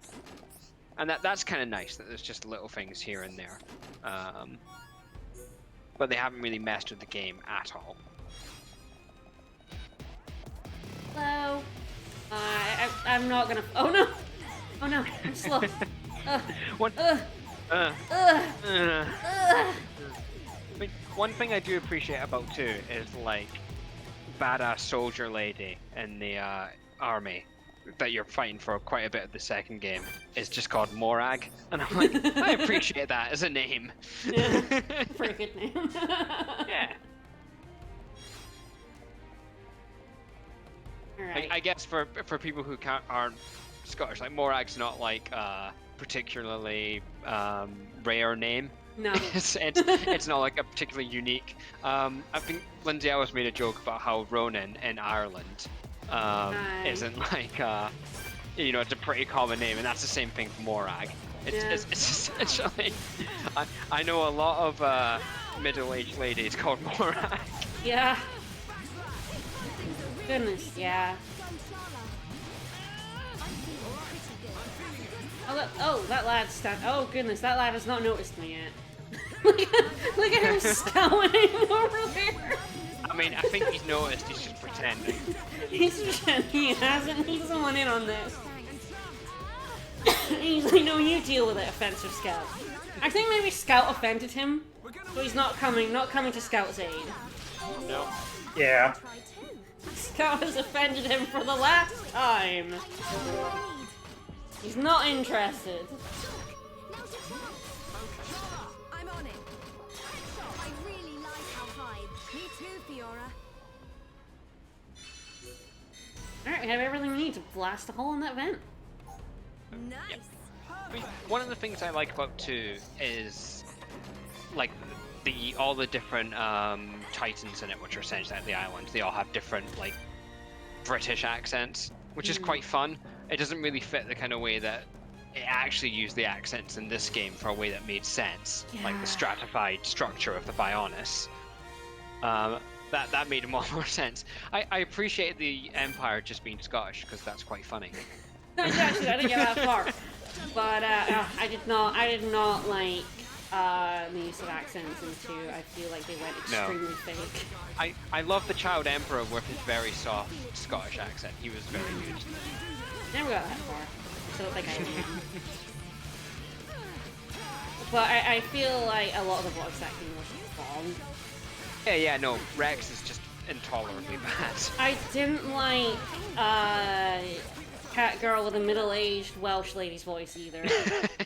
that's kind of nice, that there's just little things here and there. But they haven't really messed with the game at all. Hello. I'm not gonna... Oh no! Oh no, I'm slow. What? I mean, one thing I do appreciate about 2 is, like, badass soldier lady in the army that you're fighting for quite a bit of the second game is just called Morag, and I'm like, I appreciate that as a name. Yeah, pretty good name. Yeah. Right. I guess for people who aren't Scottish, like, Morag's not like particularly rare name. No. it's not like a particularly unique. I think Lindsay Ellis made a joke about how Ronan in Ireland isn't like you know, it's a pretty common name, and that's the same thing for Morag. It's essentially I know a lot of middle-aged ladies called Morag. Yeah. Goodness, yeah. Oh, that lad's stand. Oh goodness, that lad has not noticed me yet. look at him scouting over there. I mean, I think he's noticed. He's just pretending. He's pretending he hasn't. He's the one in on this. He's like, no, you deal with it, offensive scout. I think maybe Scout offended him, so he's not coming to Scout's aid. No. Yeah. Scout has offended him for the last time. He's not interested. I'm on it. I really like how high. Me too, Fiora. Alright, we have everything we need to blast a hole in that vent. Nice. I mean, one of the things I like about 2 is, like, all the different titans in it, which are essentially like the islands. They all have different, like, British accents, which is quite fun. It doesn't really fit the kind of way that it actually used the accents in this game for a way that made sense, like the stratified structure of the Bionis. That made a lot more sense. I appreciate the Empire just being Scottish, because that's quite funny. Actually, I didn't get that far, but I did not like the use of accents in 2. I feel like they went extremely fake. I love the Child Emperor with his very soft Scottish accent. He was very good. Never got that far. I don't think I am. But I feel like a lot of the voice acting was wrong. Yeah, no, Rex is just intolerably bad. I didn't like cat girl with a middle-aged Welsh lady's voice either.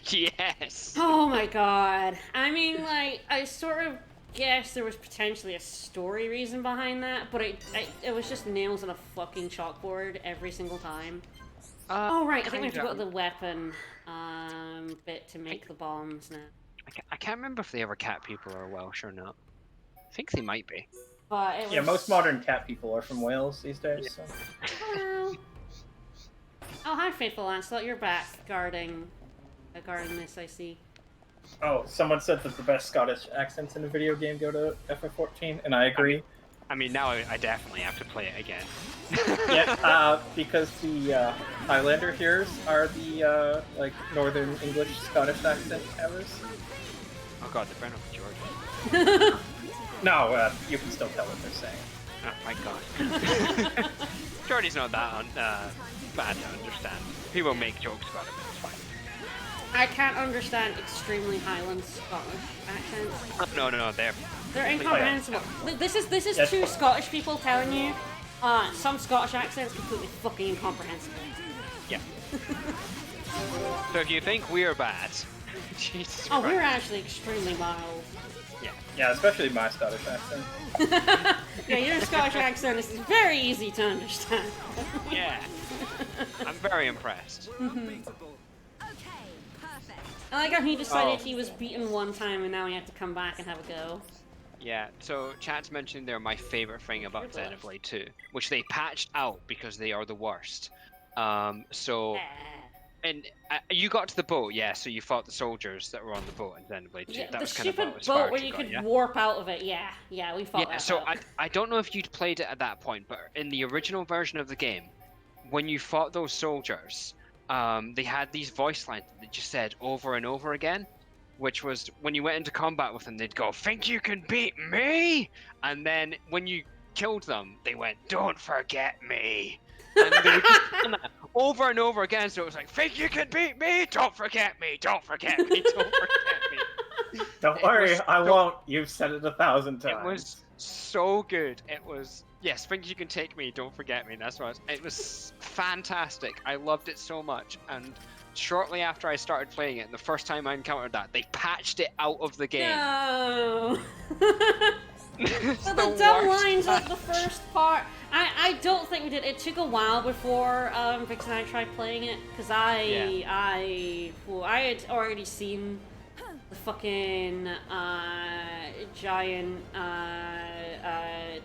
Yes. Oh my god. I mean, like, I sort of guess there was potentially a story reason behind that, but it was just nails on a fucking chalkboard every single time. Oh right, I think we have to go to the weapon bit to make the bombs now. I can't remember if the other cat people are Welsh or not. I think they might be. But it was... Yeah, most modern cat people are from Wales these days. So. Hello. Oh, hi, Faithful Lancelot. You're back, guarding this, I see. Oh, someone said that the best Scottish accents in a video game go to FF14, and I agree. I mean, now I definitely have to play it again. Yeah, because the Highlander hearers are the like Northern English Scottish accent havers. Oh god, they're burning up Georgia. No, you can still tell what they're saying. Oh my god. Geordie's not that bad to understand. People make jokes about it, but it's fine. I can't understand extremely Highland Scottish accents. No, They're incomprehensible. This is two Scottish people telling you some Scottish accents completely fucking incomprehensible. Yeah. So if you think we're bad, Jesus Oh, Christ. we're actually extremely mild. Yeah, especially my Scottish accent. Yeah, your Scottish accent is very easy to understand. Yeah. I'm very impressed. I like how he decided he was beaten one time and now he had to come back and have a go. Yeah, so chat's mentioned they're my favorite thing about Xenoblade 2, which they patched out because they are the worst. And you got to the boat, yeah, so you fought the soldiers that were on the boat in Xenoblade 2. Yeah, that the was kind of stupid boat where you could warp out of it, yeah, we fought that. So I don't know if you'd played it at that point, but in the original version of the game, when you fought those soldiers, they had these voice lines that just said over and over again, which was when you went into combat with them, they'd go, "Think you can beat me?" And then when you killed them, they went, "Don't forget me." And they would keep saying that over and over again, so it was like, "Think you can beat me? Don't forget me, don't forget me, don't forget me." Don't worry, I won't. You've said it 1,000 times. It was so good. It was, yes, think you can take me, don't forget me. That's what it was fantastic. I loved it so much. And shortly after I started playing it, the first time I encountered that, they patched it out of the game. No. But the dumb lines of the first part, I don't think we did. It took a while before Vix and I tried playing it, because I had already seen the fucking giant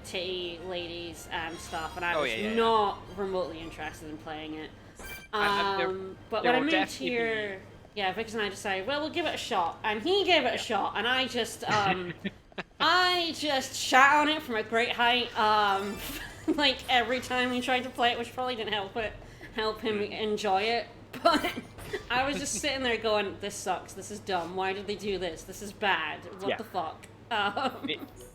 titty ladies and stuff, and I was not remotely interested in playing it. But when I moved here, Vix and I decided, well, we'll give it a shot, and he gave it a shot, and I just I just shot on it from a great height, like every time we tried to play it, which probably didn't help him enjoy it, but I was just sitting there going, this sucks, this is dumb, why did they do this, this is bad, what the fuck?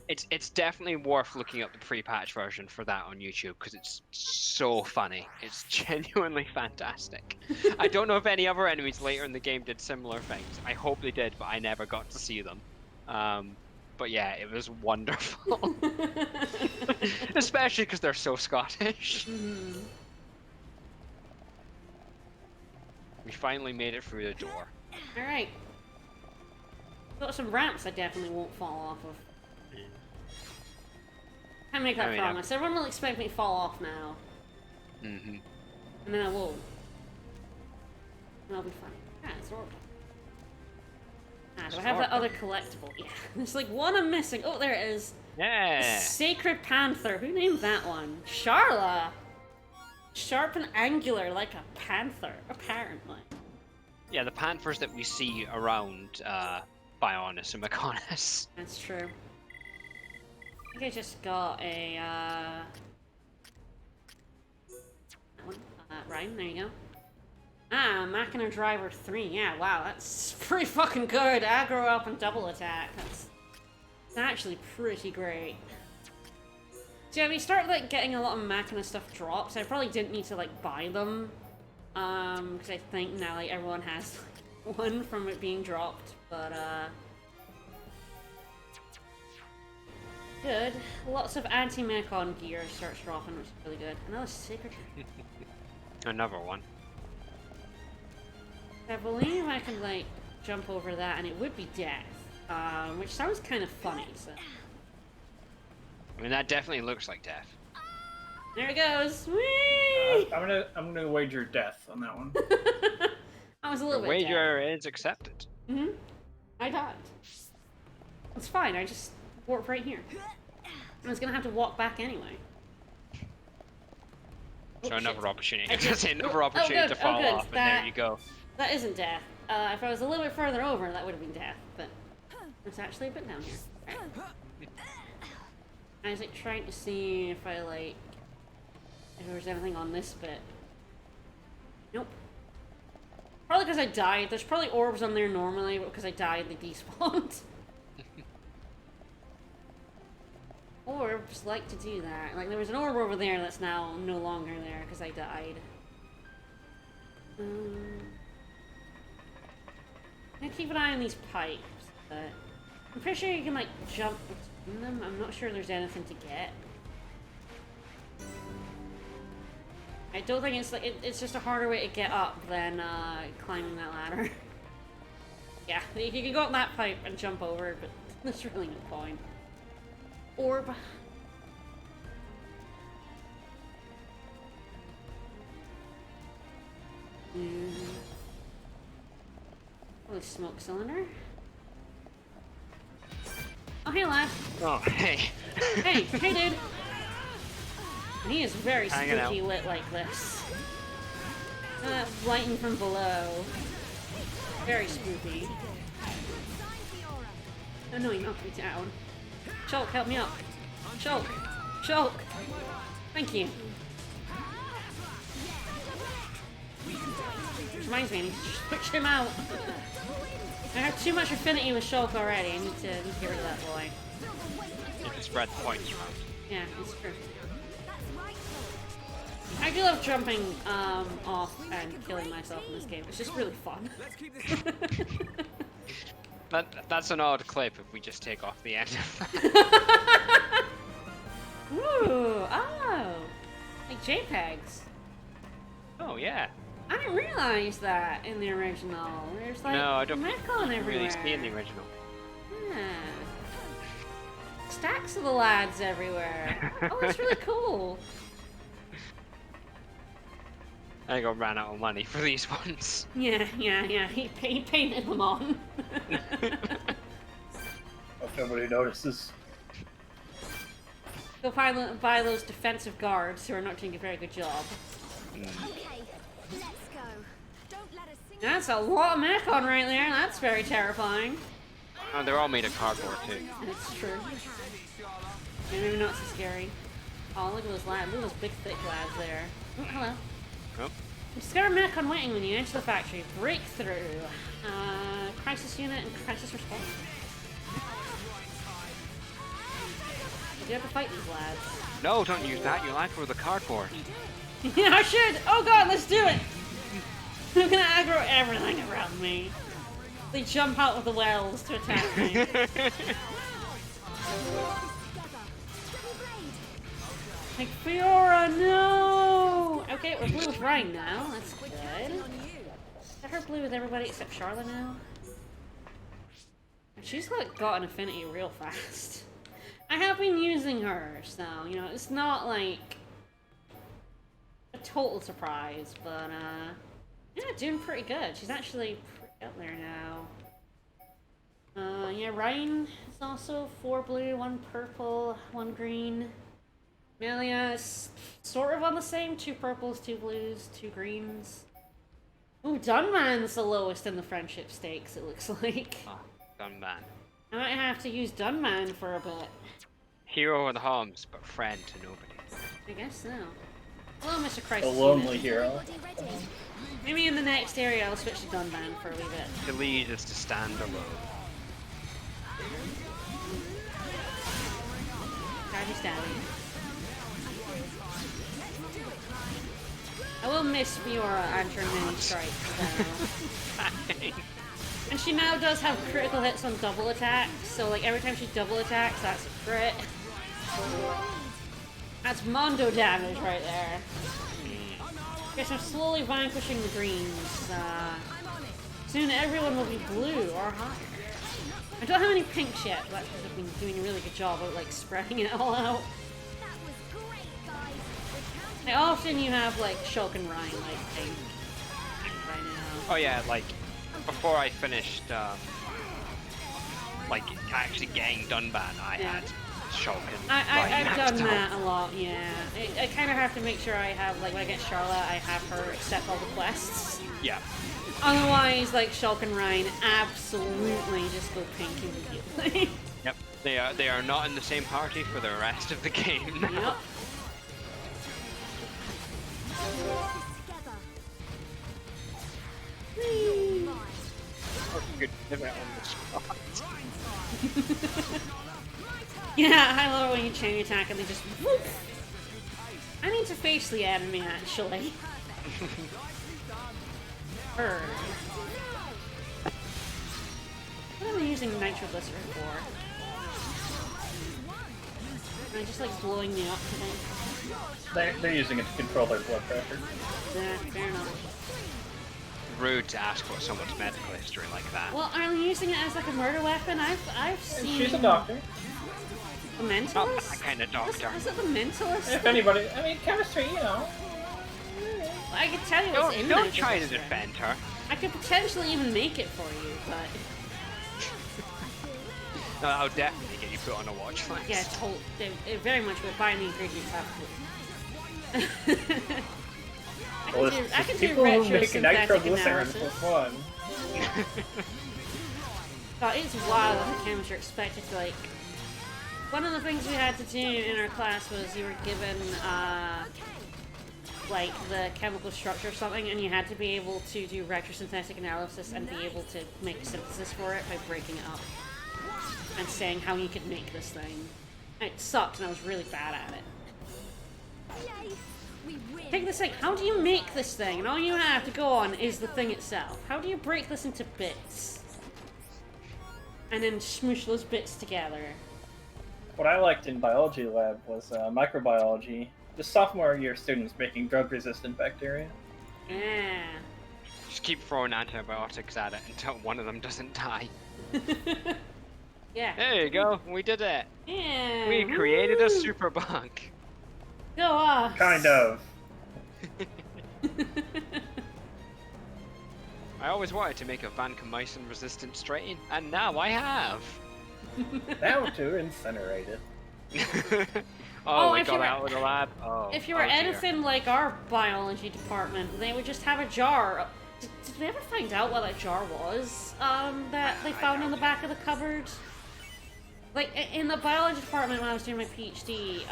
It's definitely worth looking up the pre-patch version for that on YouTube, because it's so funny. It's genuinely fantastic. I don't know if any other enemies later in the game did similar things. I hope they did, but I never got to see them. But yeah, it was wonderful. Especially because they're so Scottish. Mm-hmm. We finally made it through the door. Alright. Got some ramps I definitely won't fall off of. Can't make that promise. Everyone will expect me to fall off now. Mm-hmm. And then I won't. And I'll be fine. Ah, it's all. Do I have that other collectible? Yeah. There's like one I'm missing. Oh, there it is. Yeah. Sacred Panther. Who named that one? Charla. Sharp and angular like a panther, apparently. Yeah, the panthers that we see around Bionis and Mechonis. That's true. I think I just got a Rhyme, there you go. Machina Driver 3. Yeah, wow, that's pretty fucking good. Aggro up and double attack. That's actually pretty great. So yeah, we start like getting a lot of Machina stuff drops. I probably didn't need to like buy them, because I think now like everyone has like, one from it being dropped. But good. Lots of anti-Mechon gear starts dropping, which is really good. Another secret. Another one. I believe I can like jump over that, and it would be death, which sounds kind of funny. So. I mean, that definitely looks like death. There it goes. Whee! I'm gonna wager death on that one. I was a little the bit. Wager is accepted. Mm-hmm. I died. It's fine. I just warped right here. I was gonna have to walk back anyway. So another opportunity. Another opportunity to fall off, and there you go. That isn't death. If I was a little bit further over, that would have been death. But it's actually a bit down here. Right. I was like trying to see if I like if there was anything on this bit. Nope. Probably because I died. There's probably orbs on there normally, but because I died, they despawned. orbs like to do that. Like, there was an orb over there that's now no longer there because I died. I'm gonna keep an eye on these pipes, but I'm pretty sure you can, like, jump between them. I'm not sure there's anything to get. I don't think it's like it's just a harder way to get up than climbing that ladder. Yeah, you can go up that pipe and jump over, but there's really no point. Orb. Oh, smoke cylinder. Oh, hey, lad. Oh, hey. Hey, dude. He is very Hanging spooky out. lit like this. Lighting from below. Very spooky. Oh no, he knocked me down. Shulk, help me up. Shulk! Shulk! Thank you. Which reminds me, I need to switch him out. I have too much affinity with Shulk already. I need to get rid of that boy. You can spread the points around. Yeah, it's true. I do love jumping off and killing myself in this game. It's just really fun. That's an odd clip if we just take off the end of Ooh, oh, like JPEGs. Oh yeah. I didn't realize that in the original. There's like No, I don't Mechon everywhere. really see in the original. Yeah. Stacks of the lads everywhere. Oh, that's really cool. I think I ran out of money for these ones. Yeah. He painted them on. Hope nobody notices. Go buy those defensive guards who are not doing a very good job. Okay, let's go. Don't let us sing. That's a lot of Mechon right there. That's very terrifying. Oh, they're all made of cardboard too. It's true. Maybe not so scary. Oh, look at those lads. Look at those big, thick lads there. Oh, hello. Oh. Discover Mechon waiting when you enter the factory. Breakthrough. Crisis unit and crisis response. You do have to fight these lads. No, don't use that. You'll aggro the cardboard. Yeah, I should! Oh god, let's do it! I'm gonna aggro everything around me. They jump out of the wells to attack me. Like, Fiora, no! Okay, we're blue with Ryan now. That's good. Is her blue with everybody except Charlotte now? She's like got an affinity real fast. I have been using her, so, you know, it's not like a total surprise, but, yeah, doing pretty good. She's actually pretty up there now. Yeah, Ryan is also 4 blue, 1 purple, 1 green. Melia is sort of on the same, 2 purples, 2 blues, 2 greens. Ooh, Dunman's the lowest in the friendship stakes, it looks like. Oh, Dunman. I might have to use Dunman for a bit. Hero in the homes, but friend to nobody. I guess so. Hello, Mr. A Crisis. lonely Unit. hero. Maybe in the next area I'll switch to Dunman for a wee bit. To lead is to stand alone. Stabby stabby. I will miss Fiora and her mini strikes though. And she now does have critical hits on double attacks, so like every time she double attacks, that's a crit. That's Mondo damage right there. Guess I'm slowly vanquishing the greens. Soon everyone will be blue or higher. I don't have any pinks yet, but I've been doing a really good job of like spreading it all out. I often you have like Shulk and Ryan like pink right now. Oh yeah, like before I finished, like actually getting Dunban, I had Shulk and Ryan I've done maxed that out. a lot, yeah. I kind of have to make sure I have, like when I get Charlotte, I have her accept all the quests. Yeah. Otherwise, like Shulk and Ryan absolutely just go pink immediately. Yep. They are not in the same party for the rest of the game now. Yep. Good pivot on the spot. Yeah, I love it when you chain attack and they just whoop. I need to face the enemy, actually. What am I using nitroglycerin for? Am I just like blowing me up today? They're using it to control their blood pressure. Yeah, fair enough. Rude to ask for someone's medical history like that. Well, are they using it as like a murder weapon? I've seen. She's a doctor. A mentalist? Not that kind of doctor. Is it the mentalist? If anybody, I mean, chemistry, you know. I could tell you what's in there. Don't try to defend her. I could potentially even make it for you, but... No, I'll definitely get you put on a watch list. Yeah, it very much would buy the ingredients after. I can do people who make retrosynthetic nitroglycerin analysis. for fun. God, it's wild that the chemists are expected to, like... One of the things we had to do in our class was you were given, like, the chemical structure or something, and you had to be able to do retrosynthetic analysis and be able to make a synthesis for it by breaking it up. And saying how you could make this thing. And it sucked, and I was really bad at it. Take this thing, how do you make this thing? And all you have to go on is the thing itself. How do you break this into bits? And then smoosh those bits together. What I liked in biology lab was microbiology. The sophomore year students making drug-resistant bacteria. Yeah. Just keep throwing antibiotics at it until one of them doesn't die. Yeah. There you go, we did it. Yeah. We created a super bug. Go us. Kind of. I always wanted to make a vancomycin resistant strain, and now I have. Now to incinerate it. Oh, we got out of the lab. Oh, if you were anything like our biology department, they would just have a jar. Did we ever find out what that jar was? That they found in the back of the cupboard? Like, in the biology department when I was doing my PhD,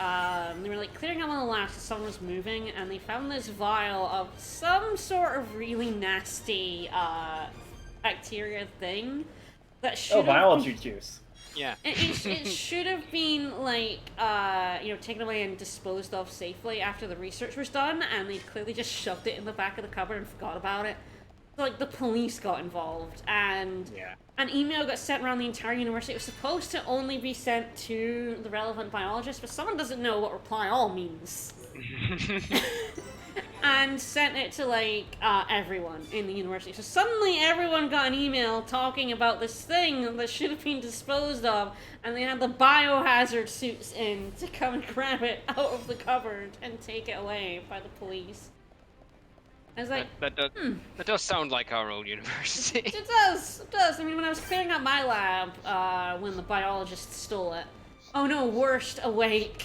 they were like clearing out one of the labs because someone was moving, and they found this vial of some sort of really nasty bacteria thing that should biology juice. Yeah. It should have been, like, taken away and disposed of safely after the research was done, and they clearly just shoved it in the back of the cupboard and forgot about it. So, like, the police got involved, and an email got sent around the entire university. It was supposed to only be sent to the relevant biologist, but someone doesn't know what reply all means. And sent it to, like, everyone in the university. So suddenly everyone got an email talking about this thing that should have been disposed of, and they had the biohazard suits in to come and grab it out of the cupboard and take it away by the police. I was like, that does sound like our old university. It does. I mean, when I was clearing out my lab, when the biologist stole it. Oh no, worst, awake.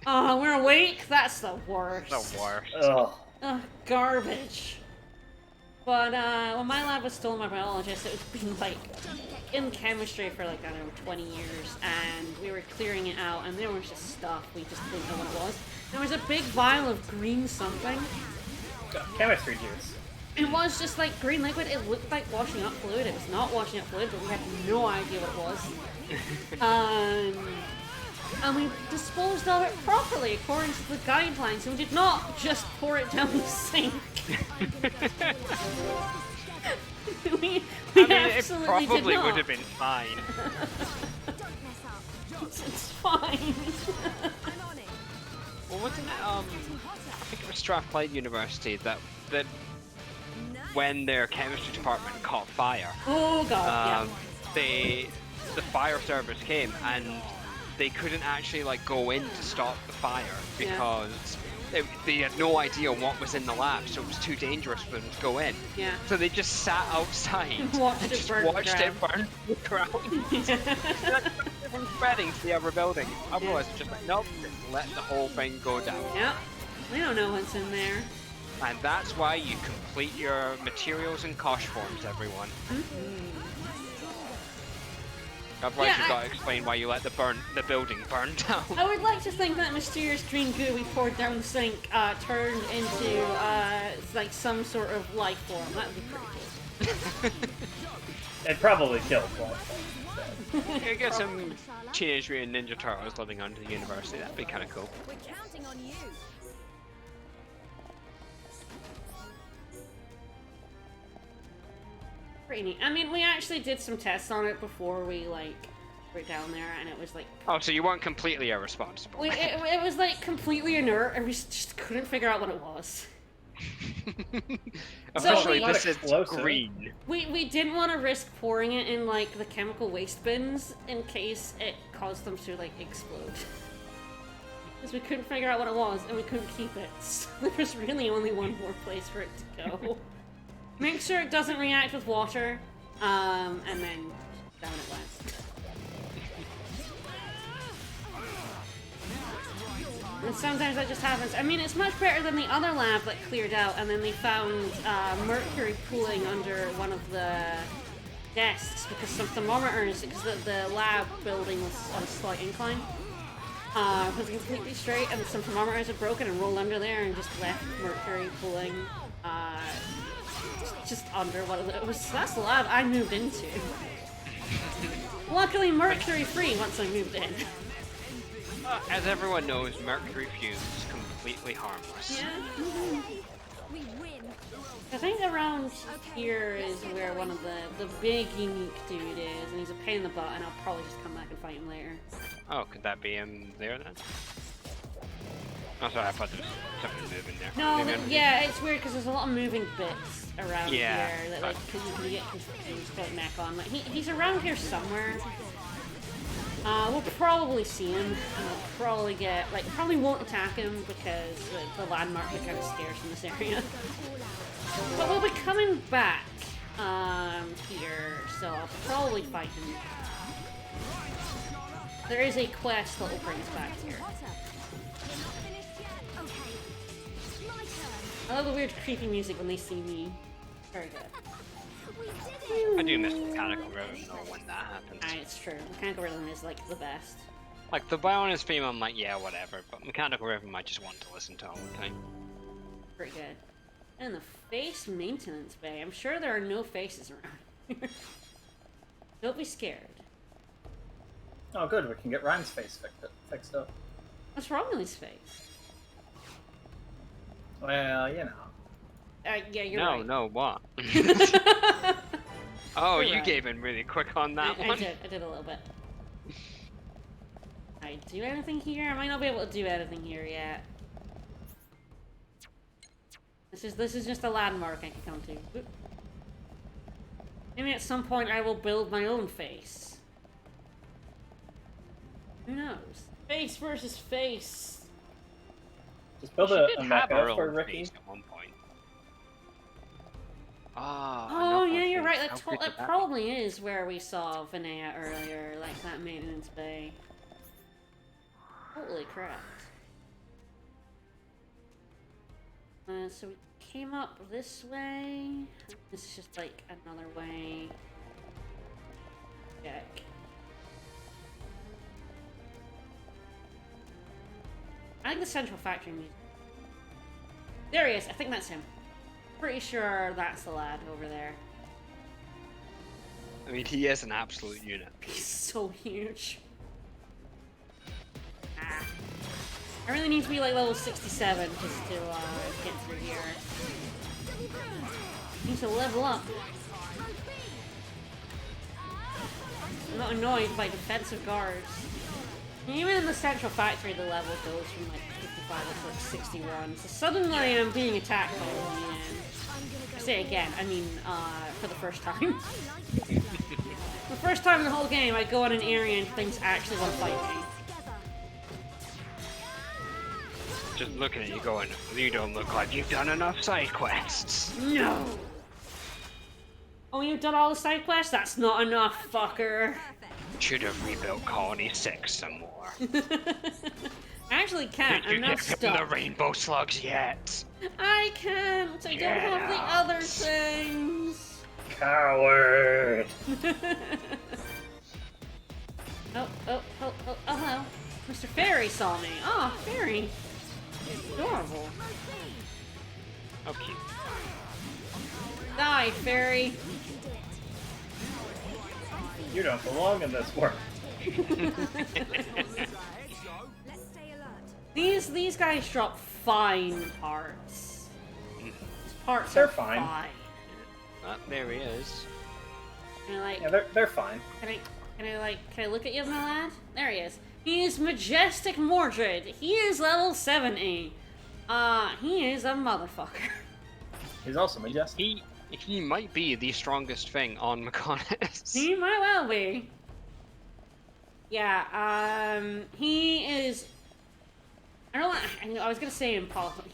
We're awake? That's the worst. The worst. Ugh, garbage. But, when my lab was stolen by my biologist, it was been, like, in chemistry for, like, I don't know, 20 years, and we were clearing it out, and there was just stuff, we just didn't know what it was. There was a big vial of green something. Chemistry juice. It was just, like, green liquid. It looked like washing up fluid. It was not washing up fluid, but we had no idea what it was. And we disposed of it properly according to the guidelines, and we did not just pour it down the sink. we it probably would have been fine. It's fine. Well, wasn't it, I think it was Strathclyde University that when their chemistry department caught fire. Oh god, the fire service came and they couldn't actually like go in to stop the fire because they had no idea what was in the lab, so it was too dangerous for them to go in. Yeah. So they just sat outside and watched it burn the ground. From spreading to the other building. Otherwise, it's just like, nope, just let the whole thing go down. Yep. We don't know what's in there. And that's why you complete your materials and cost forms, everyone. Otherwise, you've got to explain why you let the building burn down. I would like to think that mysterious green goo we poured down the sink turned into like some sort of life form. That would be pretty cool. It probably killed life forms. You get some Teenage Mutant Ninja Turtles living under the university. That'd be kind of cool. We're counting on you. Pretty neat. I mean, we actually did some tests on it before we like were down there, and it was like. Oh, so you weren't completely irresponsible. It was like completely inert, and we just couldn't figure out what it was. Officially, So this is green. We didn't want to risk pouring it in like the chemical waste bins in case it caused them to like explode. Because we couldn't figure out what it was, and we couldn't keep it. So there was really only one more place for it to go. Make sure it doesn't react with water, and then down it went. And sometimes that just happens. I mean, it's much better than the other lab that cleared out, and then they found mercury pooling under one of the desks because some thermometers, because the lab building was on a slight incline. It was completely straight, and some thermometers had broken and rolled under there and just left mercury pooling just under one of the. That's the lab I moved into. Luckily, mercury free once I moved in. As everyone knows, mercury fumes is completely harmless. Yeah. I think around here is where one of the big unique dude is, and he's a pain in the butt, and I'll probably just come back and fight him later. Oh, could that be him there then? Oh, sorry, I thought there was something moving there. No, yeah, it's weird because there's a lot of moving bits around here that like you can get confused about Mechon. Like he's around here somewhere. We'll probably see him. We'll probably won't attack him because the landmark are kind of scarce in this area. But we'll be coming back here, so I'll probably fight him. There is a quest that will bring us back here. I love the weird creepy music when they see me. Very good. I do miss Mechanical Rhythm though when that happens. It's true. Mechanical Rhythm is like the best. Like the Bionis theme, I'm like, yeah, whatever. But Mechanical Rhythm, I just want to listen to all the time. Pretty good. And the face maintenance bay. I'm sure there are no faces around here. Don't be scared. Oh, good. We can get Ryan's face fixed up. What's wrong with his face? Well, you know. Yeah, you're right. No, what? Oh, you gave in really quick on that one. I did a little bit. I do anything here? I might not be able to do anything here yet. This is just a landmark I can come to. Oop. Maybe at some point I will build my own face. Who knows? Face versus face. Just build a mecha for Ricky. At one point. Oh yeah, you're right. That probably is where we saw Vinaya earlier, like that maintenance bay. Totally correct. So we came up this way. This is just like another way. Check. I like the central factory music. There he is. I think that's him. Pretty sure that's the lad over there. I mean, he is an absolute unit. He's so huge. I really need to be like level 67 just to get through here. Need to level up. I'm not annoyed by defensive guards. Even in the central factory, the level goes from like 55 to like 61. So suddenly I am being attacked by a man. I say again, I mean, for the first time. The first time in the whole game, I go in an area and things actually want to fight me. Just looking at you going, you don't look like you've done enough side quests. No! Oh, you've done all the side quests? That's not enough, fucker. Should have rebuilt Colony 6 some more. I actually can't. I'm now stuck. Did you get the rainbow slugs yet? I can't. I don't have the other things. Coward. Oh, hello. Mr. Fairy saw me. Oh, Fairy. Adorable. Oh, cute. Die, Fairy. You don't belong in this world. These guys drop fine parts. These parts They're are fine. There he is. Yeah, they're fine. Can I look at you, my lad? There he is. He is Majestic Mordred. He is level 70. He is a motherfucker. He's also majestic. He might be the strongest thing on Mechonis. He might well be. Yeah, he is... I was gonna say impossible.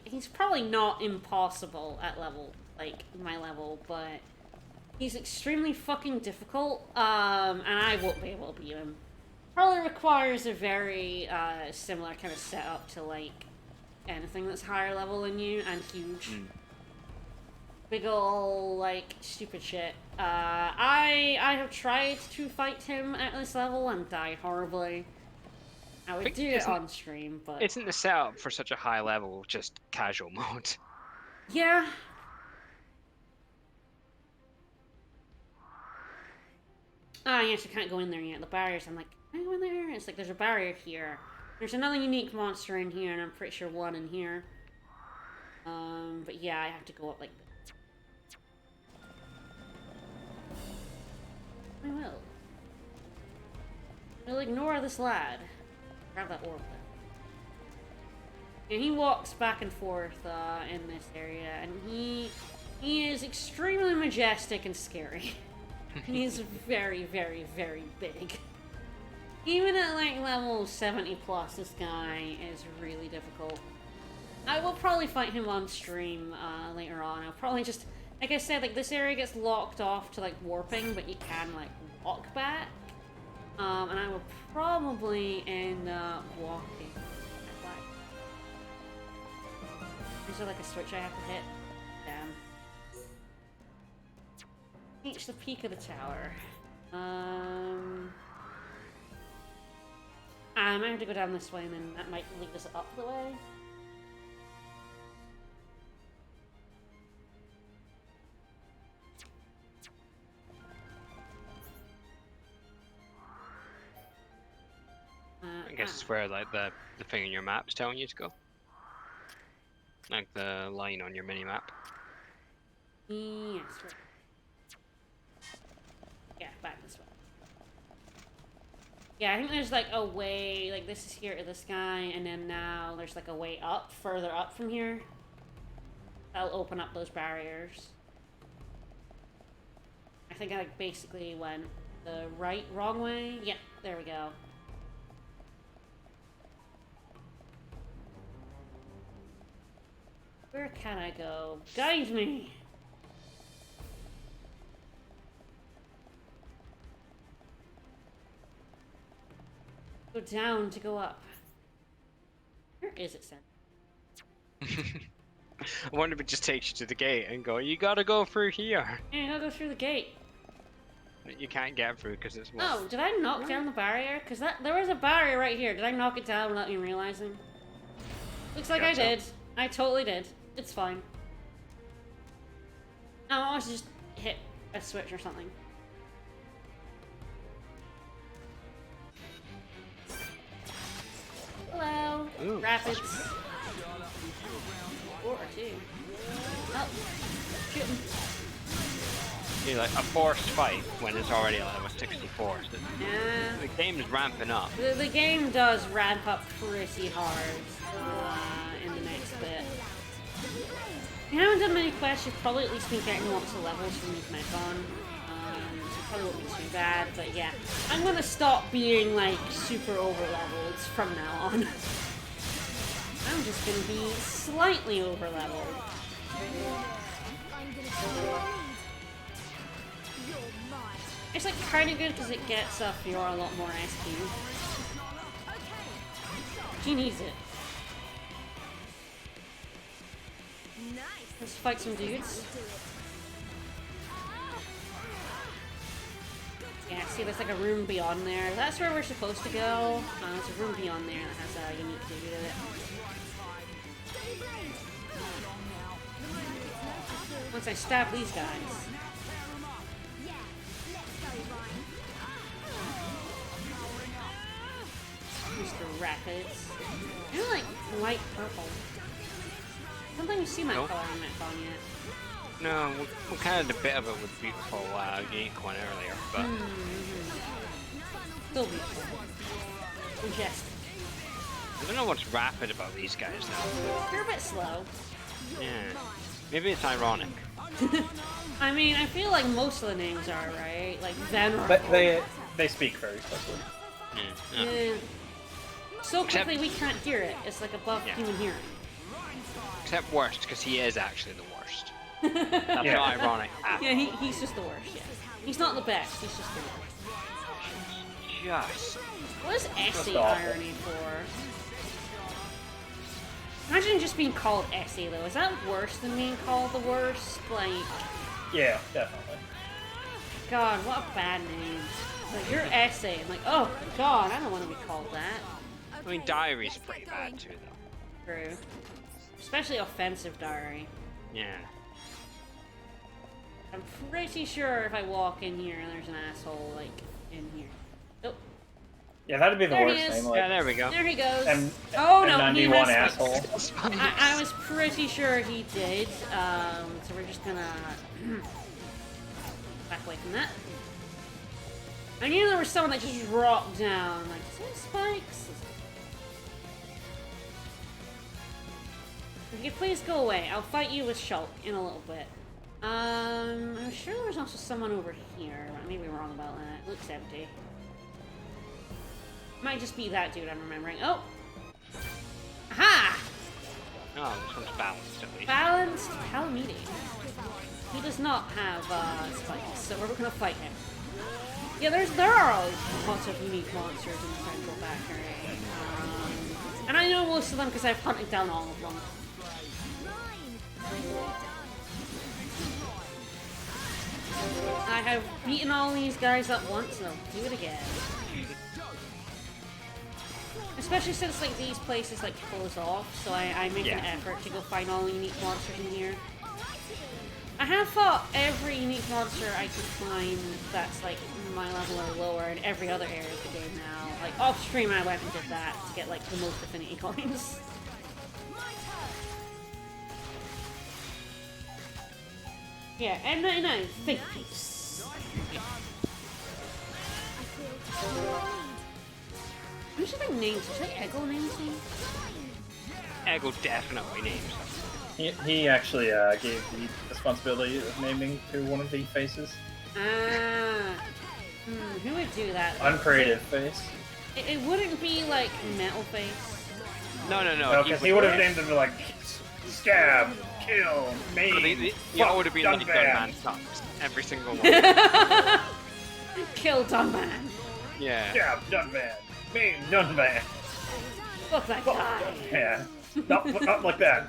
He's probably not impossible at my level, but he's extremely fucking difficult, and I won't be able to beat him. Probably requires a very, similar kind of setup to, anything that's higher level than you, and huge. Big ol', stupid shit. I have tried to fight him at this level and die horribly. I would do it on stream, but... Isn't the setup for such a high level just casual mode? Yeah. Yes, I can't go in there yet. The barriers, I'm like, can I go in there? It's like, there's a barrier here. There's another unique monster in here, and I'm pretty sure one in here. But yeah, I have to go up like this. I will. We'll ignore this lad. Grab that orb. And he walks back and forth in this area, and he is extremely majestic and scary. He's very, very, very big. Even at level 70 plus, this guy is really difficult. I will probably fight him on stream later on. I'll probably just, like I said, this area gets locked off to warping, but you can walk back. And I will probably end up walking back. Is there a switch I have to hit? Damn. Reach the peak of the tower. I might have to go down this way, and then that might lead us up the way. I guess it's where the thing in your map is telling you to go. The line on your mini map. Yes. Yeah, back this way. Yeah, I think there's a way, this is here to this guy, and then now there's a way up, further up from here. That'll open up those barriers. I think I basically went the wrong way. Yep, there we go. Where can I go? Guide me! Go down to go up. Where is it, Sam? I wonder if it just takes you to the gate and go, you gotta go through here. Yeah, you gotta go through the gate. You can't get through because it's Oh, did I knock down the barrier? Because there was a barrier right here. Did I knock it down without me realizing? Looks like I did. I totally did. It's fine. I want to just hit a switch or something. Hello. Ooh. Rapids. 4 or 2. Oh. Shoot him. A forced fight when it's already level 64. So yeah. The game is ramping up. The game does ramp up pretty hard in the next bit. If you haven't done many quests, you've probably at least been getting lots of levels from these Mechon. So probably won't be too bad, but yeah. I'm gonna stop being super over-leveled from now on. I'm just gonna be slightly over-leveled. It's kind of good because it gets Fiora a lot more SP. She needs it. Let's fight some dudes. Yeah, see, there's a room beyond there. That's where we're supposed to go. There's a room beyond there that has a unique dude in it. Once I stab these guys. goes through rapids. They're like light purple. I don't think we've seen that Nope. color in Metcon yet. No, we kind of did a bit of it with beautiful unique one earlier, but Still beautiful. Majestic. I don't know what's rapid about these guys now. They're a bit slow. Yeah, maybe it's ironic. I mean, I feel like most of the names are, right? Like Venerable. But they speak very quickly. Yeah. So quickly we can't hear it. It's like above human hearing. Except worst, because he is actually the worst. That's Yeah. not ironic at Yeah, he's just the worst, yeah. He's not the best, he's just the worst. Just. What is Essie awful. irony for? Imagine just being called Essie, though. Is that worse than being called the worst? Like, Yeah, definitely. God, what a bad name. Like, you're Essie. I'm like, oh, God, I don't want to be called that. I mean, Diary's pretty bad too, though. True. Especially offensive diary. Yeah. I'm pretty sure if I walk in here, there's an asshole, like, in here. Oh. Yeah, that'd be the There he worst is. name. Like, Yeah, there we go. There he goes. M- oh no, he M91 has asshole. spikes. I was pretty sure he did. So we're just gonna back away from that. I knew there was someone that just dropped down. Like, is that spikes? If you could please go away, I'll fight you with Shulk in a little bit. I'm sure there was also someone over here. I may be wrong about that. It looks empty. Might just be that dude I'm remembering. Oh! Aha! Oh, this one's balanced at least. Balanced Palamede. He does not have spikes, so we're gonna fight him. Yeah, there are lots of unique monsters in the Central Factory. And I know most of them because I've hunted down all of them. I have beaten all these guys at once, and I'll do it again. Especially since like these places like close off, so I make an effort to go find all the unique monsters in here. I have fought every unique monster I could find that's like my level or lower in every other area of the game now. Like off stream I went and did that to get like the most affinity coins. Yeah, M99, fake peace. Who should I name? Should I Eggle name him? Eggle definitely names him. He actually gave the responsibility of naming to one of the faces. Who would do that? Uncreative face. It wouldn't be like Metal Face. No. No, because he would have named them like Scab, Kill, Maim, He would have been like Dunban. Gunman sucks. Every single one. Kill Dunban. Yeah. Scab, Dunban, Maim, Dunban. Fuck that guy. Yeah. Not like that.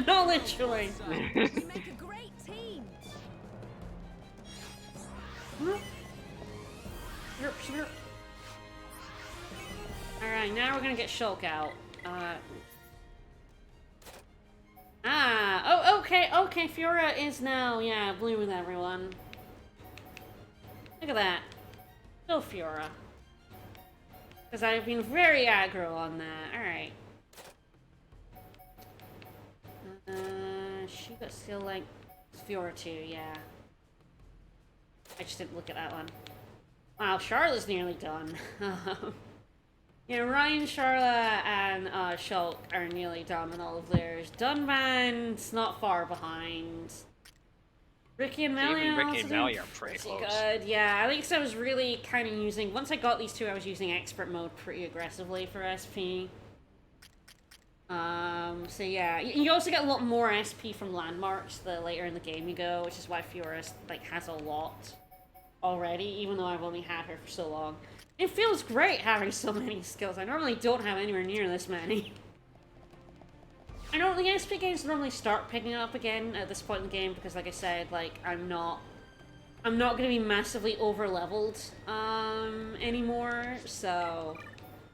Not literally. You make a great team. Alright, now we're gonna get Shulk out. Okay, Fiora is now, blue with everyone. Look at that. Go Fiora. Because I've been very aggro on that. Alright. She got skill like Fiora too, yeah. I just didn't look at that one. Wow, Charlotte's nearly done. Yeah, Ryan, Charlotte, and Shulk are nearly done with all of theirs. Dunban's not far behind. Ricky and Melly Even are Ricky also and doing Melly are pretty close. good. Yeah, I think so. I was really kind of using... Once I got these two, I was using expert mode pretty aggressively for SP. So yeah, you also get a lot more SP from landmarks the later in the game you go, which is why Fiora like has a lot already, even though I've only had her for so long. It feels great having so many skills. I normally don't have anywhere near this many. I know the SP games normally start picking up again at this point in the game because, like I said, like I'm not gonna be massively over leveled anymore, so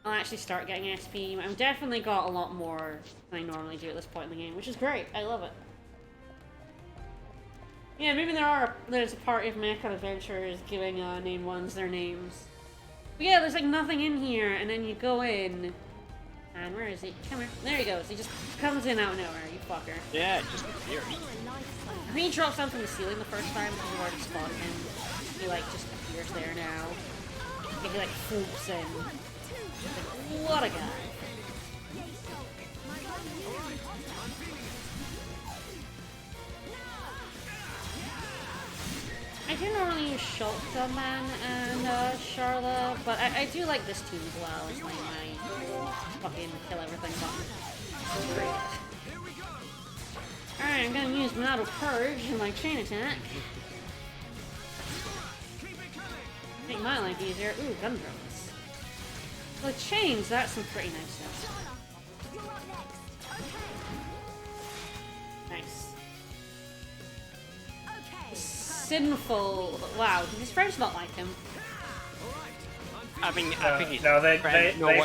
I'll actually start getting SP. I've definitely got a lot more than I normally do at this point in the game, which is great. I love it. Yeah, maybe there's a party of Mechon adventurers giving named ones their names. But yeah, there's like nothing in here, and then you go in, And where is he? Come here. There he goes. He just comes in out of nowhere, you fucker. Yeah, just appears. I mean, he drops down from the ceiling the first time because we already spotted him. He, like, just appears there now. And he, like, swoops in. Like, what a guy. I do normally use Shulk, Gunman, and Charlotte, but I do like this team as well. It's like my fucking kill everything button. It's pretty good. Alright, I'm gonna use Monado Purge in my chain attack. Make my life easier. Ooh, gun drones. The chains, that's some pretty nice stuff. Nice. Sinful. Wow, his friends not like him. I think he's no, they've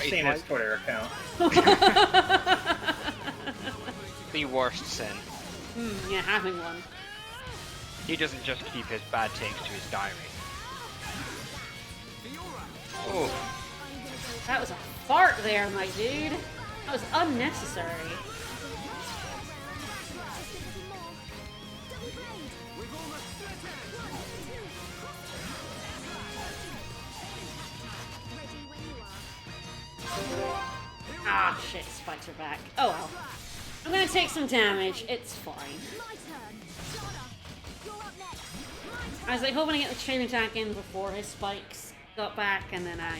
seen his Twitter account. The worst sin. Yeah, having one. He doesn't just keep his bad takes to his diary. Oh. That was a fart there, my dude. That was unnecessary. Ah, shit, spikes are back. Oh well. I'm gonna take some damage. It's fine. I was like hoping to get the chain attack in before his spikes got back, and then I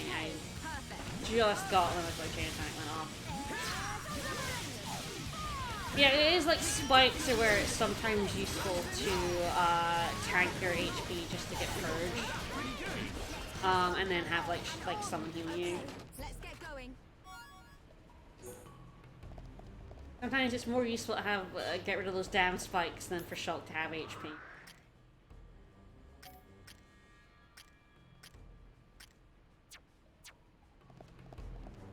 just got one as my chain attack went off. Yeah, it is like spikes are where it's sometimes useful to tank your HP just to get purged. And then have like someone heal you. Let's get going. Sometimes it's more useful to have get rid of those damn spikes than for Shulk to have HP.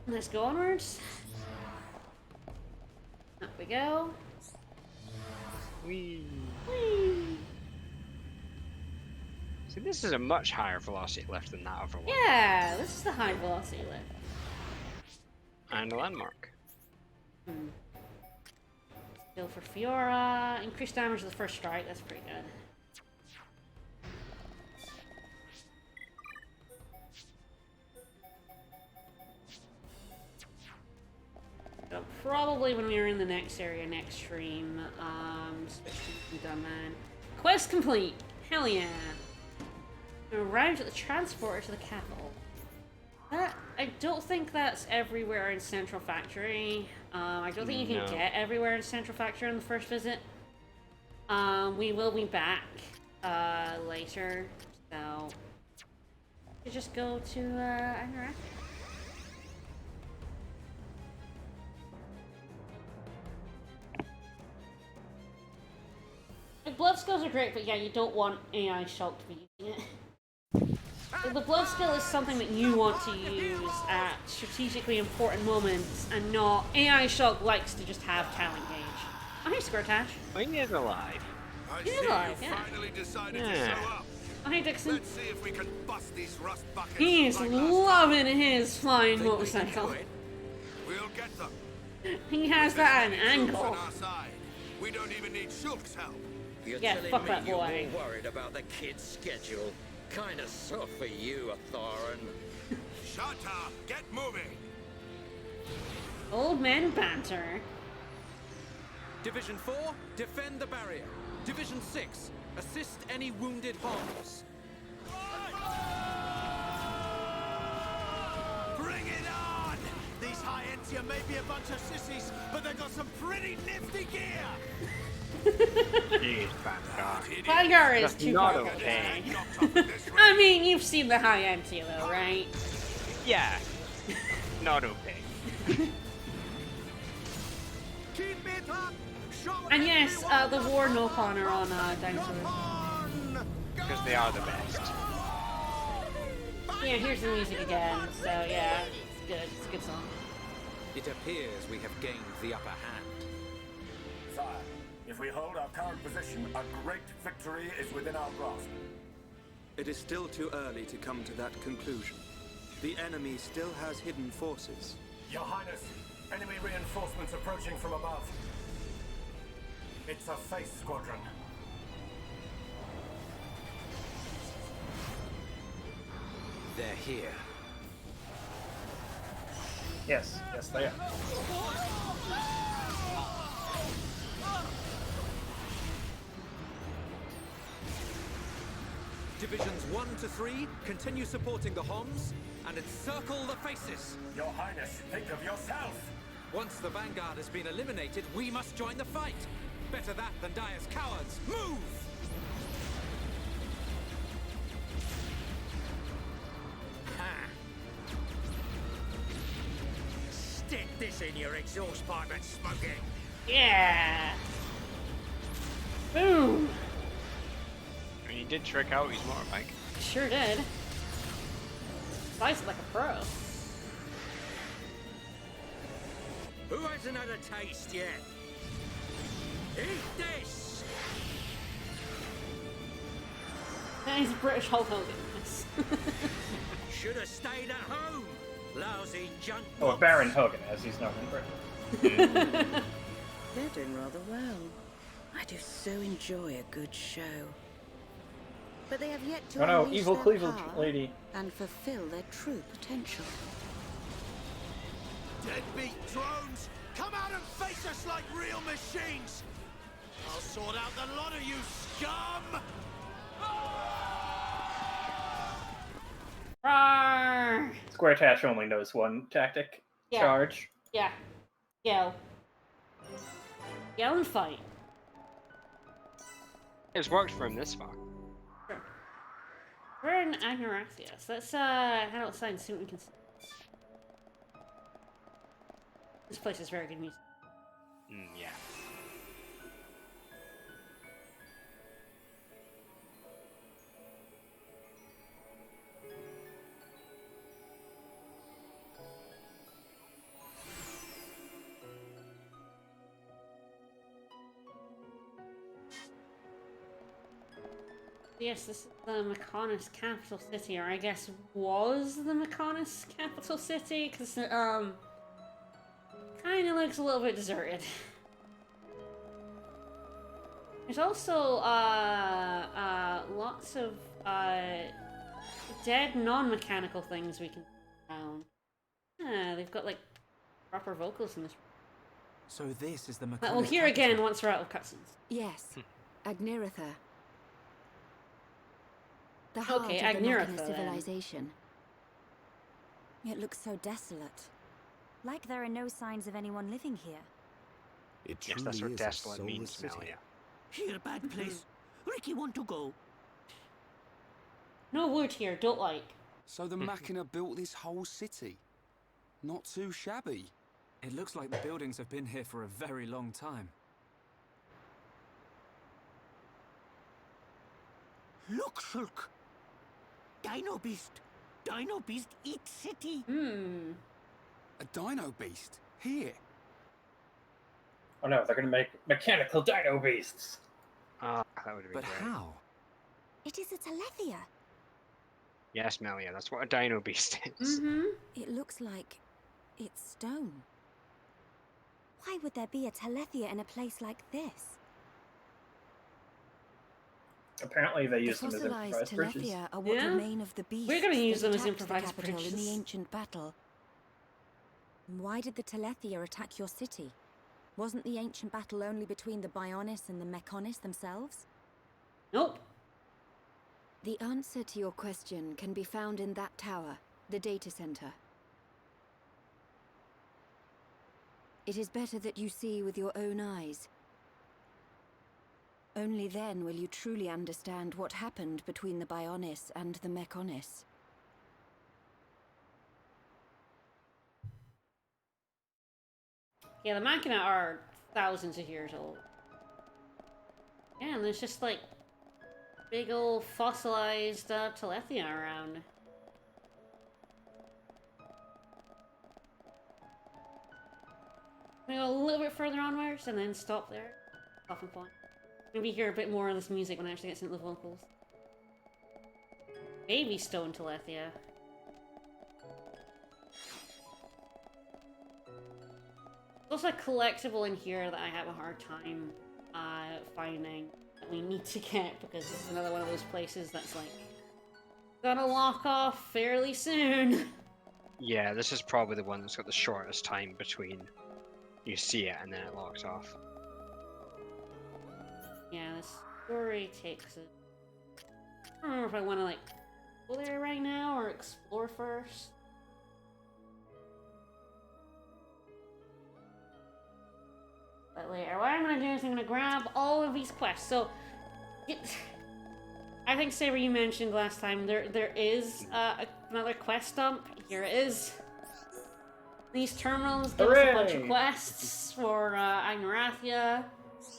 Let's go onwards. Up we go. Whee. Whee. So this is a much higher velocity lift than that other one. Yeah, this is the high velocity lift. And a landmark. Still for Fiora. Increased damage to the first strike, that's pretty good. So probably when we are in the next area, next stream, switch to Gunman. Quest complete! Hell yeah! We arrived at the transporter to the capital. I don't think that's everywhere in Central Factory. I don't think you can get everywhere in Central Factory on the first visit. We will be back later, so we just go to Iraq. The blood skills are great, but yeah, you don't want AI Shulk to be using it. The blood skill is something that you want to use at strategically important moments, and not AI Shulk likes to just have talent gauge. Oh, hey, Squirtash. Oh, he is alive. He's alive, yeah. Finally decided to show up. Oh, hey, Dixon. Let's see if we can bust these rust buckets. He's loving his flying motorcycle. We'll get them. He has that at an angle. On our side. We don't even need Shulk's help. You're Yeah, telling fuck me that you're boy. more worried about the kid's schedule. Kinda soft for you, Thorin. Shut up! Get moving! Old man banter. Division 4, defend the barrier. Division 6, assist any wounded Homs. Bring it on! These High-Entia may be a bunch of sissies, but they've got some pretty nifty gear! Jeez, Vanguard. Vanguard is That's too not far okay. I mean, you've seen the high Entia though, right? Yeah. Not okay. Keep it up! And yes, the War Nopon are on Dinosaur. Because they are the best. Yeah, here's the music again, so yeah, it's good. It's a good song. It appears we have gained the upper hand. Sire, if we hold our current position, a great victory is within our grasp. It is still too early to come to that conclusion. The enemy still has hidden forces. Your Highness, Enemy reinforcements approaching from above. It's a face squadron. They're here. Yes, yes they are. Divisions 1 to 3, continue supporting the Homs and encircle the faces. Your Highness, think of yourself! Once the Vanguard has been eliminated, we must join the fight. Better that than die as cowards. Move! Ha! Stick this in your exhaust pipe and smoke it. Yeah. Boom. I mean, he did trick out his motorbike. Sure did. Slice it like a pro. Who hasn't had a taste yet? Eat this! And he's a British Hulk Hogan. Yes. Should have stayed at home. Lousy junk. Oh, Baron Hogan, as he's known in Britain. They're doing rather well. I do so enjoy a good show. But they have yet to Oh no, unleash evil their Cleveland power lady. and fulfill their true potential. Deadbeat drones! Come out and face us like real machines! I'll sort out the lot of you, scum! Roar. Square Tash only knows one tactic. Yeah. Charge. Yeah. Yell. Yell and fight. It's worked for him this far. Sure. We're in Agnoraxia, so let's head outside and see what we can see. This place is very good music. Yeah. Yes, this is the Mechonis capital city, or I guess was the Mechonis capital city, because kind of looks a little bit deserted. There's also lots of dead non-mechanical things we can found. They've got like proper vocals in this. So this is the Mechonis That we'll hear capital. again once we're out of cutscenes. Yes, Agniratha. The heart Okay, of the Agniratha, Mechonis then. civilization. It looks so desolate. Like there are no signs of anyone living here. It Yes, truly that's what is a desolate soulless means, city. Melia. Here, bad place. Ricky want to go. No wood here, don't like. So the Machina built this whole city? Not too shabby. It looks like the buildings have been here for a very long time. Look, Shulk. Dino Beast. Dino Beast eat city. A dino beast? Here? Oh no, they're gonna make mechanical dino beasts. Ah, that would have been But great. how? It is a Telethia. Yes, Melia, that's what a dino beast is. It looks like it's stone. Why would there be a Telethia in a place like this? Apparently they The use them as fossilized improvised bridges. Telethia are what Yeah. remain of the beasts. We're gonna use that them as attacked the improvised capital in bridges. the ancient battle. Why did the Telethia attack your city? Wasn't the ancient battle only between the Bionis and the Mechonis themselves? Nope. The answer to your question can be found in that tower, the data center. It is better that you see with your own eyes. Only then will you truly understand what happened between the Bionis and the Mechonis. Yeah, the Machina are thousands of years old. Yeah, and there's just like big old fossilized Telethia around. We go a little bit further onwards and then stop there. Stopping point. Maybe hear a bit more of this music when it actually gets into the vocals. Baby Stone Telethia. Also a collectible in here that I have a hard time finding that we need to get because this is another one of those places that's like gonna lock off fairly soon. Yeah, this is probably the one that's got the shortest time between you see it and then it locks off. Yeah, the story takes it. I don't know if I want to like go there right now or explore first. But later, what I'm gonna do is I'm gonna grab all of these quests. So, I think Saber, you mentioned last time there is another quest dump. Here it is. These terminals give us a bunch of quests for Agnarathia,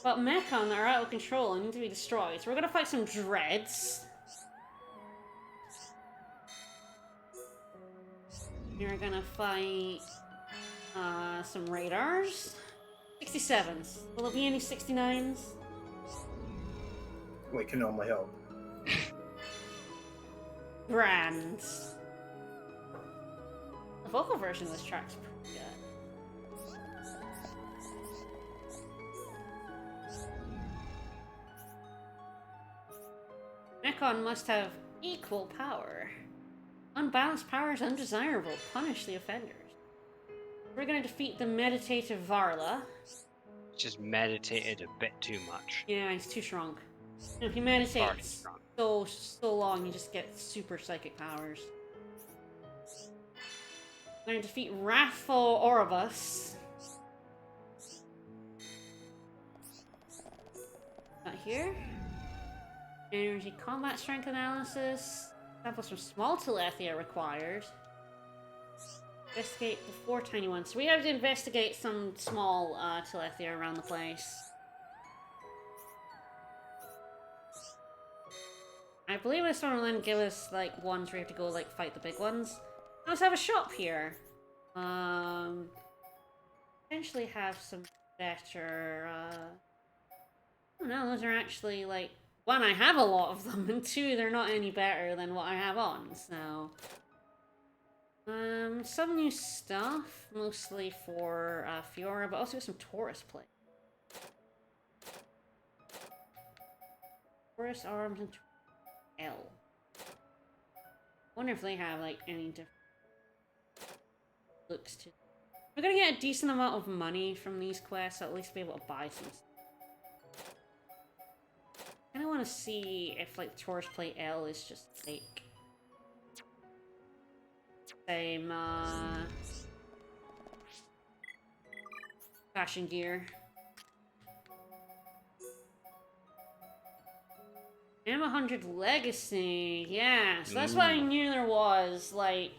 but Mechon that are out of control and need to be destroyed. So we're gonna fight some dreads. We're gonna fight some radars. 67s. Will there be any 69s? We can only hope. Grand. The vocal version of this track's pretty good. Mechon must have equal power. Unbalanced power is undesirable. Punish the offenders. We're gonna defeat the meditative Varla. Just meditated a bit too much. Yeah, he's too strong. If you meditate so long, you just get super psychic powers. We're gonna defeat Wrathful Oribus. Not here. Energy combat strength analysis. Samples from small Telethia required. Investigate the 4 tiny ones. So we have to investigate some small Telethia around the place. I believe this one will then give us like ones where we have to go like fight the big ones. Let's have a shop here. Potentially have some better. I don't know. Those are actually like one. I have a lot of them, and 2, they're not any better than what I have on. So. Some new stuff, mostly for Fiora, but also some Taurus plate. Taurus arms and L. Wonder if they have like any different looks to. We're gonna get a decent amount of money from these quests, so at least be able to buy some stuff. I kinda wanna see if like Taurus plate L is just fake. Same, fashion gear. M100 Legacy, yeah, so that's what I knew there was, like,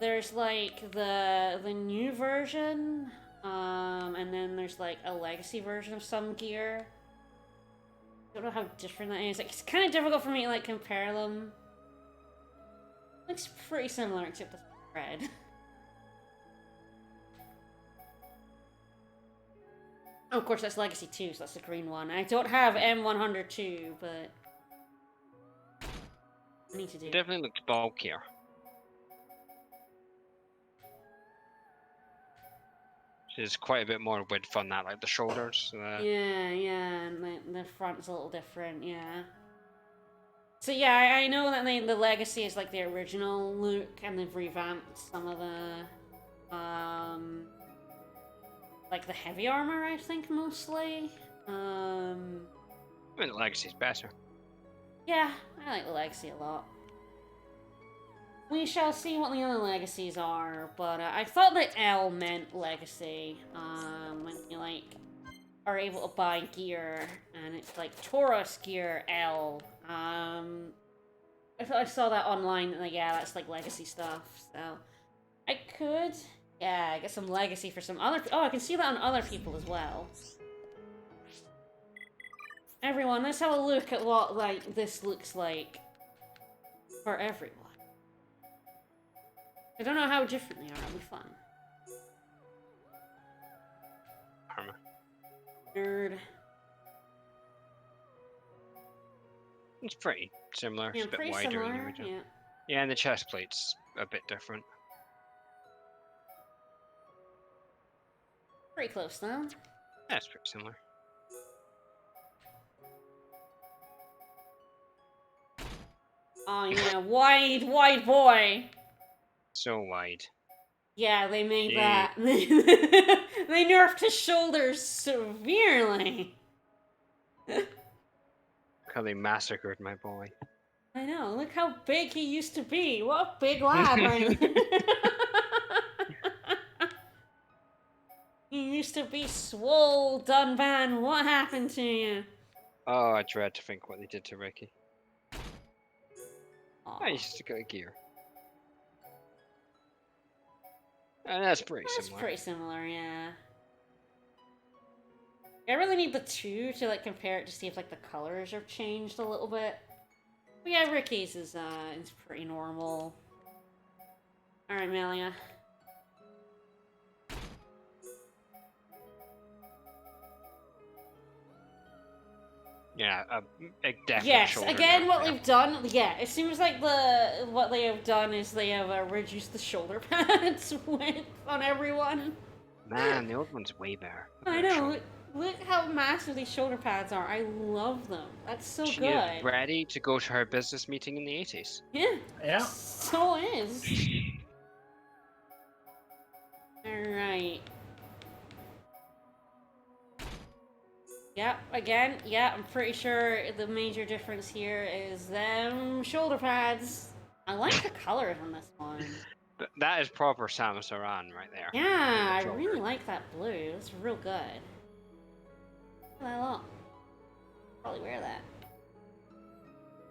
there's, like, the new version, and then there's, like, a Legacy version of some gear. I don't know how different that is, like, it's kind of difficult for me to, like, compare them. Looks pretty similar, except it's red. Oh, of course, that's Legacy 2, so that's the green one. I don't have M102, but I need to do. It definitely looks bulkier. There's quite a bit more width on that, like the shoulders. Yeah, and the front's a little different, yeah. So yeah, I know that the Legacy is like the original look, and they've revamped some of the, like the heavy armor, I think, mostly. I mean, the Legacy's better. Yeah, I like the Legacy a lot. We shall see what the other Legacies are, but I thought that L meant Legacy, when you, like, are able to buy gear, and it's like Taurus gear L. I saw that online, and like, yeah, that's like Legacy stuff, so I could, yeah, get some Legacy for some other, oh, I can see that on other people as well. Everyone, let's have a look at what, like, this looks like for everyone. I don't know how different they are, it'll be fun. Armor. Nerd. It's pretty similar. Yeah, it's a bit pretty wider similar, than the original. yeah. Yeah, and the chest plate's a bit different. Pretty close, though. That's pretty similar. Oh, yeah, wide boy. So wide. Yeah, they made Yeah. that. They nerfed his shoulders severely. How they massacred my boy. I know, look how big he used to be. What a big lad right there. You used to be swole, Dunban. What happened to you? Oh, I dread to think what they did to Ricky. I used to go gear. And that's pretty similar. Pretty similar, yeah. I really need the two to like compare it to see if like the colors have changed a little bit. But yeah, Ricky's is pretty normal. Alright, Melia. Yeah, a definite Yes, shoulder again, now, what yeah. they've done, yeah, it seems like what they have done is they have reduced the shoulder pads width on everyone. Man, the old one's way better. I know, look how massive these shoulder pads are. I love them. That's so She good. is ready to go to her business meeting in the 80s. Yeah. Yeah. So is. Alright. Yep, again, yeah, I'm pretty sure the major difference here is them shoulder pads. I like the colors on this one. That is proper Samus Aran right there. Yeah, I really like that blue. It's real good. I like that a lot. Probably wear that.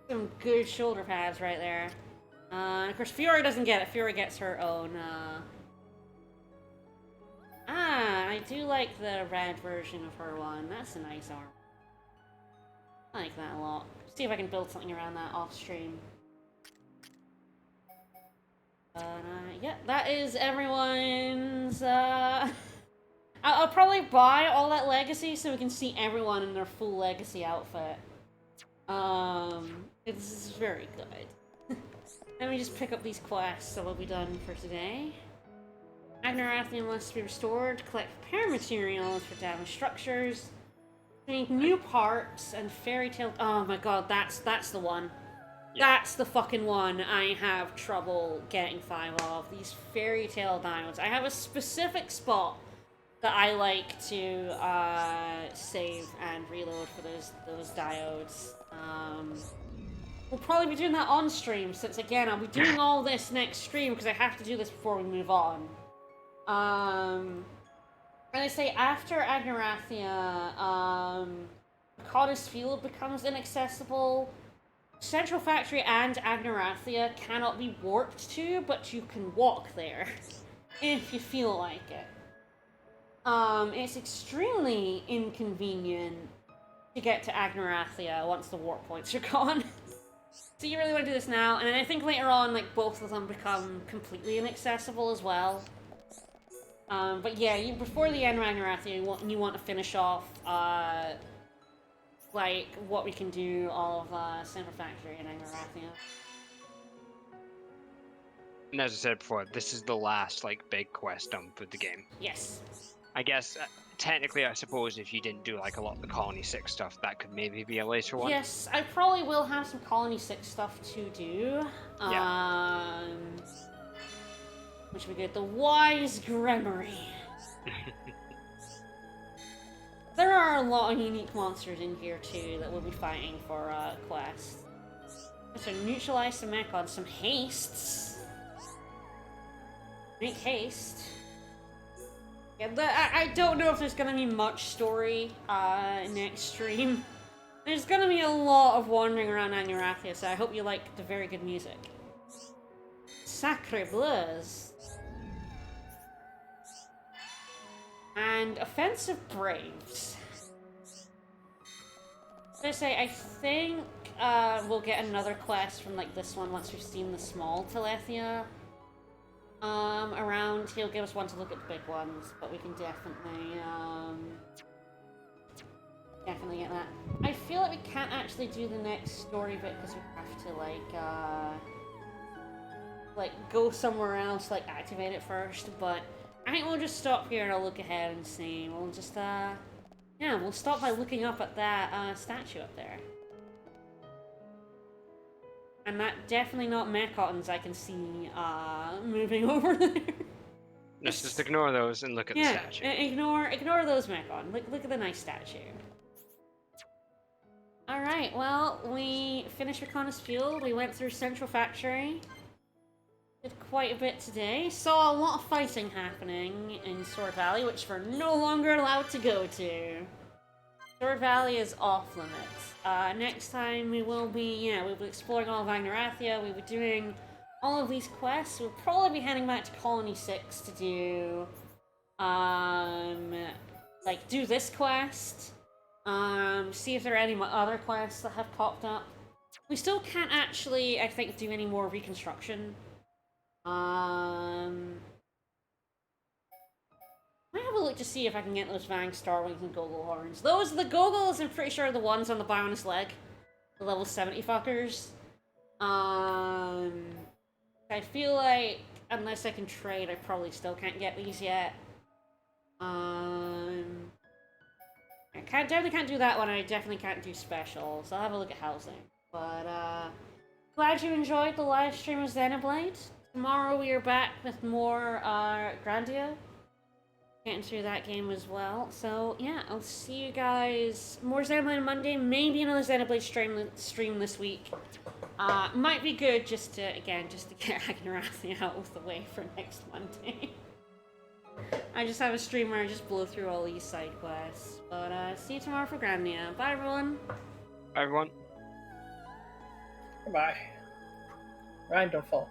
Some good shoulder pads right there. Of course, Fiora doesn't get it. Fiora gets her own, I do like the red version of her one. That's a nice arm. I like that a lot. See if I can build something around that off stream. Yeah, that is everyone's, I'll probably buy all that legacy so we can see everyone in their full legacy outfit. It's very good. Let me just pick up these quests that will be done for today. Agnarathian must be restored, collect repair materials for damaged structures, make new parts, and fairy tale. Oh my god, that's the one. Yeah. That's the fucking one I have trouble getting 5 of. These fairy tale diodes. I have a specific spot that I like to save and reload for those diodes. We'll probably be doing that on stream, since again I'll be doing all this next stream because I have to do this before we move on. And I say after Agnarathian, Mechonis Field becomes inaccessible. Central Factory and Agnarathian cannot be warped to, but you can walk there if you feel like it. It's extremely inconvenient to get to Agnarathian once the warp points are gone. So you really want to do this now, and then I think later on, like, both of them become completely inaccessible as well. But yeah, before the end of Agnarathian, you want to finish off, like, what we can do all of Central Factory and Agnarathian. And as I said before, this is the last, like, big quest dump of the game. Yes. I guess, technically, I suppose if you didn't do, like, a lot of the Colony 6 stuff, that could maybe be a later one. Yes, I probably will have some Colony 6 stuff to do. Yeah. Which would be good. The Wise Grimory. There are a lot of unique monsters in here too that we'll be fighting for quests. So neutralize some Mechons, some hastes. Make haste. Yeah, I don't know if there's gonna be much story next stream. There's gonna be a lot of wandering around Agnarathian, so I hope you like the very good music. Sacre Bleu's. And Offensive Braves. I say, I think we'll get another quest from like this one once we've seen the small Telethia around. He'll give us one to look at the big ones, but we can definitely get that. I feel like we can't actually do the next story bit because we have to like go somewhere else, like activate it first, but I think we'll just stop here and I'll look ahead and see. We'll just, yeah, we'll stop by looking up at that, statue up there. And that definitely not Mechonis I can see, moving over there. Let's just ignore those and look at the statue. Ignore those Mechon. Look at the nice statue. Alright, well, we finished Mechonis Field, we went through Central Factory. Did quite a bit today. Saw a lot of fighting happening in Sword Valley, which we're no longer allowed to go to. Sword Valley is off limits. Next time we will be, we'll be exploring all of Agnorathia, we'll be doing all of these quests. We'll probably be heading back to Colony 6 to do, like, do this quest. See if there are any other quests that have popped up. We still can't actually, I think, do any more reconstruction. Might have a look to see if I can get those Vang Starwings and Gogol Horns. Those, the Gogols, I'm pretty sure are the ones on the Bionis leg. The level 70 fuckers. I feel like, unless I can trade, I probably still can't get these yet. I definitely can't do that one, I definitely can't do specials. I'll have a look at housing. But, glad you enjoyed the live stream of Xenoblade. Tomorrow we are back with more, Grandia. Getting through that game as well. So, yeah, I'll see you guys. More Xenoblade on Monday, maybe another Xenoblade stream this week. Might be good just to get Agnorathia out of the way for next Monday. I just have a stream where I just blow through all these side quests. But, see you tomorrow for Grandia. Bye, everyone. Bye, everyone. Goodbye. Ryan, don't fall.